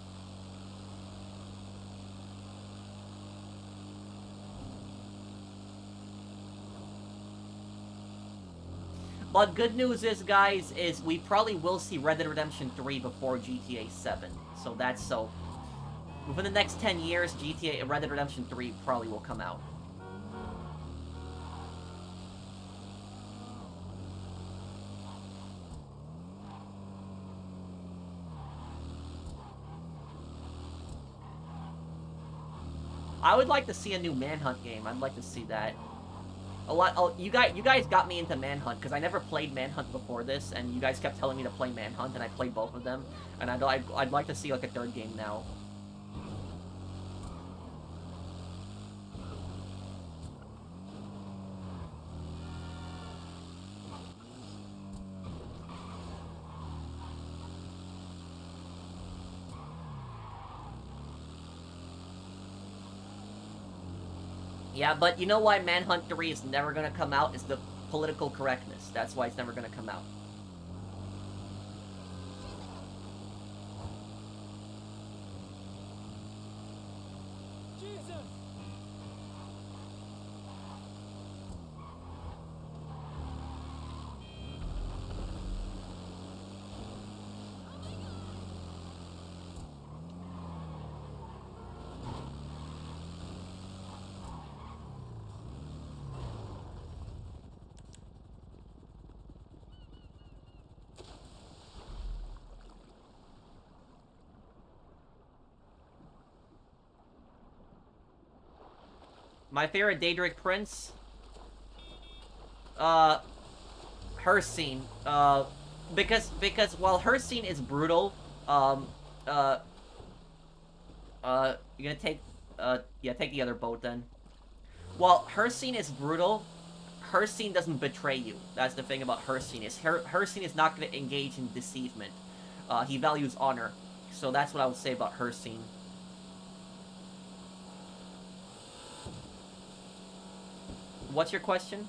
But good news is, guys, is we probably will see Red Dead Redemption 3 before GTA 7. So that's so... Within the next 10 years, Red Dead Redemption 3 probably will come out. I would like to see a new Manhunt game. I'd like to see that. You guys got me into Manhunt because I never played Manhunt before this, and you guys kept telling me to play Manhunt, and I played both of them. And I'd like to see like a third game now. Yeah, but you know why Manhunt 3 is never gonna come out? Is the political correctness. That's why it's never gonna come out. Jesus! My favorite Daedric Prince? Her scene. Because while her scene is brutal, you're gonna take, yeah, take the other boat then. While her scene is brutal, her scene doesn't betray you. That's the thing about her scene, is her scene is not gonna engage in deceivement. He values honor. So that's what I would say about her scene. What's your question?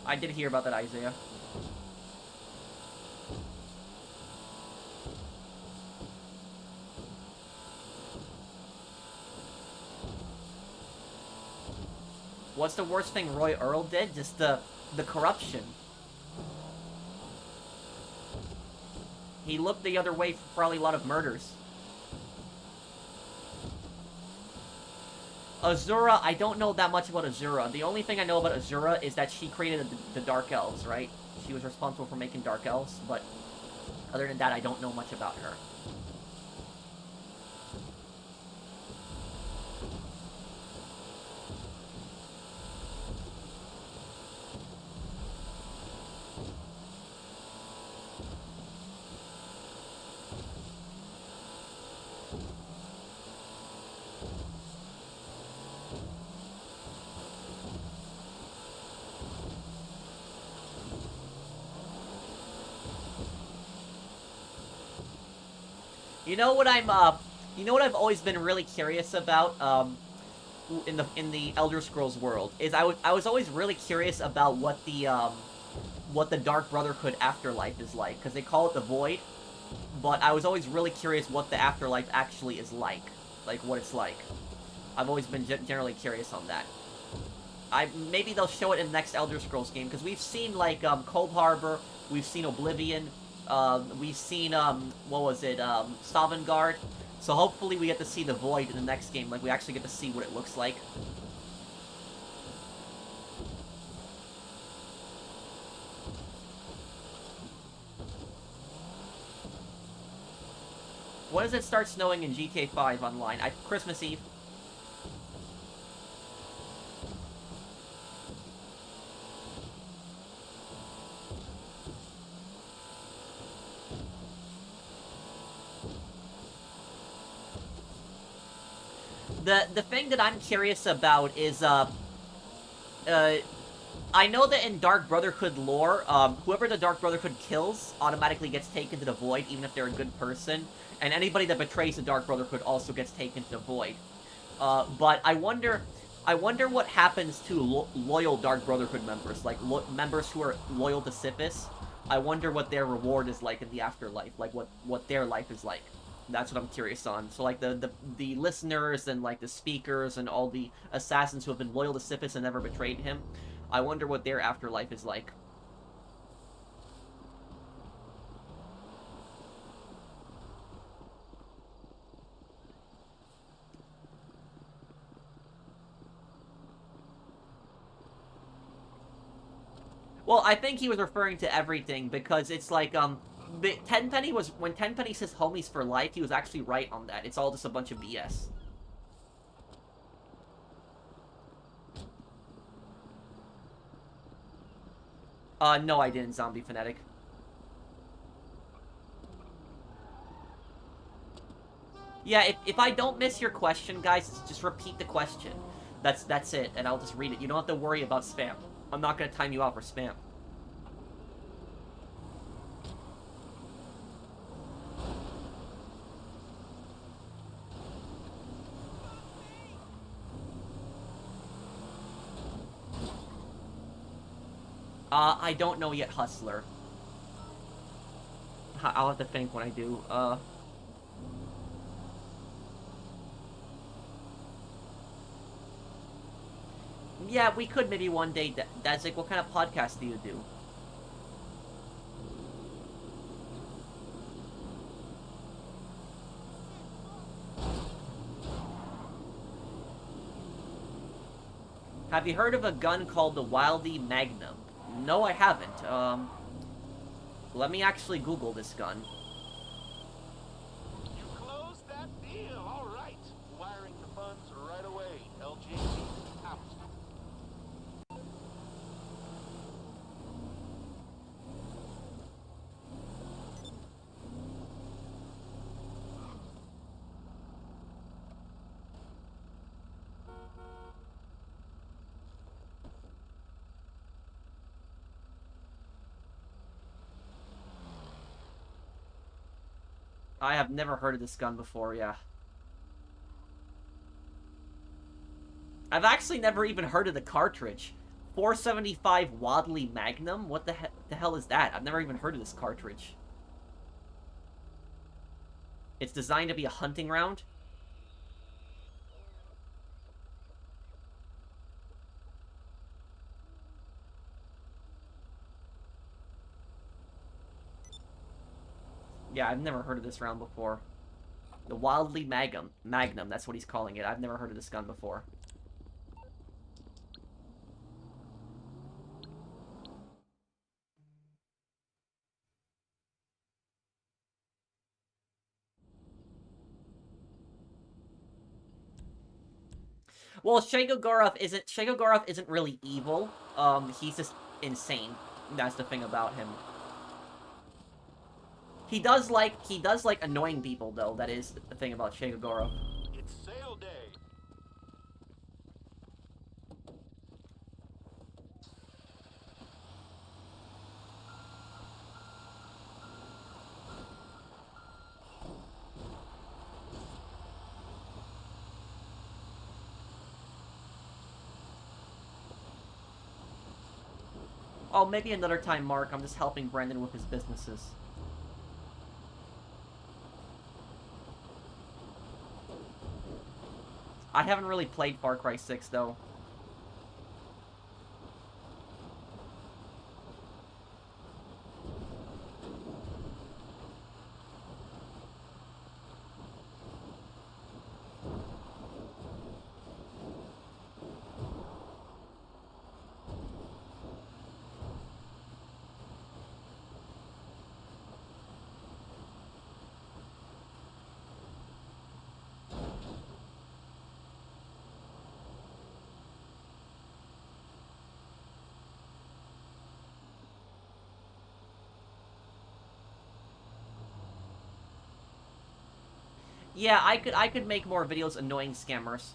I did hear about that, Isaiah. What's the worst thing Roy Earl did? Just the corruption. He looked the other way for probably a lot of murders. Azura, I don't know that much about Azura. The only thing I know about Azura is that she created the Dark Elves, right? She was responsible for making Dark Elves, but other than that, I don't know much about her. You know what you know what I've always been really curious about, in the Elder Scrolls world, is I was always really curious about what the Dark Brotherhood afterlife is like, because they call it the Void, but I was always really curious what the afterlife actually is like what it's like. I've always been generally curious on that. Maybe they'll show it in the next Elder Scrolls game, because we've seen, like, Cold Harbor, we've seen Oblivion, We've seen, what was it, Stavangard. So hopefully we get to see the Void in the next game. Like, we actually get to see what it looks like. When does it start snowing in GTA 5 online? Christmas Eve. The thing that I'm curious about is, I know that in Dark Brotherhood lore, whoever the Dark Brotherhood kills automatically gets taken to the Void, even if they're a good person. And anybody that betrays the Dark Brotherhood also gets taken to the Void. But I wonder what happens to loyal Dark Brotherhood members, like members who are loyal to Sifis. I wonder what their reward is like in the afterlife, like what their life is like. That's what I'm curious on. So like the listeners and like the speakers and all the assassins who have been loyal to Sifis and never betrayed him, I wonder what their afterlife is like. Well, I think he was referring to everything because it's like, Tenpenny was, when Tenpenny says homies for life, he was actually right on that. It's all just a bunch of BS. No, I didn't, Zombie Fanatic. Yeah, if I don't miss your question, guys, just repeat the question. That's it, and I'll just read it. You don't have to worry about spam. I'm not gonna time you out for spam. I don't know yet, Hustler. I'll have to think when I do. Yeah, we could maybe one day. That's like, what kind of podcast do you do? Have you heard of a gun called the Wildy Magnum? No, I haven't. Let me actually Google this gun. You closed that deal, all right. Wiring the funds right away. LJC out. I have never heard of this gun before, yeah. I've actually never even heard of the cartridge. 475 Wadley Magnum? What the hell is that? I've never even heard of this cartridge. It's designed to be a hunting round? Yeah, I've never heard of this round before. The Wildly Magnum. Magnum, that's what he's calling it. I've never heard of this gun before. Well, Shagogorov isn't really evil. He's just insane. That's the thing about him. He does like annoying people, though. That is the thing about Shagogorov. It's sale day. Oh, maybe another time, Mark. I'm just helping Brandon with his businesses. I haven't really played Far Cry 6, though. Yeah, I could make more videos annoying scammers.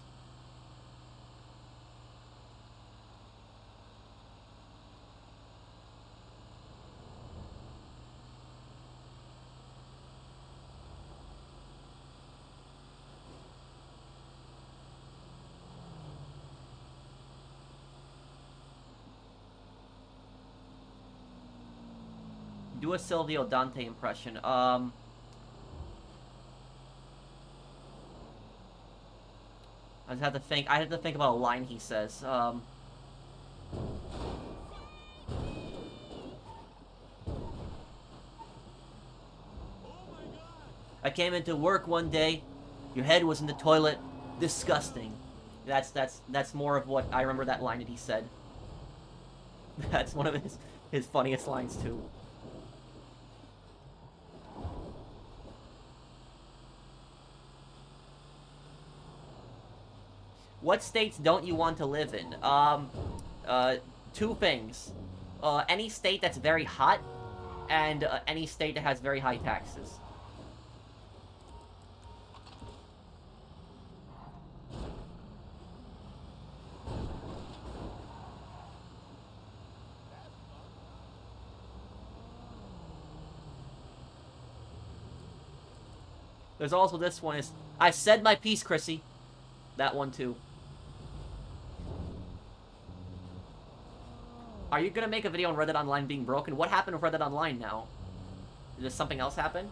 Do a Silvio Dante impression. I just have to think. I have to think about a line he says. I came into work one day. Your head was in the toilet. Disgusting. That's more of what I remember that line that he said. That's one of his funniest lines too. What states don't you want to live in? Two things. Any state that's very hot, and any state that has very high taxes. There's also this one is, I said my piece, Chrissy. That one too. Are you gonna make a video on Reddit Online being broken? What happened with Reddit Online now? Did something else happen?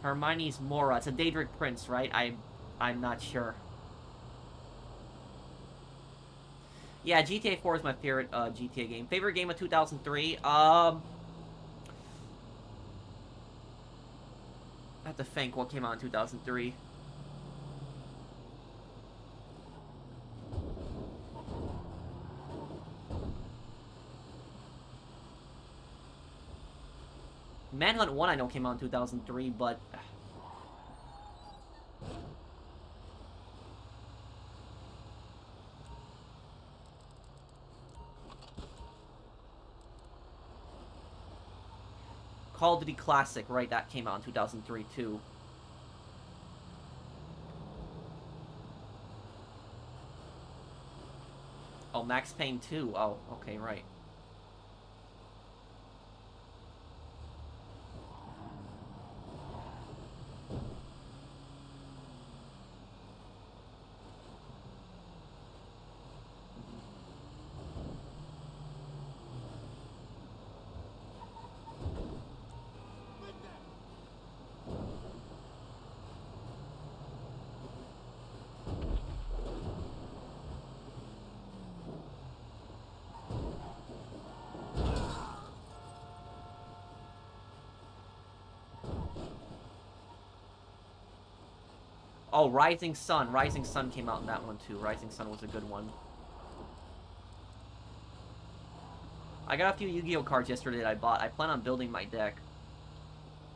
Hermione's Mora. It's a Daedric Prince, right? I'm not sure. Yeah, GTA 4 is my favorite GTA game. Favorite game of 2003? I have to think what came out in 2003. Manhunt 1 I know came out in 2003, but... Call of Duty Classic, right, that came out in 2003 too. Oh, Max Payne 2. Oh, okay, right. Oh, Rising Sun. Rising Sun came out in that one, too. Rising Sun was a good one. I got a few Yu-Gi-Oh cards yesterday that I bought. I plan on building my deck.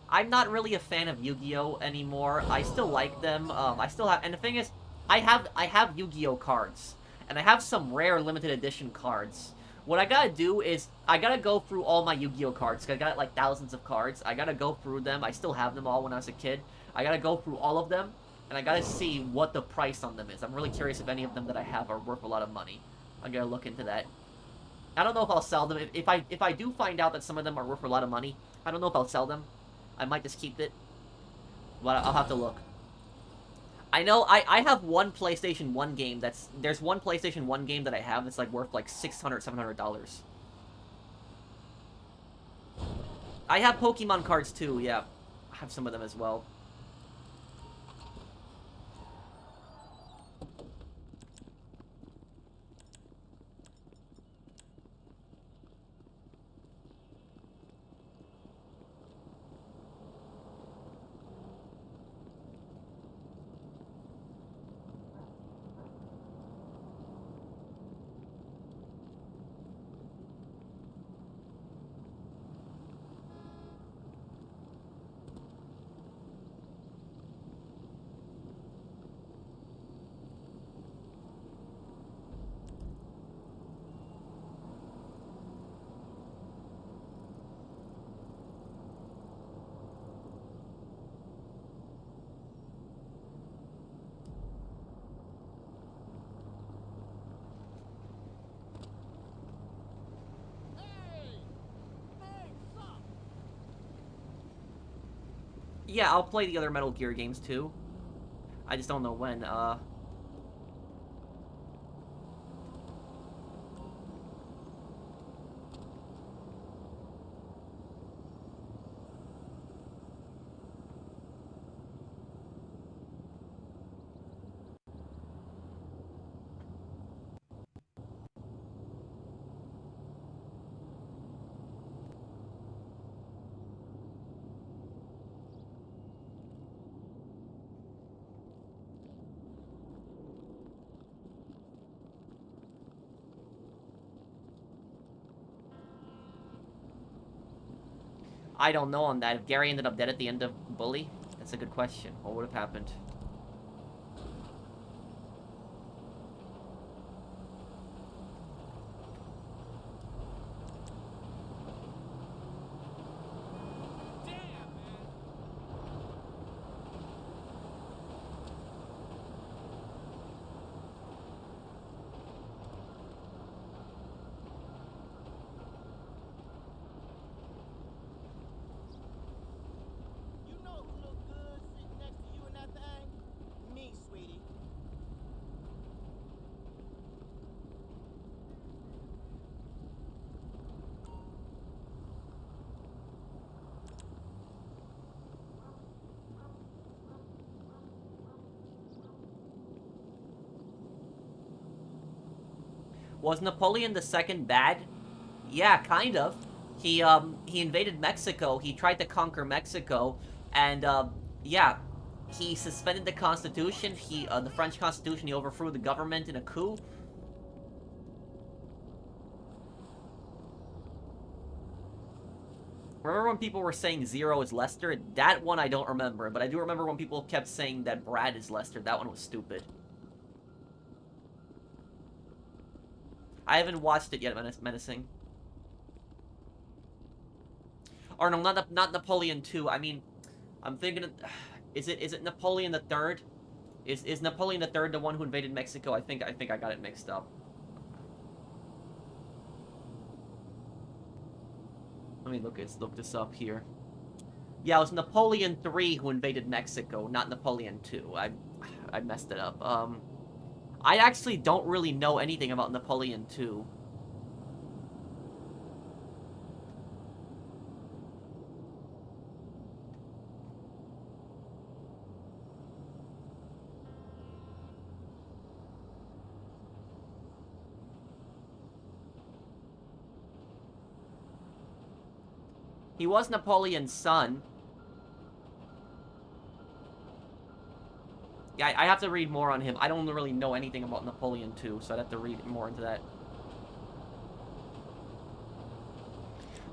I'm not really a fan of Yu-Gi-Oh anymore. I still like them. I still have... And the thing is, I have Yu-Gi-Oh cards. And I have some rare limited edition cards. What I gotta do is, I gotta go through all my Yu-Gi-Oh cards. Cause I got, like, thousands of cards. I gotta go through them. I still have them all when I was a kid. I gotta go through all of them. And I gotta see what the price on them is. I'm really curious if any of them that I have are worth a lot of money. I'm gonna look into that. I don't know if I'll sell them. If I do find out that some of them are worth a lot of money, I don't know if I'll sell them. I might just keep it. But I'll have to look. I know I have one PlayStation 1 game there's one PlayStation 1 game that I have that's like worth like $600, $700. I have Pokemon cards too, yeah. I have some of them as well. Yeah, I'll play the other Metal Gear games too. I just don't know when. I don't know on that. If Gary ended up dead at the end of Bully, that's a good question. What would have happened? You know who look good sitting next to you in that thing? Me, sweetie. Was Napoleon II bad? Yeah, kind of. He invaded Mexico. He tried to conquer Mexico, and yeah, he suspended the Constitution. The French Constitution. He overthrew the government in a coup. Remember when people were saying Zero is Lester? That one I don't remember, but I do remember when people kept saying that Brad is Lester. That one was stupid. I haven't watched it yet, Menacing. Or no, not Napoleon II. I mean, I'm thinking, is it Napoleon the Third? Is Napoleon the Third the one who invaded Mexico? I think I got it mixed up. Let me look this up here. Yeah, it was Napoleon III who invaded Mexico, not Napoleon II. I messed it up. I actually don't really know anything about Napoleon II. He was Napoleon's son. Yeah, I have to read more on him. I don't really know anything about Napoleon II, so I'd have to read more into that.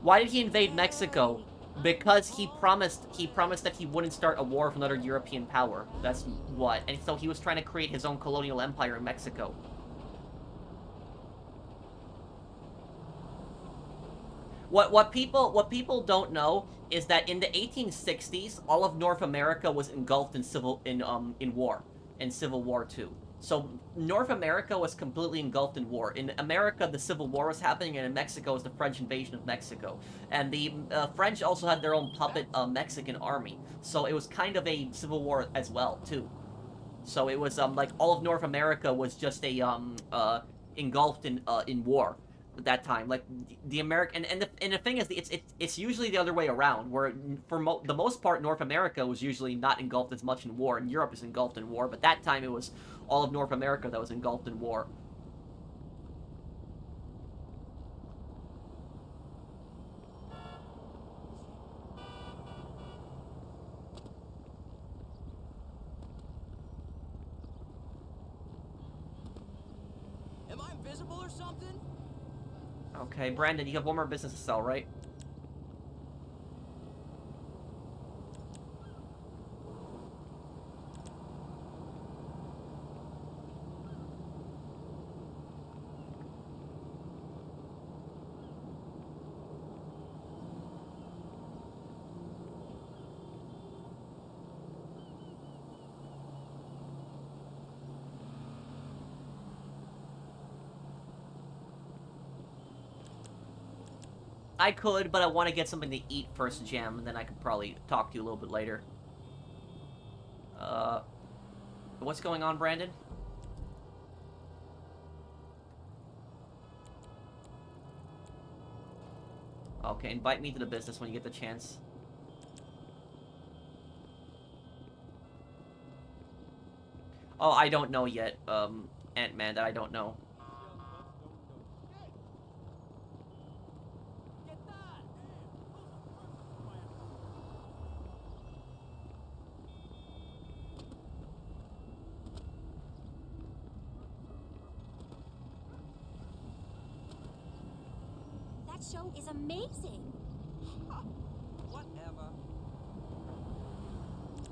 Why did he invade Mexico? Because he promised that he wouldn't start a war with another European power. That's what. And so he was trying to create his own colonial empire in Mexico. What people don't know is that in the 1860s, all of North America was engulfed in civil war too. So North America was completely engulfed in war. In America, the Civil War was happening, and in Mexico was the French invasion of Mexico. And the French also had their own puppet Mexican army. So it was kind of a civil war as well too. So it was like all of North America was just a engulfed in war at that time. Like the American and the thing is, it's usually the other way around, where for the most part North America was usually not engulfed as much in war, and Europe is engulfed in war. But that time it was all of North America that was engulfed in war. Am I invisible or something? Okay, Brandon, you have one more business to sell, right? I could, but I want to get something to eat first, Jam, and then I could probably talk to you a little bit later. What's going on, Brandon? Okay, invite me to the business when you get the chance. Oh, I don't know yet, Ant-Man, that I don't know. That show is amazing. Whatever.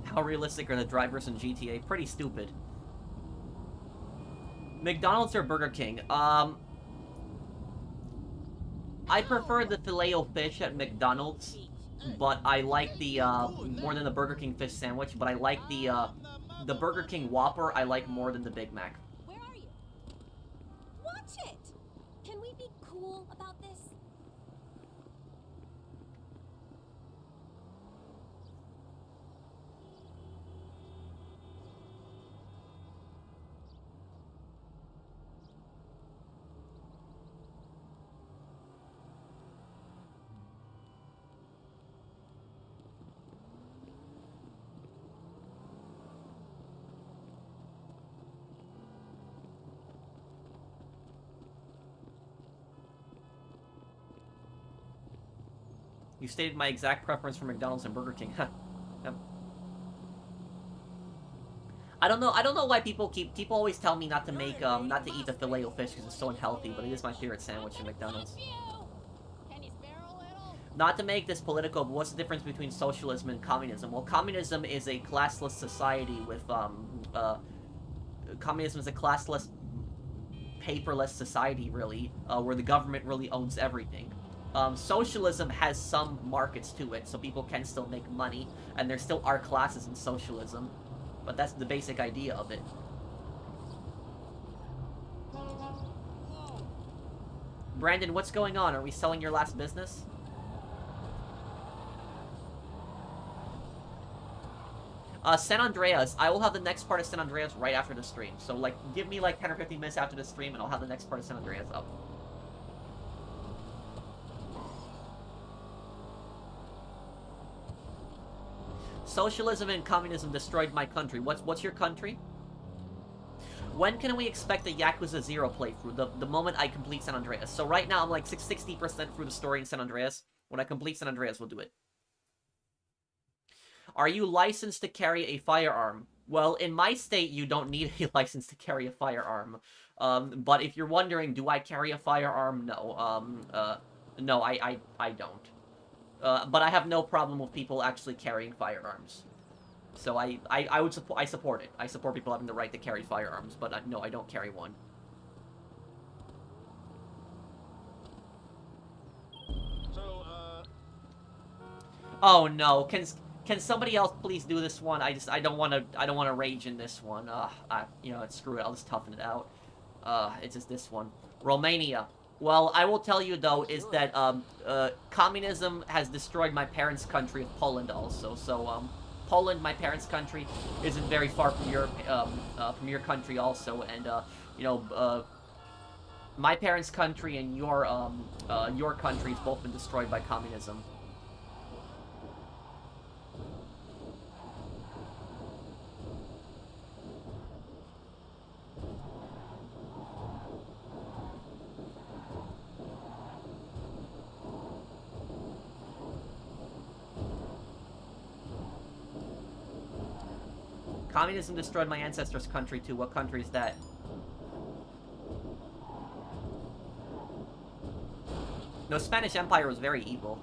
How realistic are the drivers in GTA? Pretty stupid. McDonald's or Burger King? I prefer the Filet-O-Fish at McDonald's, but I like the, more than the Burger King fish sandwich, but I like the Burger King Whopper I like more than the Big Mac. Where are you? Watch it! Can we be cool about this? You stated my exact preference for McDonald's and Burger King. Yep. I don't know why people always tell me not to make, not to eat the Filet-O-Fish because it's so unhealthy, but it is my favorite sandwich at McDonald's. Can you spare a little? Not to make this political, but what's the difference between socialism and communism? Well, communism is a classless society with, communism is a classless, paperless society, really, where the government really owns everything. Socialism has some markets to it, so people can still make money, and there still are classes in socialism, but that's the basic idea of it. Brandon, what's going on? Are we selling your last business? San Andreas. I will have the next part of San Andreas right after the stream. So, like, give me, like, 10 or 15 minutes after the stream, and I'll have the next part of San Andreas up. Socialism and communism destroyed my country. What's your country? When can we expect a Yakuza 0 playthrough? The moment I complete San Andreas. So right now I'm like 60% through the story in San Andreas. When I complete San Andreas, we'll do it. Are you licensed to carry a firearm? Well, in my state, you don't need a license to carry a firearm. But if you're wondering, do I carry a firearm? No. No, I don't. But I have no problem with people actually carrying firearms. So I support it. I support people having the right to carry firearms, but no, I don't carry one. So, Oh no, can somebody else please do this one? I don't want to rage in this one. You know, screw it. I'll just toughen it out. It's just this one. Romania. Well, I will tell you, though, is that, communism has destroyed my parents' country of Poland also, so, Poland, my parents' country, isn't very far from your country also, and you know, my parents' country and your country's both been destroyed by communism. Communism destroyed my ancestors' country too. What country is that? No, Spanish Empire was very evil.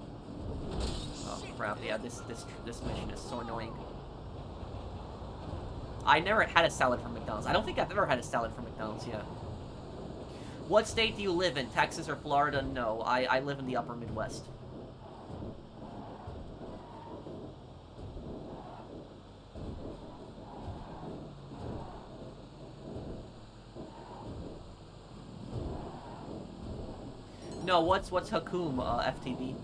Oh crap! Yeah, this mission is so annoying. I never had a salad from McDonald's. I don't think I've ever had a salad from McDonald's. Yeah. What state do you live in? Texas or Florida? No, I live in the Upper Midwest. No, what's Hakum, FTV?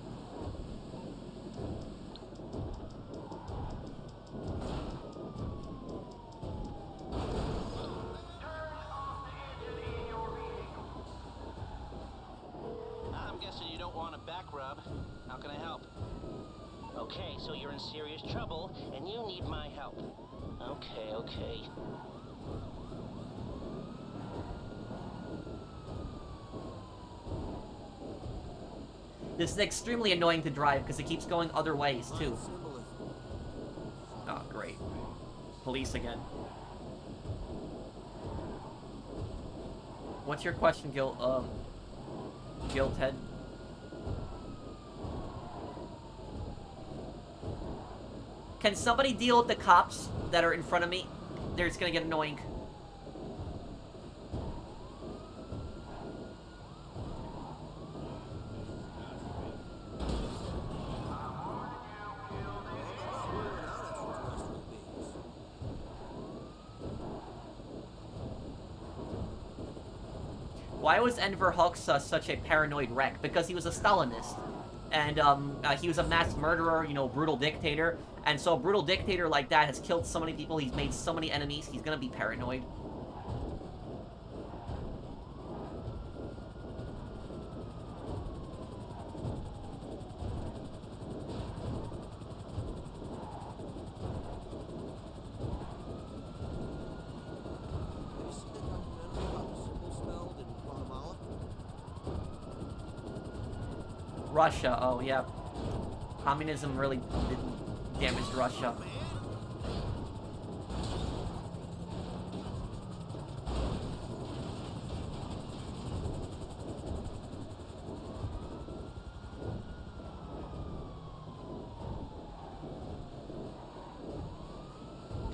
I'm guessing you don't want a back rub. How can I help? Okay, so you're in serious trouble, and you need my help. Okay. This is extremely annoying to drive because it keeps going other ways too. Oh, great. Police again. What's your question, Guildhead? Can somebody deal with the cops that are in front of me? They're just gonna get annoying. Why was Enver Hoxha such a paranoid wreck? Because he was a Stalinist. And he was a mass murderer, you know, brutal dictator. And so a brutal dictator like that has killed so many people, he's made so many enemies, he's gonna be paranoid. Russia, oh yeah. Communism really damaged Russia.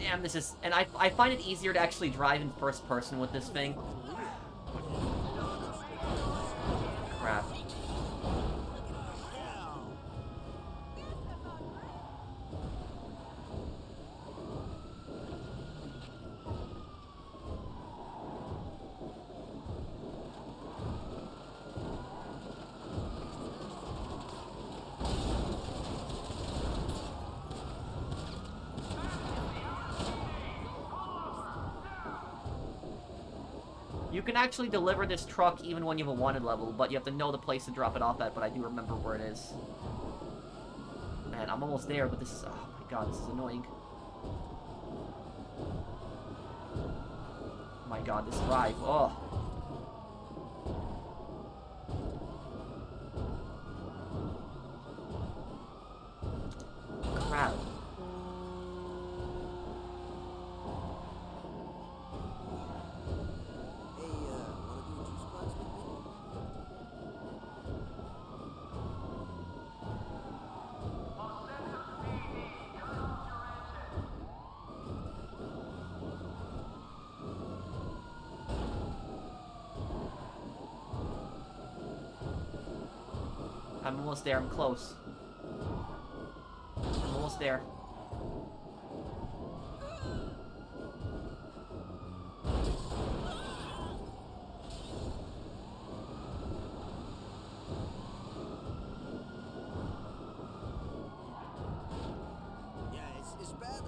Damn, this is... And I find it easier to actually drive in first person with this thing. Crap. You can actually deliver this truck even when you have a wanted level, but you have to know the place to drop it off at, but I do remember where it is. Man, I'm almost there, but this is... Oh my god, this is annoying. Oh my god, this drive. Oh. Crap. I'm almost there, I'm close. I'm almost there. Yeah, it's bad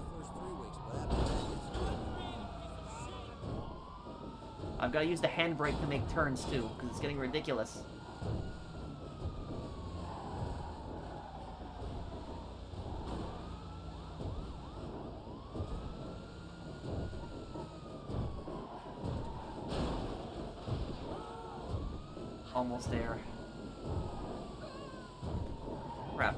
I've got to use the handbrake to make turns, too, because it's getting ridiculous. Almost there. Crap.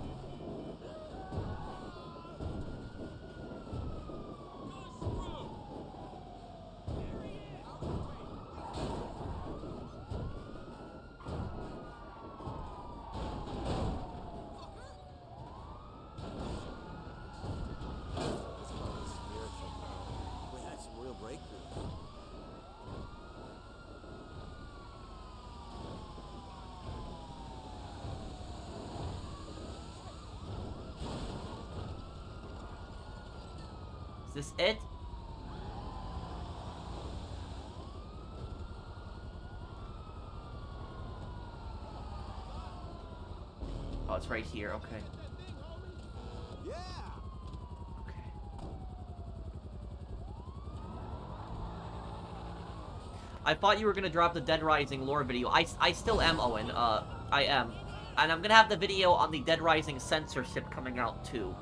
We had some real breakthroughs. Is this it? Oh, it's right here, okay. Yeah. Okay. I thought you were gonna drop the Dead Rising lore video. I still am, Owen. I am. And I'm gonna have the video on the Dead Rising censorship coming out, too.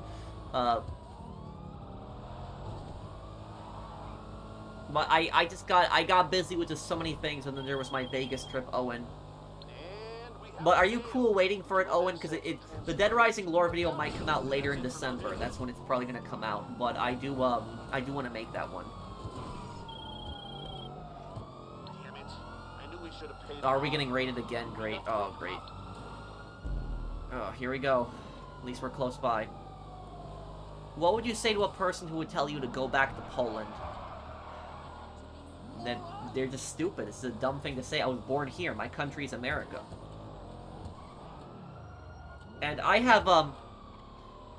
But I got busy with just so many things, and then there was my Vegas trip, Owen. But are you cool waiting for it, Owen? Because the Dead Rising lore video might come out later in December. That's when it's probably gonna come out. But I do want to make that one. Damn it. I knew we should have paid. Oh, are we getting raided again? Great. Oh, great. Oh, here we go. At least we're close by. What would you say to a person who would tell you to go back to Poland? Then they're just stupid. It's a dumb thing to say. I was born here. My country is America. And I have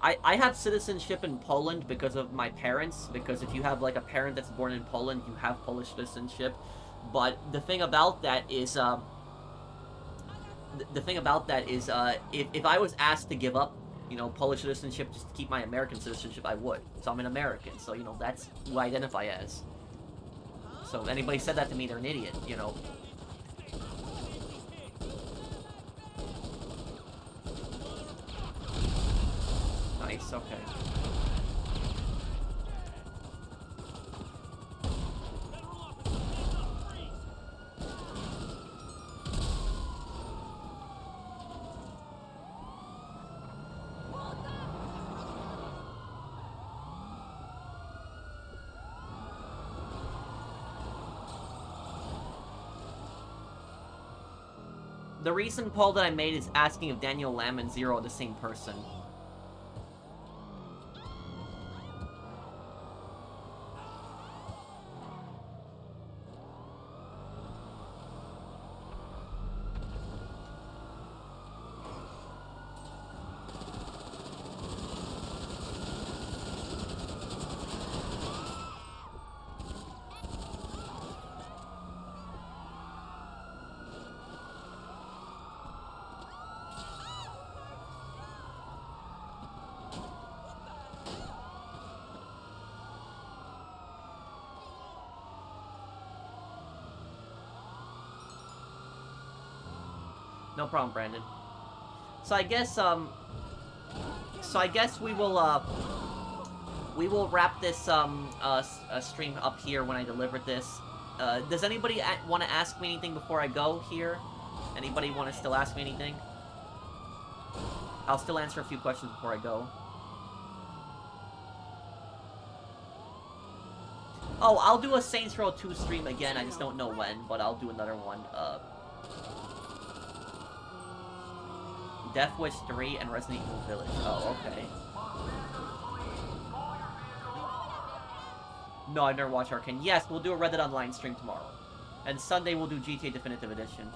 I have citizenship in Poland because of my parents. Because if you have like a parent that's born in Poland, you have Polish citizenship. But the thing about that is if I was asked to give up, you know, Polish citizenship just to keep my American citizenship, I would. So I'm an American. So, you know, that's who I identify as. So if anybody said that to me, they're an idiot, you know. Nice, okay. The recent poll that I made is asking if Daniel Lamb and Zero are the same person. No problem, Brandon. So I guess we will wrap this stream up here when I deliver this. Does anybody want to ask me anything before I go here? Anybody want to still ask me anything? I'll still answer a few questions before I go. Oh, I'll do a Saints Row 2 stream again. I just don't know when, but I'll do another one. Death Wish 3 and Resident Evil Village. Oh, okay. No, I've never watched Arcane. Yes, we'll do a Red Dead Online stream tomorrow. And Sunday we'll do GTA Definitive Edition.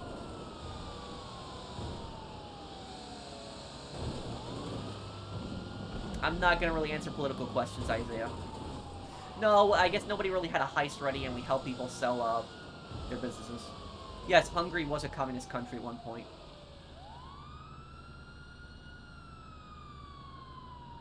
I'm not gonna really answer political questions, Isaiah. No, I guess nobody really had a heist ready and we help people sell, their businesses. Yes, Hungary was a communist country at one point.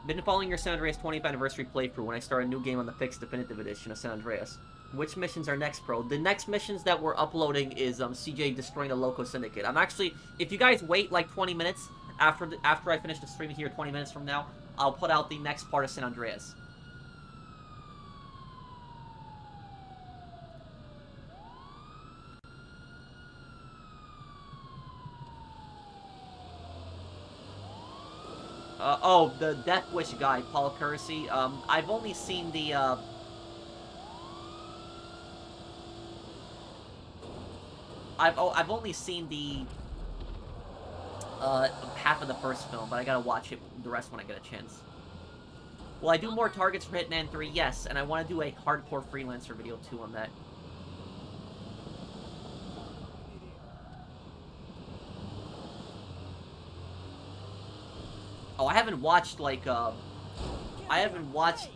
Been following your San Andreas 20th anniversary playthrough when I start a new game on the fixed definitive edition of San Andreas. Which missions are next, bro? The next missions that we're uploading is CJ destroying the Loco Syndicate. I'm actually, if you guys wait like 20 minutes after I finish the stream here, 20 minutes from now, I'll put out the next part of San Andreas. Oh, the Death Wish guy, Paul Kersey. I've only seen the, I've only seen the, half of the first film, but I gotta watch it, the rest when I get a chance. Will I do more targets for Hitman 3? Yes, and I want to do a hardcore freelancer video too on that. Oh, I haven't watched, like, I haven't watched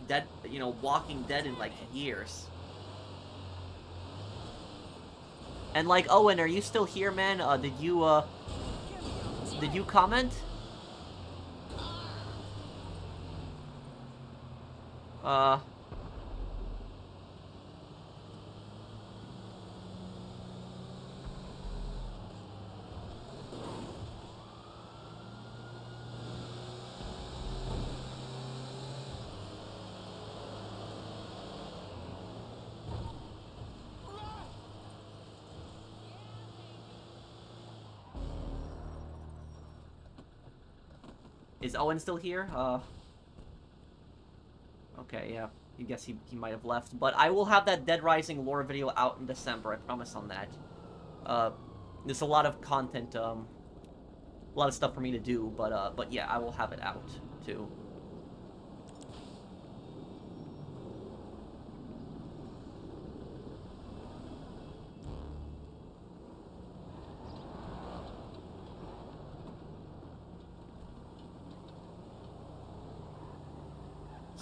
Walking Dead in, like, years. And, like, Owen, are you still here, man? Did you comment? Is Owen still here? Okay, yeah. I guess he might have left. But I will have that Dead Rising lore video out in December. I promise on that. There's a lot of content, a lot of stuff for me to do, but yeah, I will have it out, too.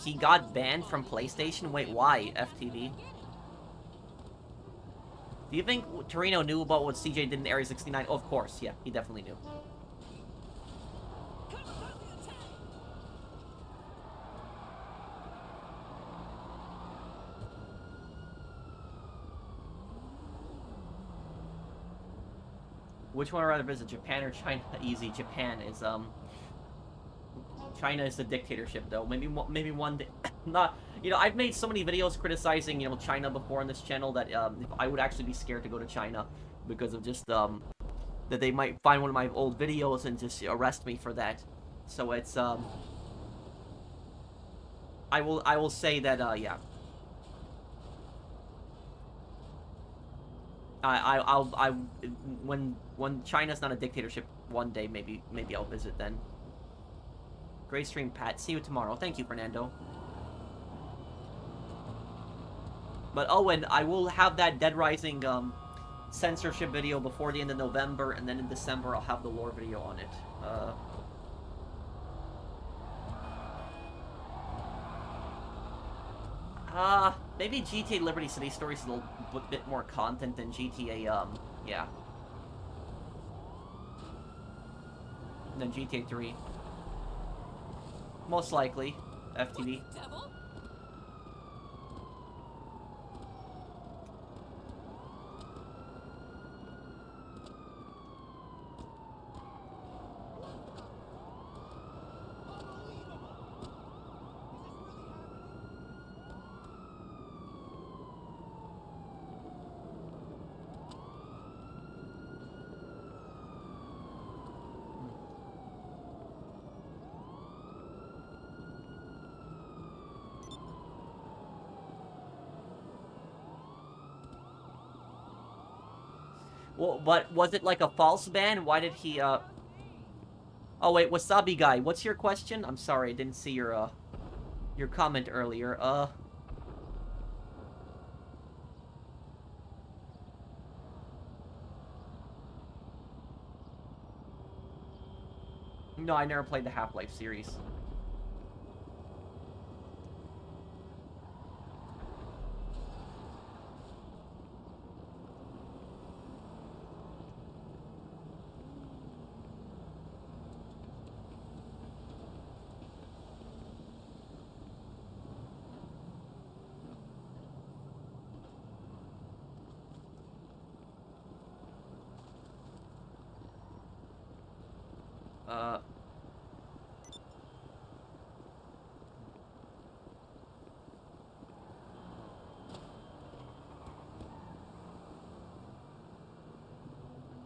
He got banned from PlayStation? Wait, why, FTV? Do you think Torino knew about what CJ did in Area 69? Oh, of course, yeah, he definitely knew. Which one would I rather visit, Japan or China? Easy, Japan is, China is a dictatorship, though. Maybe one day. Not, I've made so many videos criticizing, China before on this channel that if I would actually be scared to go to China because of just that they might find one of my old videos and just arrest me for that. So it's I will say that yeah. When China's not a dictatorship one day, maybe I'll visit then. Great stream, Pat. See you tomorrow. Thank you, Fernando. But Owen, I will have that Dead Rising censorship video before the end of November, and then in December I'll have the lore video on it. Maybe GTA Liberty City Stories is a little bit more content than GTA, yeah. Than GTA 3. Most likely, FTV. Devil? Well, but was it like a false ban? Why did he, Oh, wait, Wasabi Guy, what's your question? I'm sorry, I didn't see your comment earlier. No, I never played the Half-Life series.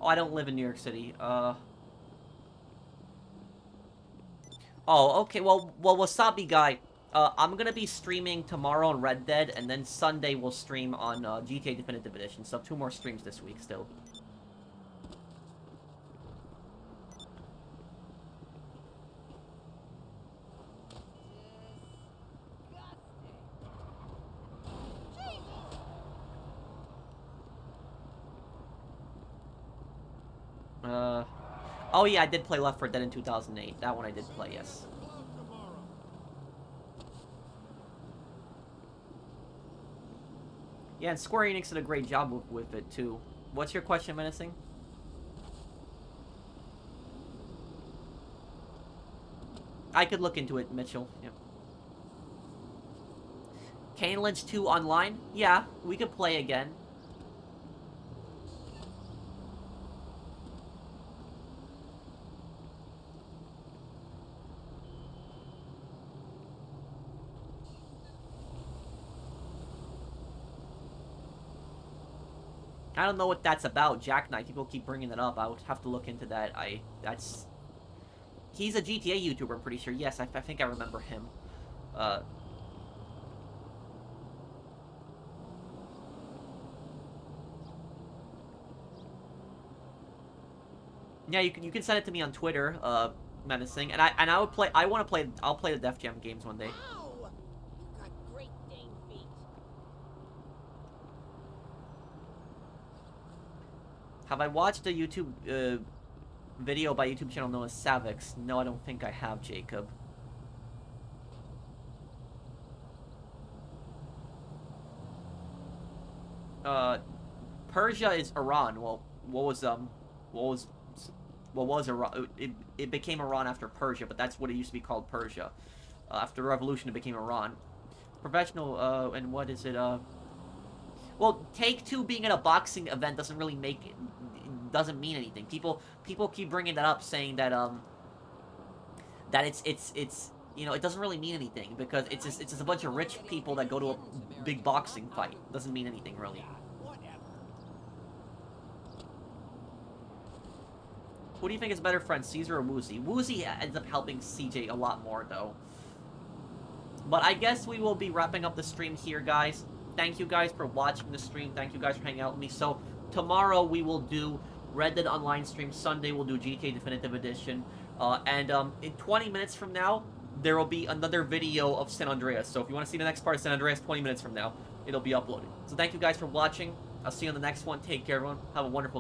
Oh, I don't live in New York City. Oh, okay. Well, Wasabi Guy. I'm gonna be streaming tomorrow on Red Dead, and then Sunday we'll stream on GTA Definitive Edition. So 2 more streams this week still. Oh yeah, I did play Left 4 Dead in 2008. That one I did play, yes. Yeah, and Square Enix did a great job with it, too. What's your question, Menacing? I could look into it, Mitchell. Yep. Kane Lynch 2 online? Yeah, we could play again. I don't know what that's about, Jack Knight. People keep bringing it up. I would have to look into that. He's a GTA YouTuber, I'm pretty sure. Yes, I think I remember him. Yeah, you can send it to me on Twitter, Menacing. And I would play. I'll play the Def Jam games one day. Ow! You got great dang feet. Have I watched a YouTube video by YouTube channel known as Savix? No, I don't think I have, Jacob. Persia is Iran. Well, what was Iran? It became Iran after Persia, but that's what it used to be called, Persia. After the revolution, it became Iran. Professional, and what is it, Well, Take-Two being at a boxing event doesn't really doesn't mean anything. People keep bringing that up, saying that, that it's you know, it doesn't really mean anything, because it's just a bunch of rich people that go to a big boxing fight. It doesn't mean anything, really. Who do you think is a better friend, Caesar or Woozy? Woozy ends up helping CJ a lot more, though. But I guess we will be wrapping up the stream here, guys. Thank you guys for watching the stream. Thank you guys for hanging out with me. So, tomorrow we will do Red Dead Online stream. Sunday we'll do GTA Definitive Edition. And in 20 minutes from now, there will be another video of San Andreas. So if you want to see the next part of San Andreas 20 minutes from now, it'll be uploaded. So thank you guys for watching. I'll see you on the next one. Take care, everyone. Have a wonderful day.